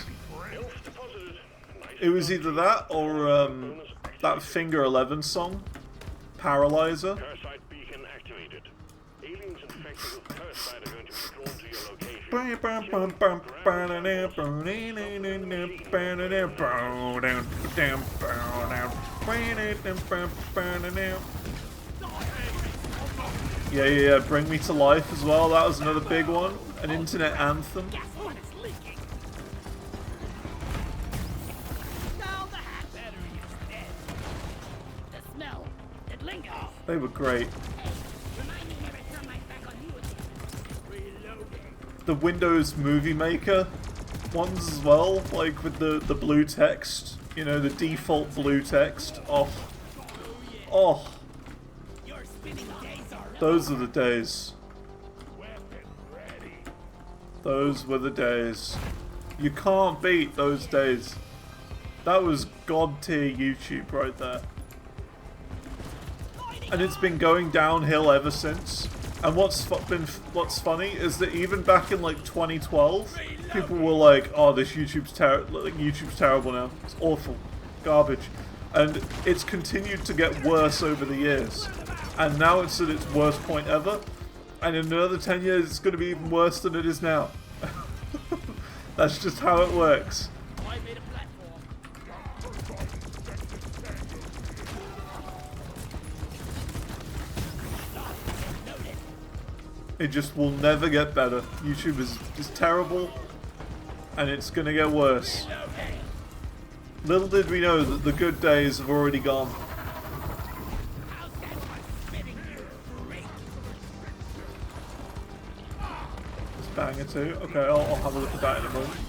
Health deposited. Nice. It was either that or that Finger 11 song, Paralyzer. Cursite beacon activated. Aliens infected with Cursite are going to be drawn to your location. Yeah, Bring Me to Life as well, that was another big one. An internet anthem. Gas one is leaking. Now the hat battery is dead. The smell, it lingers. They were great. Hey, remind me never to turn my back on you again. Reloading. The Windows Movie Maker ones as well, like with the blue text, you know, the default blue text. Oh, Your spinning days are those are the days. Weapon ready. Those were the days. You can't beat those days. That was god tier YouTube right there. And it's been going downhill ever since. And what's funny is that even back in like 2012, people were like, "Oh, this YouTube's terrible now. It's awful, garbage," and it's continued to get worse over the years. And now it's at its worst point ever. And in another 10 years, it's going to be even worse than it is now. That's just how it works. I made a platform. It just will never get better. YouTube is terrible, and it's going to get worse. Little did we know that the good days have already gone. How's that one spinning you? Great. Banger 2. Okay, I'll have a look at that in a moment.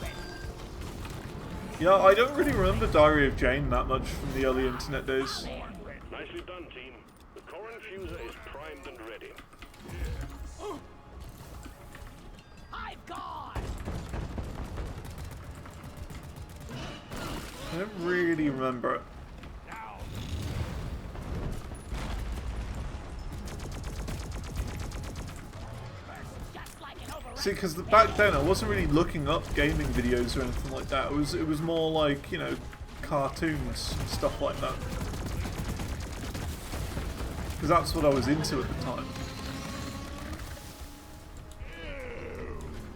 Yeah, I don't really remember Diary of Jane that much from the early internet days. Nicely done, team. The core infuser is primed and ready. I've gone. I don't really remember it. Now. Just like an overrun. See, because back then I wasn't really looking up gaming videos or anything like that. It was more like, you know, cartoons, stuff like that. Because that's what I was into at the time.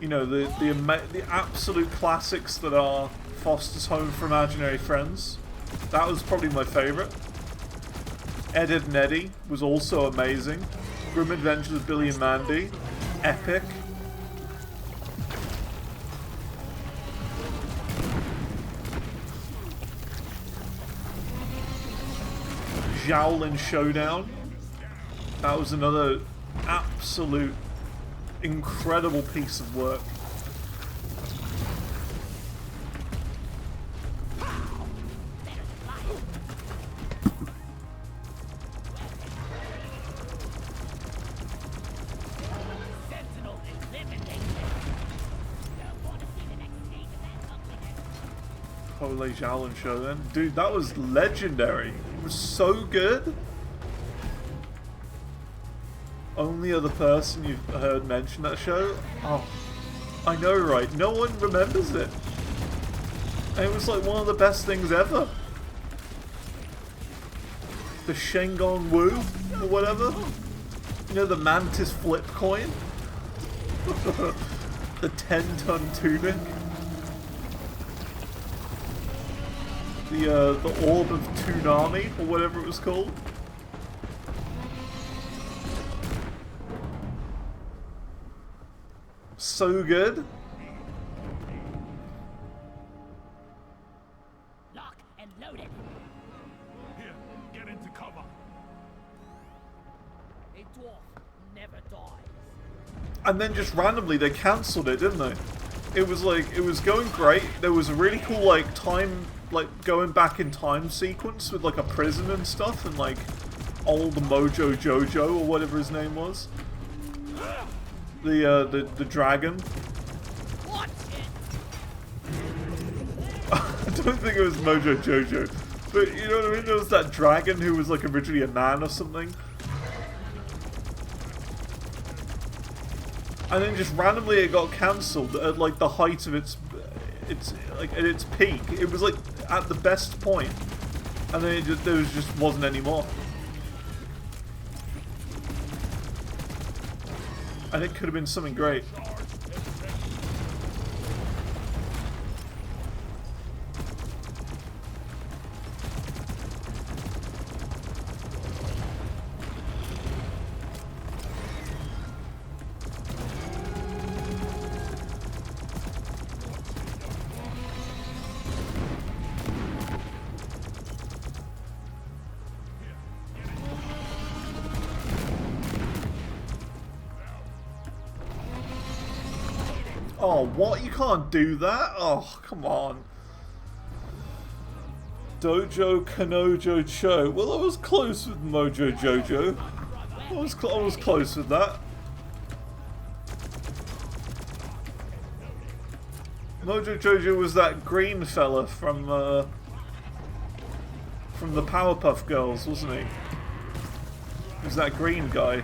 You know, the absolute classics that are Foster's Home for Imaginary Friends. That was probably my favourite. Ed, Edd and Eddy was also amazing. Grim Adventures of Billy and Mandy. Epic. Shaolin Showdown. That was another absolute incredible piece of work. Sentinel eliminated. Want to see the next stage of that ugliness? Holy Shaolin Showdown. Dude, that was legendary. It was so good. Only other person you've heard mention that show? Oh, I know, right? No one remembers it. And it was like one of the best things ever. The Shengon Wu, or whatever. You know, the Mantis flip coin? The 10-ton tunic? The Orb of Toonami, or whatever it was called. So good. Lock and load it. Here, get into cover. A dwarf never dies. And then just randomly they cancelled it, didn't they? It was like, it was going great. There was a really cool like time, like going back in time sequence with like a prison and stuff, and like old Mojo Jojo or whatever his name was. The dragon. Watch it. I don't think it was Mojo Jojo, but you know what I mean? There was that dragon who was like originally a man or something. And then just randomly it got cancelled at like the height of its like at its peak. It was like at the best point, and then there just wasn't any more. And it could have been something great. Oh, what? You can't do that? Oh, come on. Dojo Kanojo Cho. Well, I was close with Mojo Jojo. I was close with that. Mojo Jojo was that green fella from the Powerpuff Girls, wasn't he? He was that green guy.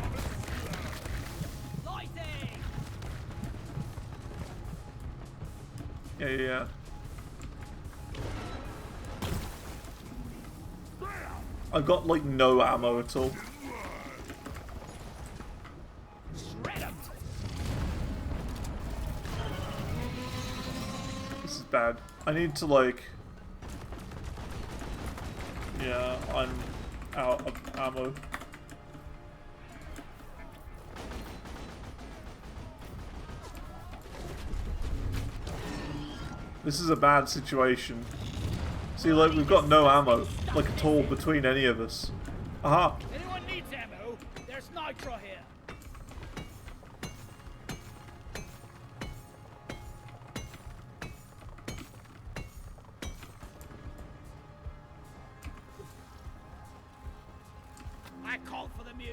Yeah. I've got like no ammo at all. This is bad. I need to like... Yeah, I'm out of ammo. This is a bad situation. See, like, we've got no ammo, like, at all between any of us. Aha! Anyone needs ammo? There's nitro here. I called for the mule.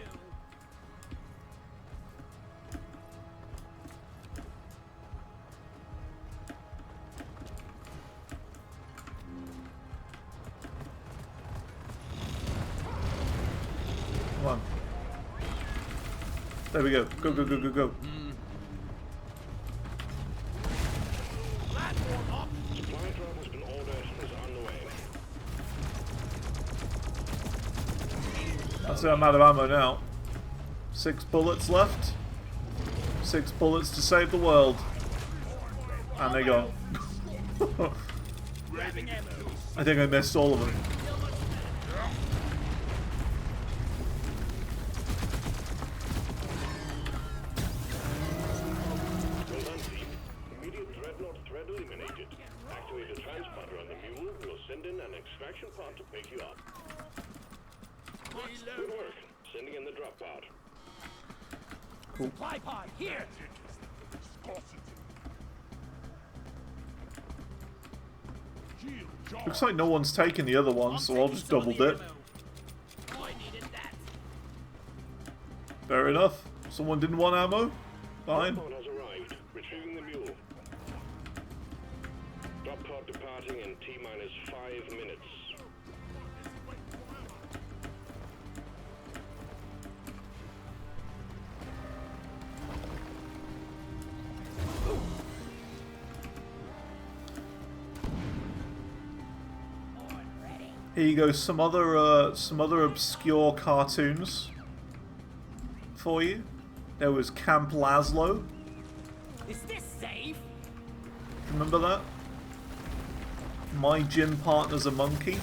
Come on. There we go. Go, go, go, go, go. Platform up. Supply drop has been ordered and is on the way. That's it, I'm out of ammo now. 6 bullets left. 6 bullets to save the world. And they're gone. Grabbing ammo. I think I missed all of them. Well done, team. Immediate dreadnought threat eliminated. Activate the transporter on the mule. We'll send in an extraction pod to pick you up. Good work. Sending in the drop pod. Supply pod here. Looks like no one's taken the other one, so I'll just double dip. I needed that. Fair enough. Someone didn't want ammo? Fine. Drop pod has arrived. Retrieving the mule. Drop pod departing in T-minus 5 minutes. Here you go, some other obscure cartoons for you. There was Camp Laszlo. Is this safe? Remember that? My gym partner's a monkey.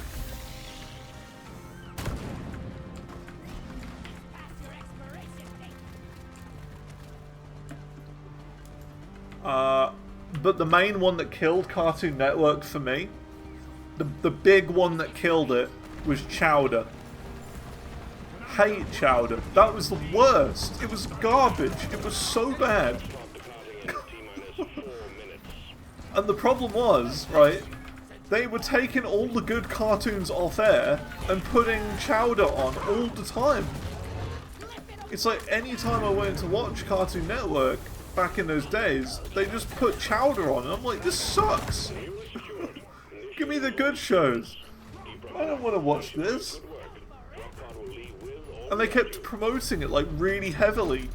But the main one that killed Cartoon Network for me, the big one that killed it, was Chowder. Hate Chowder. That was the worst. It was garbage. It was so bad. And the problem was, right, they were taking all the good cartoons off air and putting Chowder on all the time. It's like any time I went to watch Cartoon Network back in those days, they just put Chowder on, and I'm like, this sucks. Give me the good shows. I don't want to watch this. And they kept promoting it like really heavily.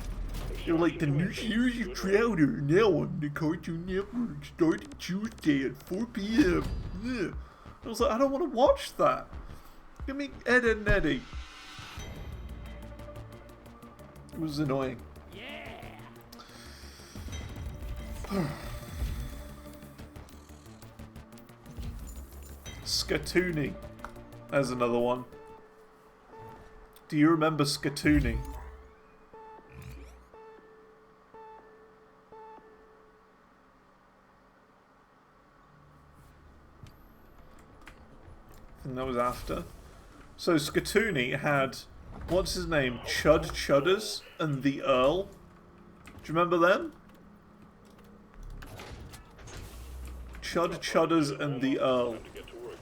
They were like, the new series of Chowder now on the Cartoon Network starting Tuesday at 4 p.m. Yeah. I was like, I don't want to watch that. Give me Ed, Edd n Eddy. It was annoying. Skatoony. There's another one. Do you remember Skatoony? I think that was after. So Skatoony had, what's his name? Chud Chudders and the Earl. Do you remember them? Chud Chudders and the Earl.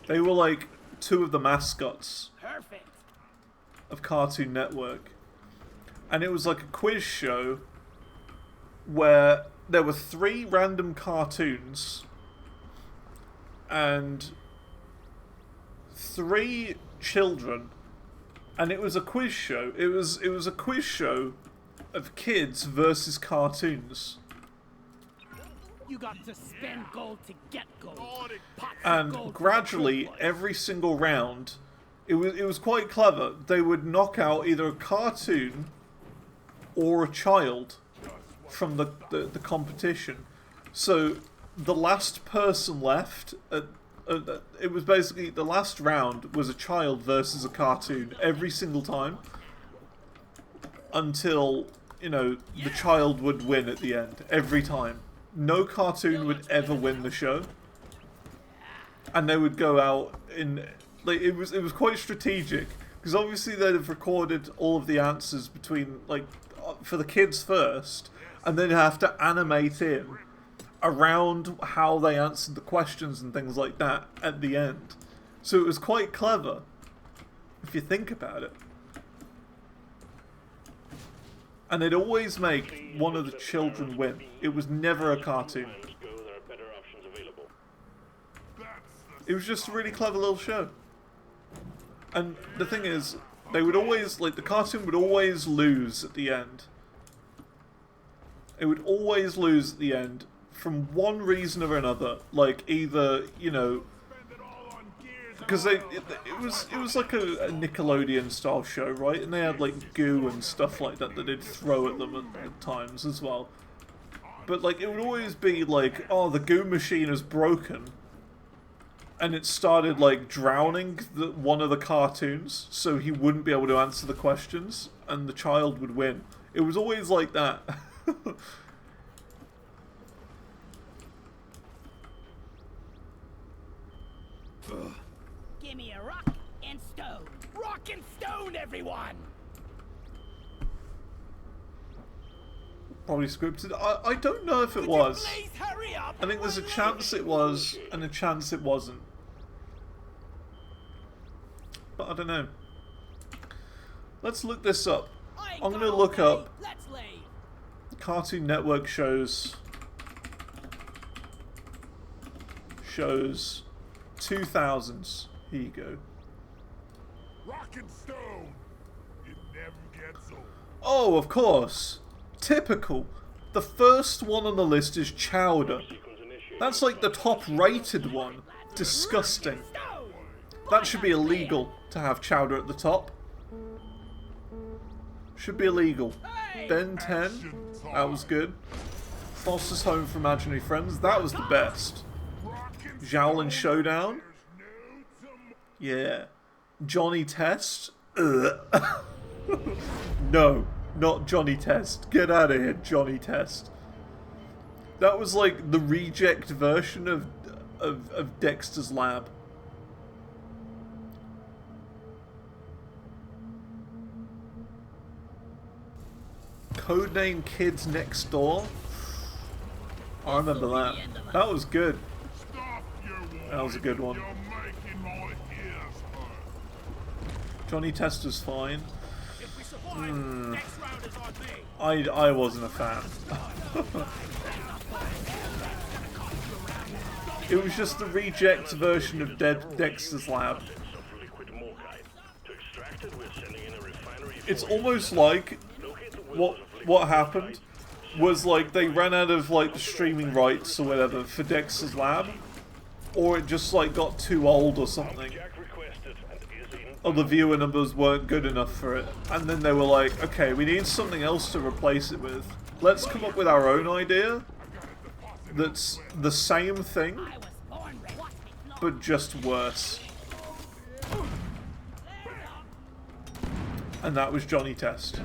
They were like two of the mascots of Cartoon Network. And it was like a quiz show where there were 3 random cartoons and 3 children, and it was a quiz show. It was a quiz show of kids versus cartoons. You got to spend gold to get gold. And gradually, every single round, it was quite clever. They would knock out either a cartoon or a child from the competition. So the last person left, it was basically the last round was a child versus a cartoon every single time, until, you know, the child would win at the end every time. No cartoon would ever win the show, and they would go out in, like, it was quite strategic, because obviously they'd have recorded all of the answers between, like, for the kids first, and then have to animate in around how they answered the questions and things like that at the end. So it was quite clever, if you think about it. And they'd always make one of the children win. It was never a cartoon. It was just a really clever little show. And the thing is, they would always, like, the cartoon would always lose at the end. It would always lose at the end from one reason or another. Like, either, you know, because it was like a Nickelodeon style show, right? And they had like goo and stuff like that they'd throw at them at times as well. But like, it would always be like, oh, the goo machine is broken, and it started like drowning one of the cartoons, so he wouldn't be able to answer the questions, and the child would win. It was always like that. Give me a rock and stone. Rock and stone, everyone! Probably scripted. I don't know if it was. Please hurry up. I think there's a chance it was, and a chance it wasn't. But I don't know. Let's look this up. I'm going to look up Cartoon Network shows 2000s. Here you go. Rock and stone. It never gets old. Oh, of course. Typical. The first one on the list is Chowder. That's like the top rated one. Disgusting. That should be illegal to have Chowder at the top. Should be illegal. Ben 10. That was good. Foster's Home for Imaginary Friends. That was the best. Rock and Shaolin Showdown. Yeah. Johnny Test. Ugh. No, not Johnny Test. Get out of here, Johnny Test. That was like the reject version of Dexter's Lab. Codename Kids Next Door. I remember that. That was good. That was a good one. Johnny Test was fine. I wasn't a fan. It was just the reject version of Dexter's Lab. It's almost like what happened was like they ran out of like the streaming rights or whatever for Dexter's Lab, or it just like got too old or something. Or the viewer numbers weren't good enough for it, and then they were like, okay, we need something else to replace it with. Let's come up with our own idea that's the same thing, but just worse. And that was Johnny Test.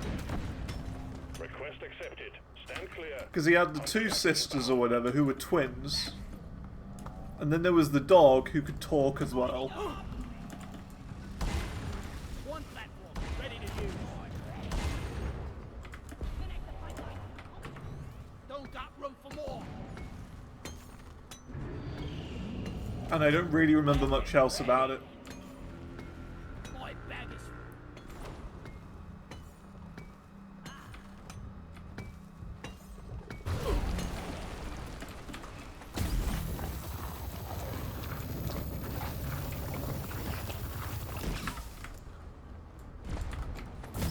Request accepted. Stand clear. Because he had the two sisters or whatever who were twins, and then there was the dog who could talk as well. One platform, ready to use. Don't got room for more. And I don't really remember much else about it. My bag is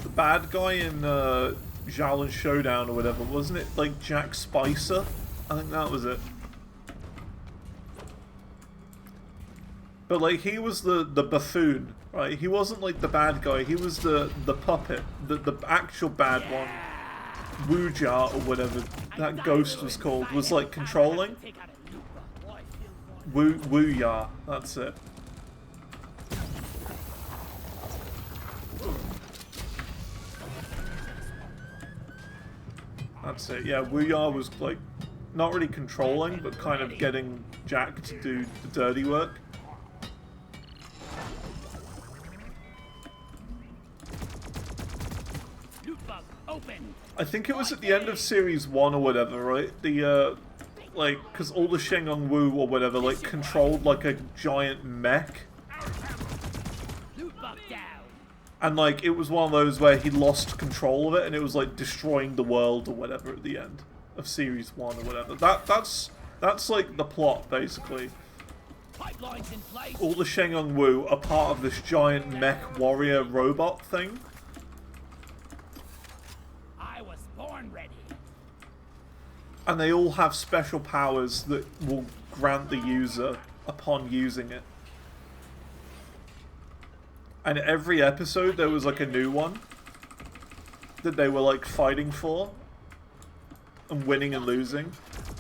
The bad guy in Shaolin Showdown or whatever, wasn't it like Jack Spicer? I think that was it. But like he was the buffoon, right? He wasn't like the bad guy, he was the puppet, the actual bad one. Wuja or whatever that ghost was called was like controlling. Wuya, that's it. That's it, yeah, Wuya was like not really controlling, but kind of getting Jack to do the dirty work. I think it was at the end of series 1 or whatever, right? The like, because all the Shengon Wu or whatever like controlled like a giant mech. And like it was one of those where he lost control of it and it was like destroying the world or whatever at the end of series 1 or whatever. That's like the plot basically. All the Shengon Wu are part of this giant mech warrior robot thing. I was born ready. And they all have special powers that will grant the user upon using it. And every episode there was like a new one that they were like fighting for and winning and losing.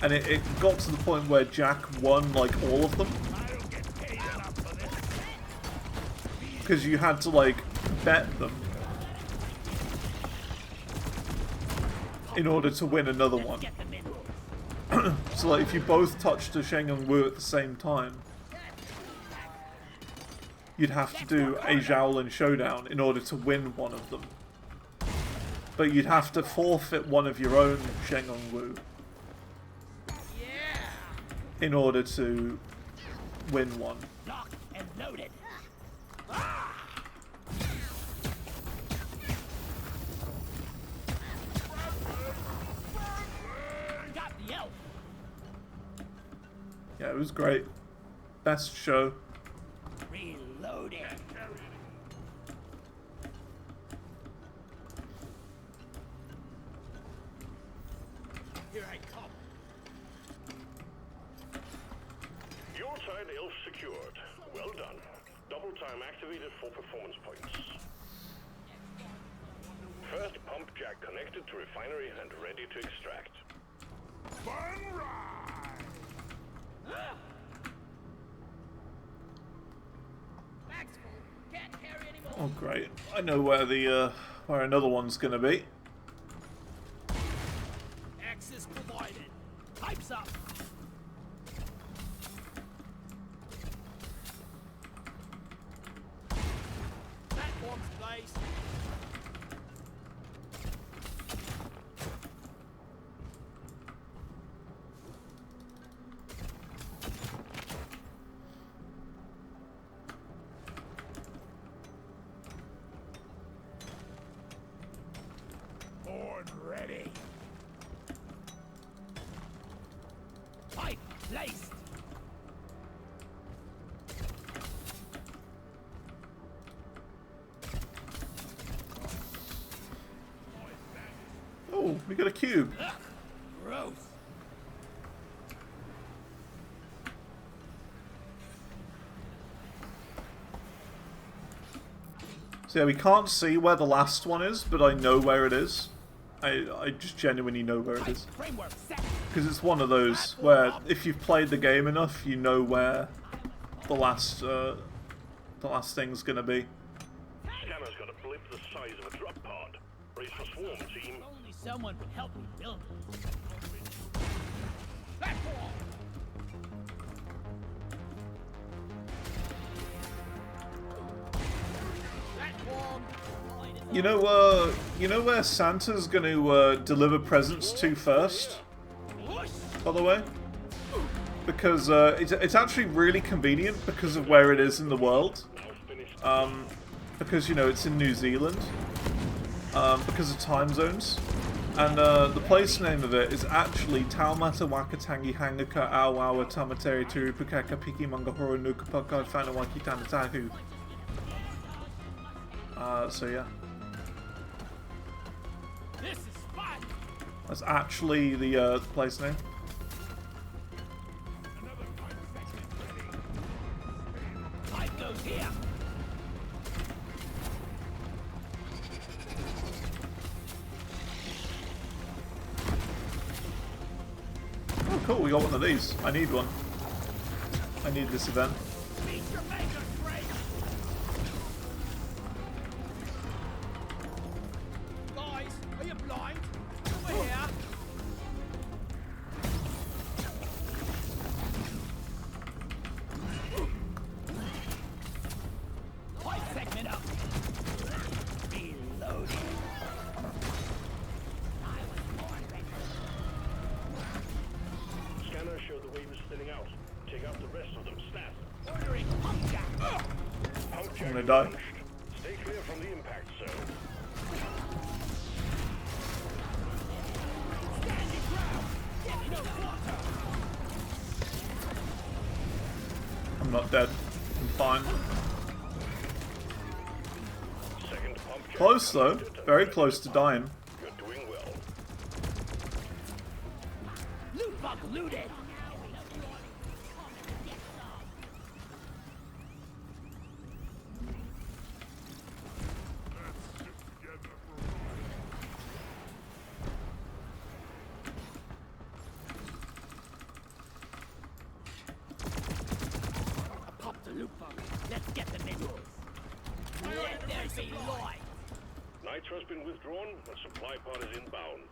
And it got to the point where Jack won like all of them. Because you had to like bet them in order to win another one. So like if you both touched a Shengon Wu at the same time, you'd have to do a Shaolin Showdown in order to win one of them. But you'd have to forfeit one of your own Shengon Wu in order to win one. Locked and loaded. Got the elf. Yeah, it was great. Best show. Reloading. Here I come. Your side elf secured. Well done. Double time activated for performance points. First pump jack connected to refinery and ready to extract. Fun ride! Oh great! I know where the where another one's gonna be. Access provided. Pipes up. Platforms placed. Horn ready. Pipe placed. Oh, we got a cube. Ugh, gross. So yeah, we can't see where the last one is, but I know where it is. I just genuinely know where it Pipe is. framework set. Because it's one of those where if you've played the game enough, you know where the last thing's gonna be. Scanner's got a blip the size of a drop pod. Brace for swarm, team. Only someone would help me build it. Platform. Platform. You know where Santa's gonna deliver presents to first, Push. by the way? Because it's actually really convenient because of where it is in the world. Because, you know, it's in New Zealand. Because of time zones. And the place name of it is actually Taumata Wakatangi Hangaka Awawa Tamateri Turupukaka Piki Mangahoro Nukapaka Fanawaki Tanatahu. So yeah. This is fun. That's actually the place name. Pipe goes here. Oh cool, we got one of these. I need one. I need this event. Meet your maker, Frank. Guys, are you blind? Over here. Pipe segment up. Reloading. Scanner showed the wave is thinning out. Take out the rest of them, snap. Ordering pump jack. Pump I'm jack gonna die. launched. Stay clear from the impact zone. Standing ground. Get no water. I'm not dead. I'm fine. Second pump jack. Close though. Very close to dying. You're doing well. Loot bug looted. Together for a I popped the loot bug. Let's get the minerals. Let there be light. Nitro's been withdrawn. The supply pod is inbound.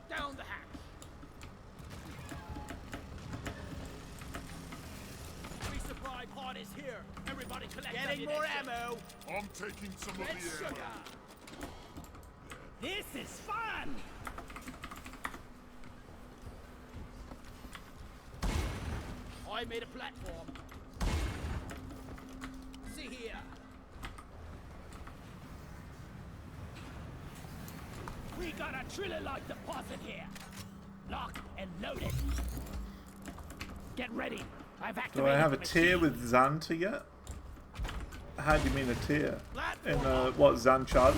Down the hatch. Resupply pod is here. Everybody collect. Getting more ammo. I'm taking some of Red the ammo. sugar. This is fun. I made a platform. See here. We got a trilliloid deposit here. Lock and load it. Get ready. I've Do activated I have a the tier machine. with Xanta yet? How do you mean a tier? In Platform. what, Xanchad?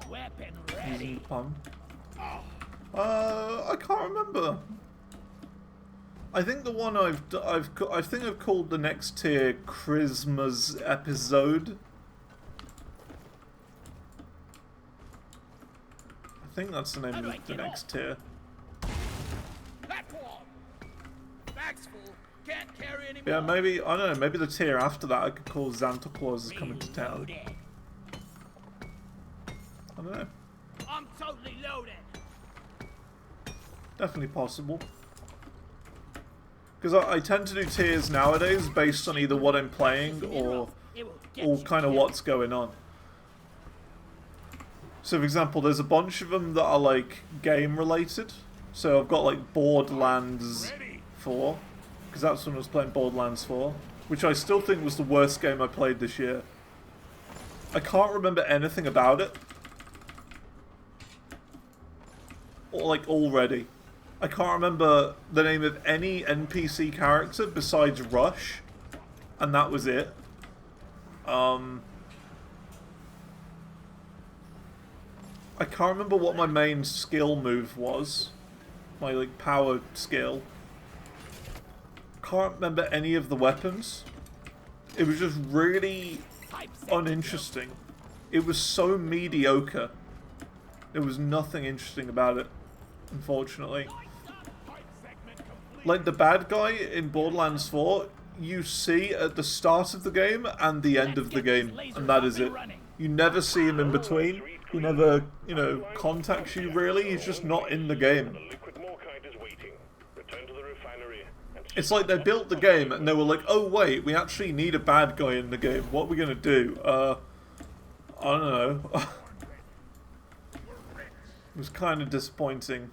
Weapon ready. Pun. I can't remember. I think the one I think I've called the next tier Christmas episode. I think that's the name of the next tier. Yeah, maybe, I don't know, maybe the tier after that I could call Santa Claus is coming to town. I don't know. I'm totally loaded. Definitely possible. Because I tend to do tiers nowadays based on either what I'm playing or kind of what's going on. So for example, there's a bunch of them that are like game related. So I've got like Borderlands 4, because that's when I was playing Borderlands 4, which I still think was the worst game I played this year. I can't remember anything about it. Or like already. I can't remember the name of any NPC character besides Rush, and that was it. I can't remember what my main skill move was. My like power skill. Can't remember any of the weapons. It was just really uninteresting. It was so mediocre. There was nothing interesting about it, unfortunately. Like the bad guy in Borderlands 4, you see at the start of the game and the end of the game, and that is it. You never see him in between. He never, you know, contacts you really. He's just not in the game. It's like they built the game and they were like, oh wait, we actually need a bad guy in the game. What are we gonna do? I don't know. It was kind of disappointing.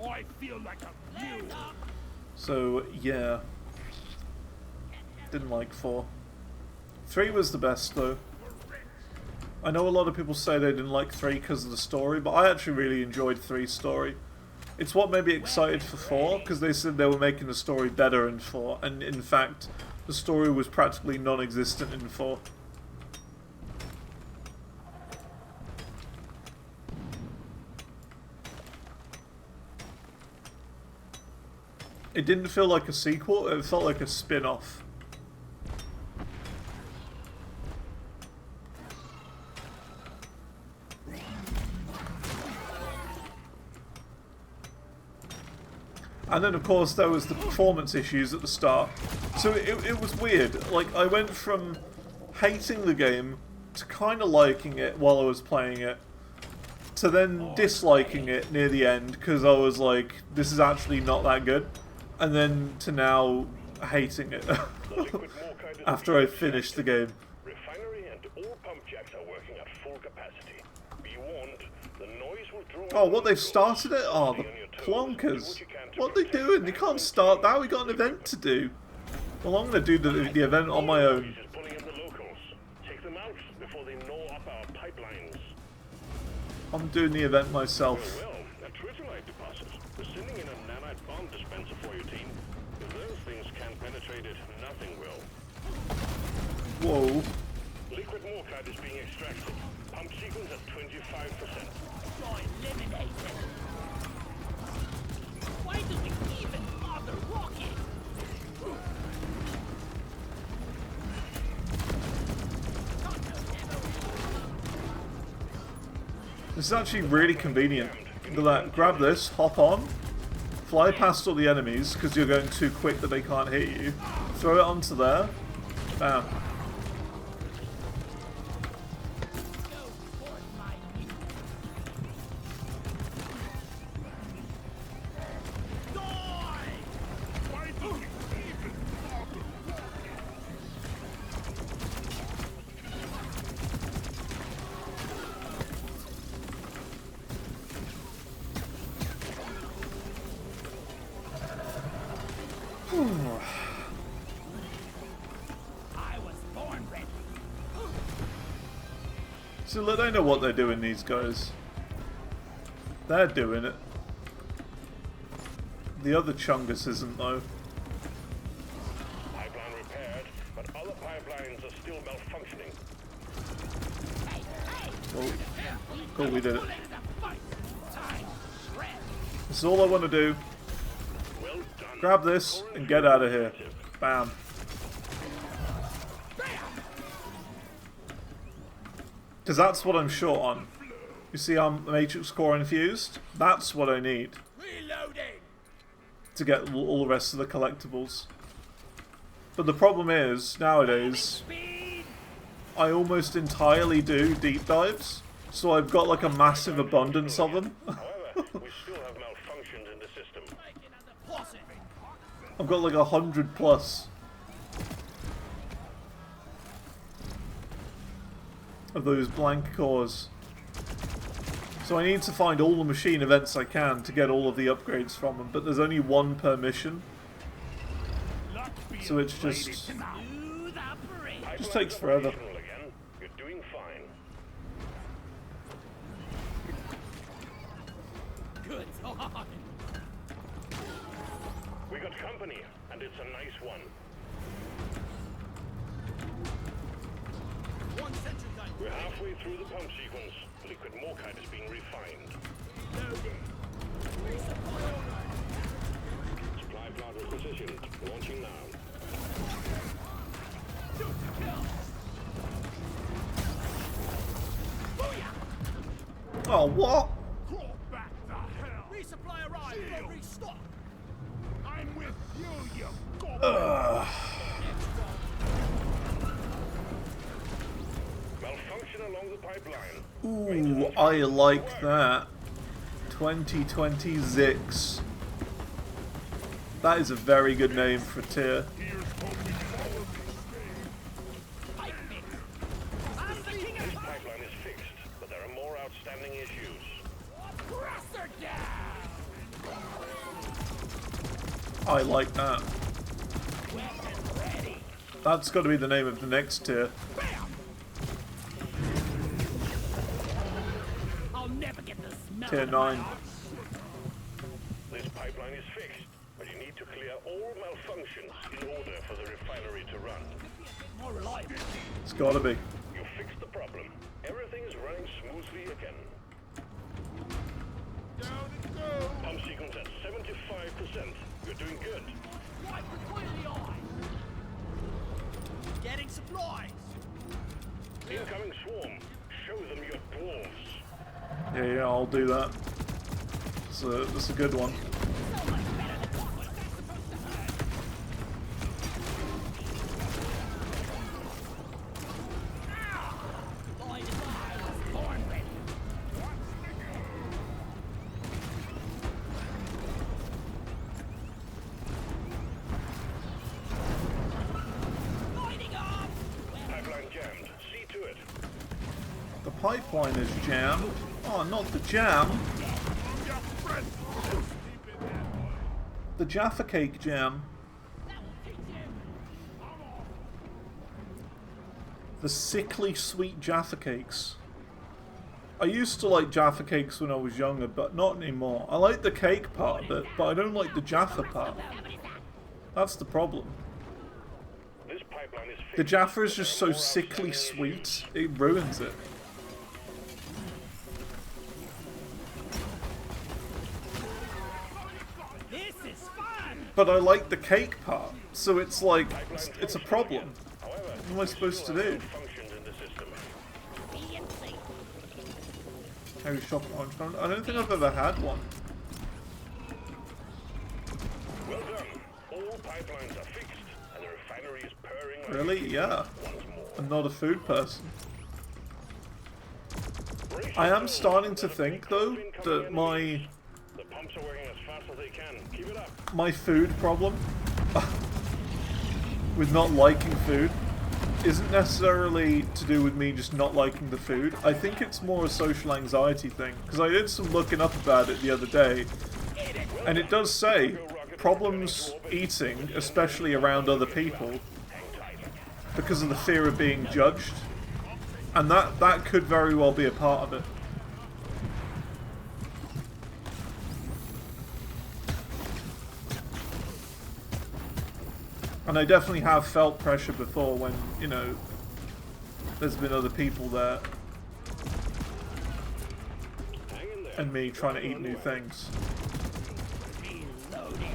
I feel like a mule. So, yeah. Didn't like 4. 3 was the best, though. I know a lot of people say they didn't like 3 because of the story, but I actually really enjoyed 3's story. It's what made me excited for 4, because they said they were making the story better in 4, and in fact, the story was practically non-existent in 4. It didn't feel like a sequel, it felt like a spin-off. And then of course there was the performance issues at the start. So it was weird. Like I went from hating the game to kind of liking it while I was playing it, to then disliking it near the end because I was like, this is actually not that good. And then to now hating it after I finished the game. Refinery and all pump jacks are working at full capacity. Be warned, the noise will draw. Oh, what, they've started it? Oh, the plonkers. What are they doing? They can't start that. We got an event to do. Well, I'm going to do the event on my own. Pulling up the locals. Take them out before they gnaw up our pipelines. I'm doing the event myself. Well, a tritiolite deposit. We're sending in a nanite bomb dispenser for your team. If those things can't penetrate it, nothing will. Whoa. Liquid morkite is being extracted. Pump sequence at 25%. Eliminated. Why do we even bother walking? This is actually really convenient. Look at that. Grab this, hop on, fly past all the enemies because you're going too quick that they can't hit you. Throw it onto there. Bam. So look, they know what they're doing, these guys. They're doing it. The other Chungus isn't, though. Pipeline repaired, but other pipelines are still malfunctioning. Oh, cool, we did it. This is all I want to do. Well done. Grab this and get out of here. Bam. Because that's what I'm short on. You see our Matrix Core infused? That's what I need Reloading. to get all the rest of the collectibles. But the problem is, nowadays, Speed. I almost entirely do deep dives, so I've got like a massive abundance of them. However, we still have malfunctions in the system. Pause it. I've got like 100 plus of those blank cores. So I need to find all the machine events I can to get all of the upgrades from them, but there's only one per mission. So it's just Smooth operation. just takes forever. Again. You're doing fine. Good on. We got company, and it's a nice one. One sentry gun. We're halfway through the pump sequence. Liquid morkite is being refined. Loading. Supply plant requisitioned. Launching now. Oh, what? Crawl back the hell! Resupply arrived. Go restock. I'm with you, you goblin! Malfunction along the pipeline. Ooh, I like that. 2020 That is a very good name for a tier. Here's hoping all of I'm the king This of pipeline is fixed, but there are more outstanding issues. Crusher down. I like that. Weapon ready. That's got to be the name of the next tier. Bam. I'll never get the smell Tier of my 9. arms. This pipeline is fixed, but you need to clear all malfunctions in order for the refinery to run. More reliable. It's got to be. You fixed the problem. Everything is running smoothly again. down it goes! Pump sequence at 75%. You're doing good. Right between the eyes. Getting supplies. Incoming swarm. Show them your dwarves. Yeah, I'll do that. That's a good one. Boy, this I was born ready. Lighting up. Pipeline jammed. See to it. The pipeline is jammed. Oh, not the jam. The Jaffa Cake jam. The sickly sweet Jaffa Cakes. I used to like Jaffa Cakes when I was younger, but not anymore. I like the cake part of it, but I don't like the Jaffa part. That's the problem. This pipeline is fixed. The Jaffa is just so sickly sweet, it ruins it. This is fun. But I like the cake part, so it's like, it's a problem. However, What am I supposed to do? functions in the system. Heavy shock launch. I don't think I've ever had one. Well done. All pipelines are fixed, and the refinery is purring like Really? Yeah. once more. I'm not a food person. I am starting to think, though, that The pumps are working as fast as they can. Keep it up. my food problem with not liking food isn't necessarily to do with me just not liking the food. I think it's more a social anxiety thing, because I did some looking up about it the other day, and it does say problems eating, especially around other people, because of the fear of being judged, and that could very well be a part of it. And I definitely have felt pressure before when, you know, there's been other people there Hang in there. and me trying to eat new things. Reloading.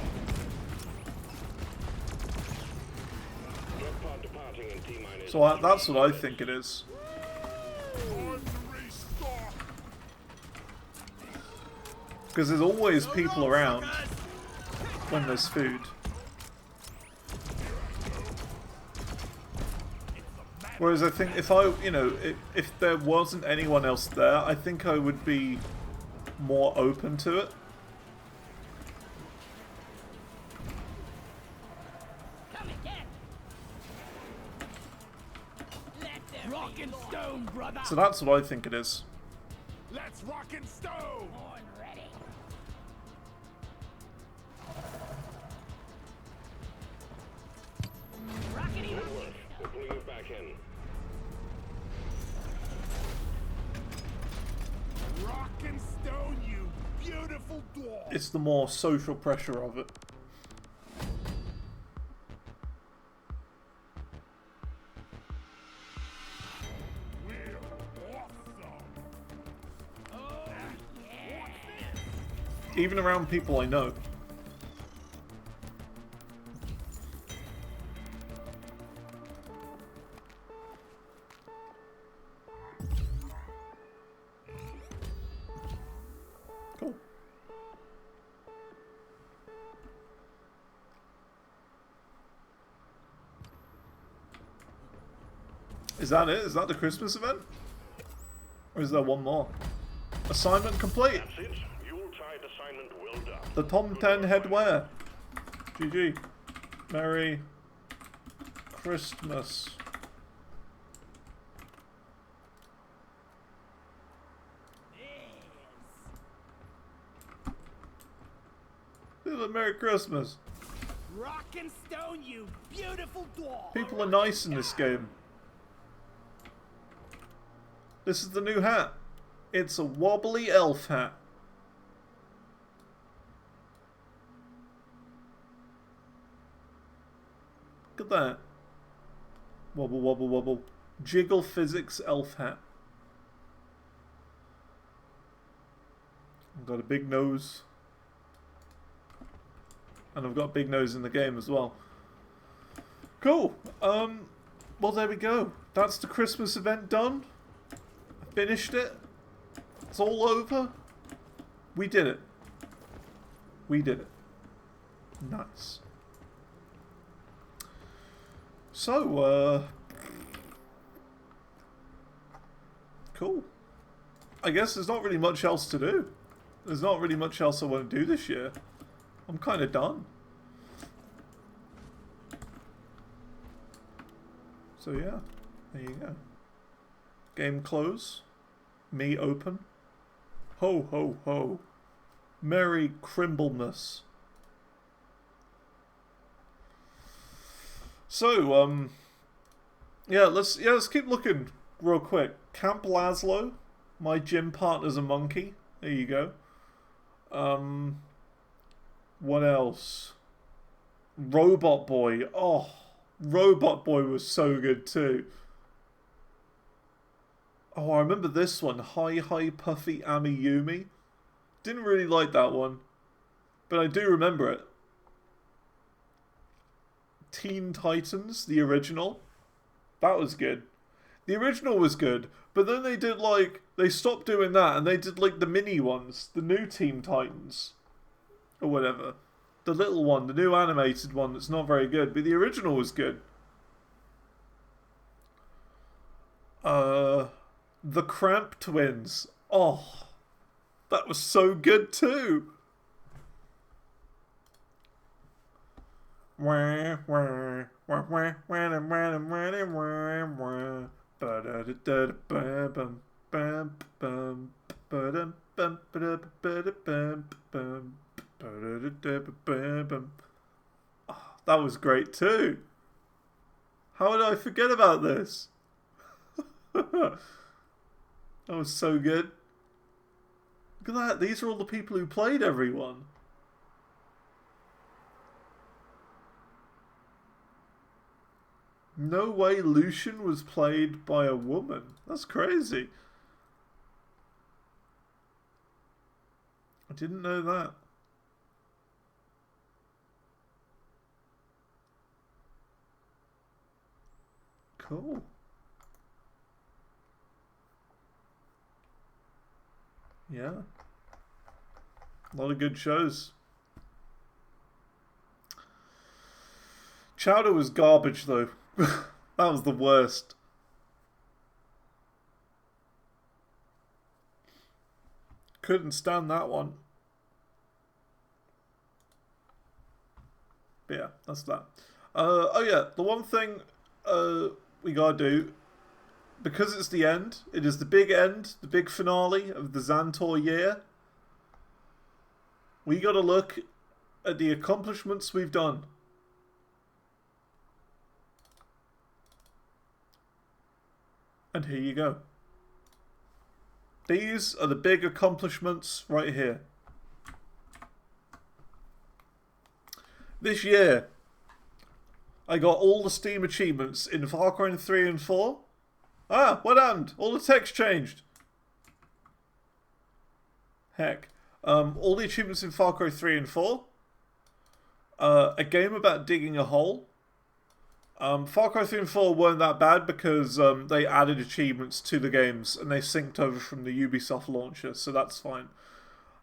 Drug pod departing in T-minus. So that's what I think it is. Time to restock! Because there's always So people long, around suckers. when there's food. Whereas I think if I, you know, if there wasn't anyone else there, I think I would be more open to it. Come again. Let there Rock be and more. stone, brother. So that's what I think it is. Let's rock and stone! Horn ready. Rockety Good work. We're pulling you back in. Rock and stone, you beautiful dwarf! It's the more social pressure of it. We're awesome! Oh, yeah. Even around people I know. Cool. Is that it? Is that the Christmas event? Or is there one more? Assignment complete! That's it. Yuletide assignment well done. The Tom 10 headwear. GG. Merry Christmas. Merry Christmas. Rock and stone, you beautiful dwarf. People are nice in this game. This is the new hat. It's a wobbly elf hat. Look at that. Wobble, wobble, wobble. Jiggle physics elf hat. I've got a big nose. And I've got a big nose in the game as well. Cool. Well, there we go. That's the Christmas event done. I finished it. It's all over. We did it. We did it. Nice. So, cool. I guess there's not really much else to do. There's not really much else I want to do this year. I'm kind of done. So yeah, there you go. Game close. Me open. Ho ho ho. Merry Crimblemas. So, yeah, let's keep looking real quick. Camp Laszlo. My gym partner's a monkey. There you go. What else? Robot Boy. Oh, Robot Boy was so good too. Oh, I remember this one. Hi Hi Puffy Amiyumi. Didn't really like that one, but I do remember it. Teen Titans, the original. That was good. The original was good, but then they did like, they stopped doing that and they did like the mini ones, the new Teen Titans. Or whatever. The little one, the new animated one that's not very good, but the original was good. The Cramp Twins. Oh, that was so good too. Oh, that was great too. How did I forget about this? That was so good. Look at that. These are all the people who played everyone. No way Lucian was played by a woman. That's crazy. I didn't know that. Cool. Yeah. A lot of good shows. Chowder was garbage though. That was the worst. Couldn't stand that one. But yeah, that's that. Oh yeah, the one thing we gotta do, because it's the end, it is the big end, the big finale of the Xantor year. We gotta look at the accomplishments we've done. And here you go. These are the big accomplishments right here. This year, I got all the Steam achievements in Far Cry 3 and 4. Ah, what happened? All the text changed. Heck. All the achievements in Far Cry 3 and 4. A game about digging a hole. Far Cry 3 and 4 weren't that bad because they added achievements to the games and they synced over from the Ubisoft launcher, so that's fine.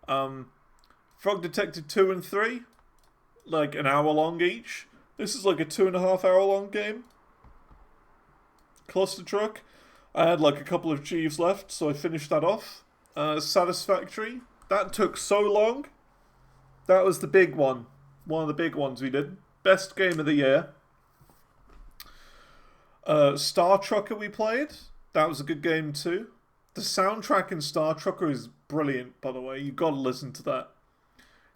Frog Detective 2 and 3, like an hour long each. This is like a 2.5 hour long game. Cluster Truck, I had like a couple of achieves left, so I finished that off. Satisfactory, that took so long. That was the big one. One of the big ones we did. Best game of the year. Star Trucker we played. That was a good game too. The soundtrack in Star Trucker is brilliant, by the way. You gotta listen to that.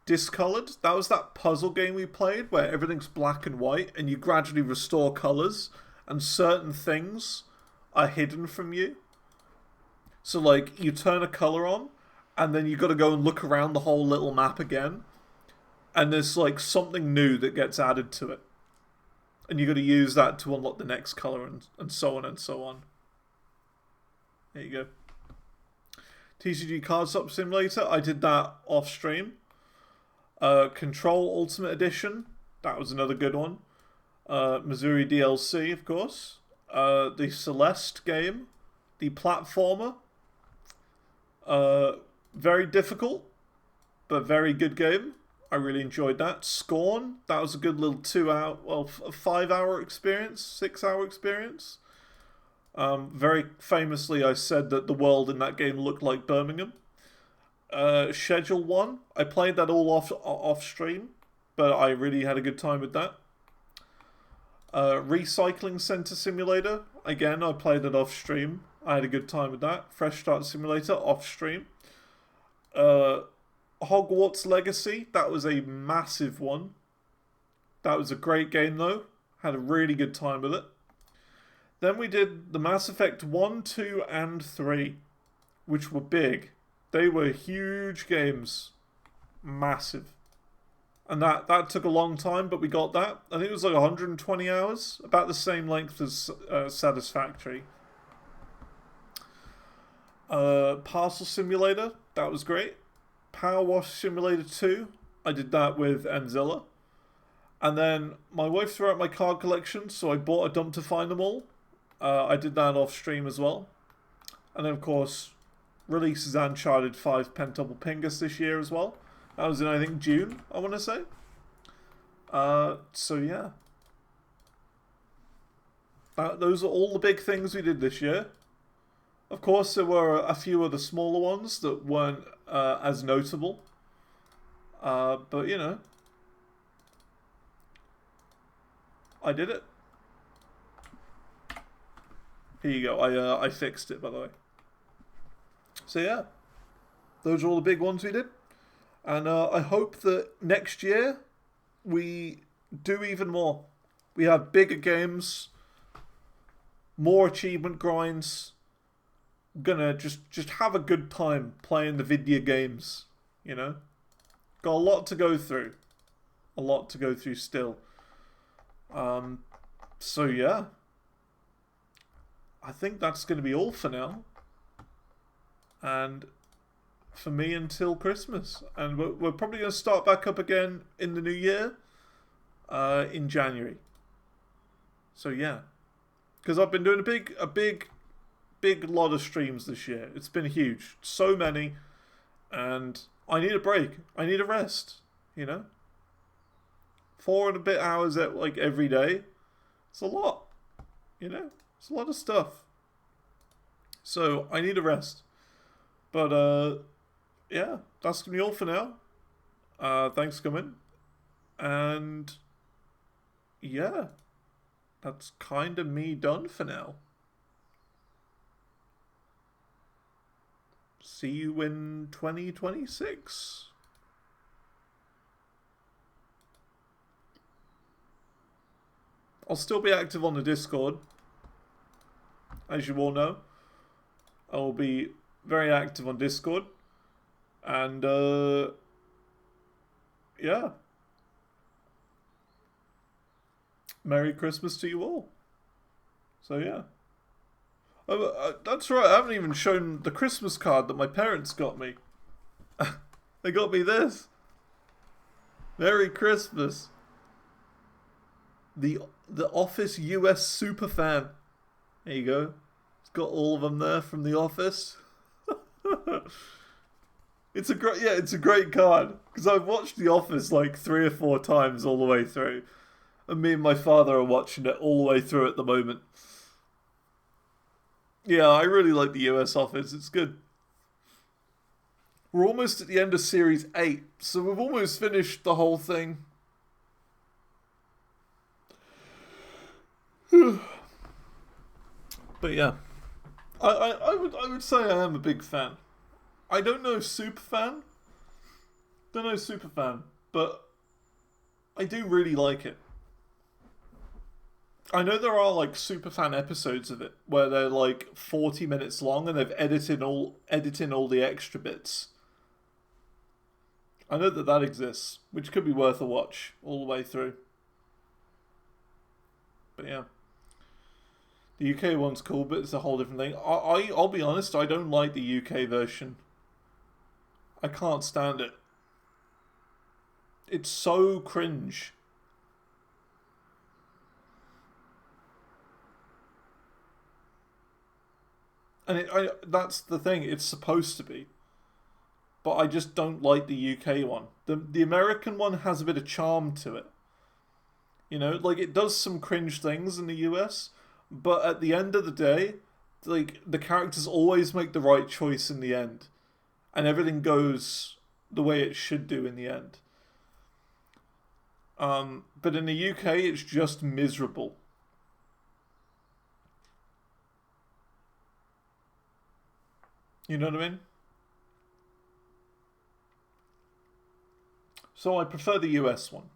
Discolored. That was that puzzle game we played where everything's black and white and you gradually restore colours and certain things are hidden from you. So like you turn a colour on and then you gotta go and look around the whole little map again. And there's like something new that gets added to it. And you got to use that to unlock the next colour and so on and so on. There you go. TCG Card Swap Simulator, I did that off stream. Control Ultimate Edition, that was another good one. Missouri DLC, of course. The Celeste game. The platformer. Very difficult, but very good game. I really enjoyed that. Scorn, that was a good little 5 hour experience, 6 hour experience. Very famously, I said that the world in that game looked like Birmingham. Schedule 1, I played that all off stream, but I really had a good time with that. Recycling Center Simulator, again, I played it off stream. I had a good time with that. Fresh Start Simulator, off stream. Hogwarts Legacy, that was a massive one. That was a great game though. Had a really good time with it. Then we did the Mass Effect 1, 2 and 3, which were big. They were huge games. Massive. And that took a long time, but we got that. I think it was like 120 hours. About the same length as Satisfactory. Parcel Simulator, that was great. Power Wash Simulator 2, I did that with Enzilla. And then my wife threw out my card collection, so I bought a dump to find them all. I did that off stream as well. And then, of course, releases Uncharted 5 Pentuple Pingus this year as well. That was in, I think, June, I want to say. So, yeah. Those are all the big things we did this year. Of course, there were a few other smaller ones that weren't as notable. But, you know. I did it. Here you go. I fixed it, by the way. So, yeah. Those are all the big ones we did. And I hope that next year we do even more. We have bigger games, more achievement grinds. Gonna just have a good time playing the video games, you know. Got a lot to go through. A lot to go through still. So yeah. I think that's going to be all for now. And for me until Christmas. And we're probably going to start back up again in the new year. In January. So yeah. Because I've been doing a big lot of streams this year. It's been huge. So many. And I need a break. I need a rest. You know? 4 and a bit hours at like every day. It's a lot. You know? It's a lot of stuff. So I need a rest. But yeah, that's gonna be all for now. Thanks for coming. And yeah, that's kind of me done for now. See you in 2026. I'll still be active on the Discord. As you all know, I will be very active on Discord. And, yeah. Merry Christmas to you all. So, yeah. That's right, I haven't even shown the Christmas card that my parents got me. They got me this. Merry Christmas. The Office US Superfan. There you go. It's got all of them there from The Office. It's a great card because I've watched The Office like 3 or 4 times all the way through, and me and my father are watching it all the way through at the moment. Yeah, I really like the US Office. It's good. We're almost at the end of Series 8, so we've almost finished the whole thing. But yeah, I would say I am a big fan. I don't know super fan. But I do really like it. I know there are like super fan episodes of it where they're like 40 minutes long and they've edited all the extra bits. I know that exists, which could be worth a watch all the way through. But yeah. The UK one's cool, but it's a whole different thing. I'll be honest, I don't like the UK version. I can't stand it. It's so cringe. And that's the thing, it's supposed to be. But I just don't like the UK one. The American one has a bit of charm to it. You know, like it does some cringe things in the US, but at the end of the day, like the characters always make the right choice in the end. And everything goes the way it should do in the end. But in the UK, it's just miserable. You know what I mean? So I prefer the US one.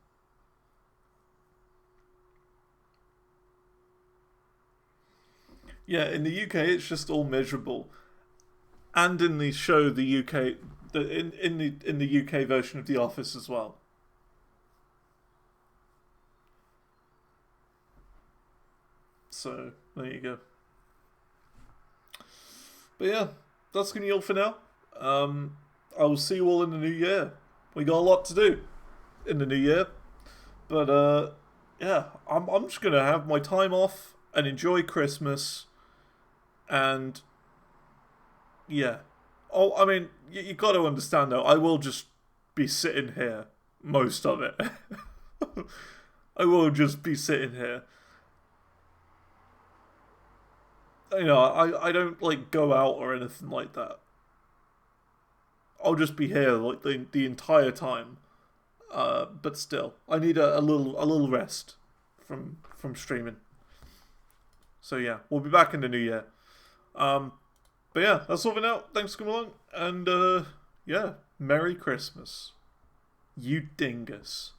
Yeah, in the UK, it's just all miserable. And in the show, the UK, in the UK version of The Office as well. So there you go. But yeah, that's gonna be all for now. I will see you all in the new year. We got a lot to do in the new year, but yeah, I'm just gonna have my time off and enjoy Christmas, and yeah. Oh, I mean, you got to understand though. I will just be sitting here most of it. I will just be sitting here. You know, I don't like go out or anything like that. I'll just be here like the entire time. But still, I need a little rest from streaming. So yeah, we'll be back in the new year. But yeah, that's all for now. Thanks for coming along, and yeah, Merry Christmas, you dingus.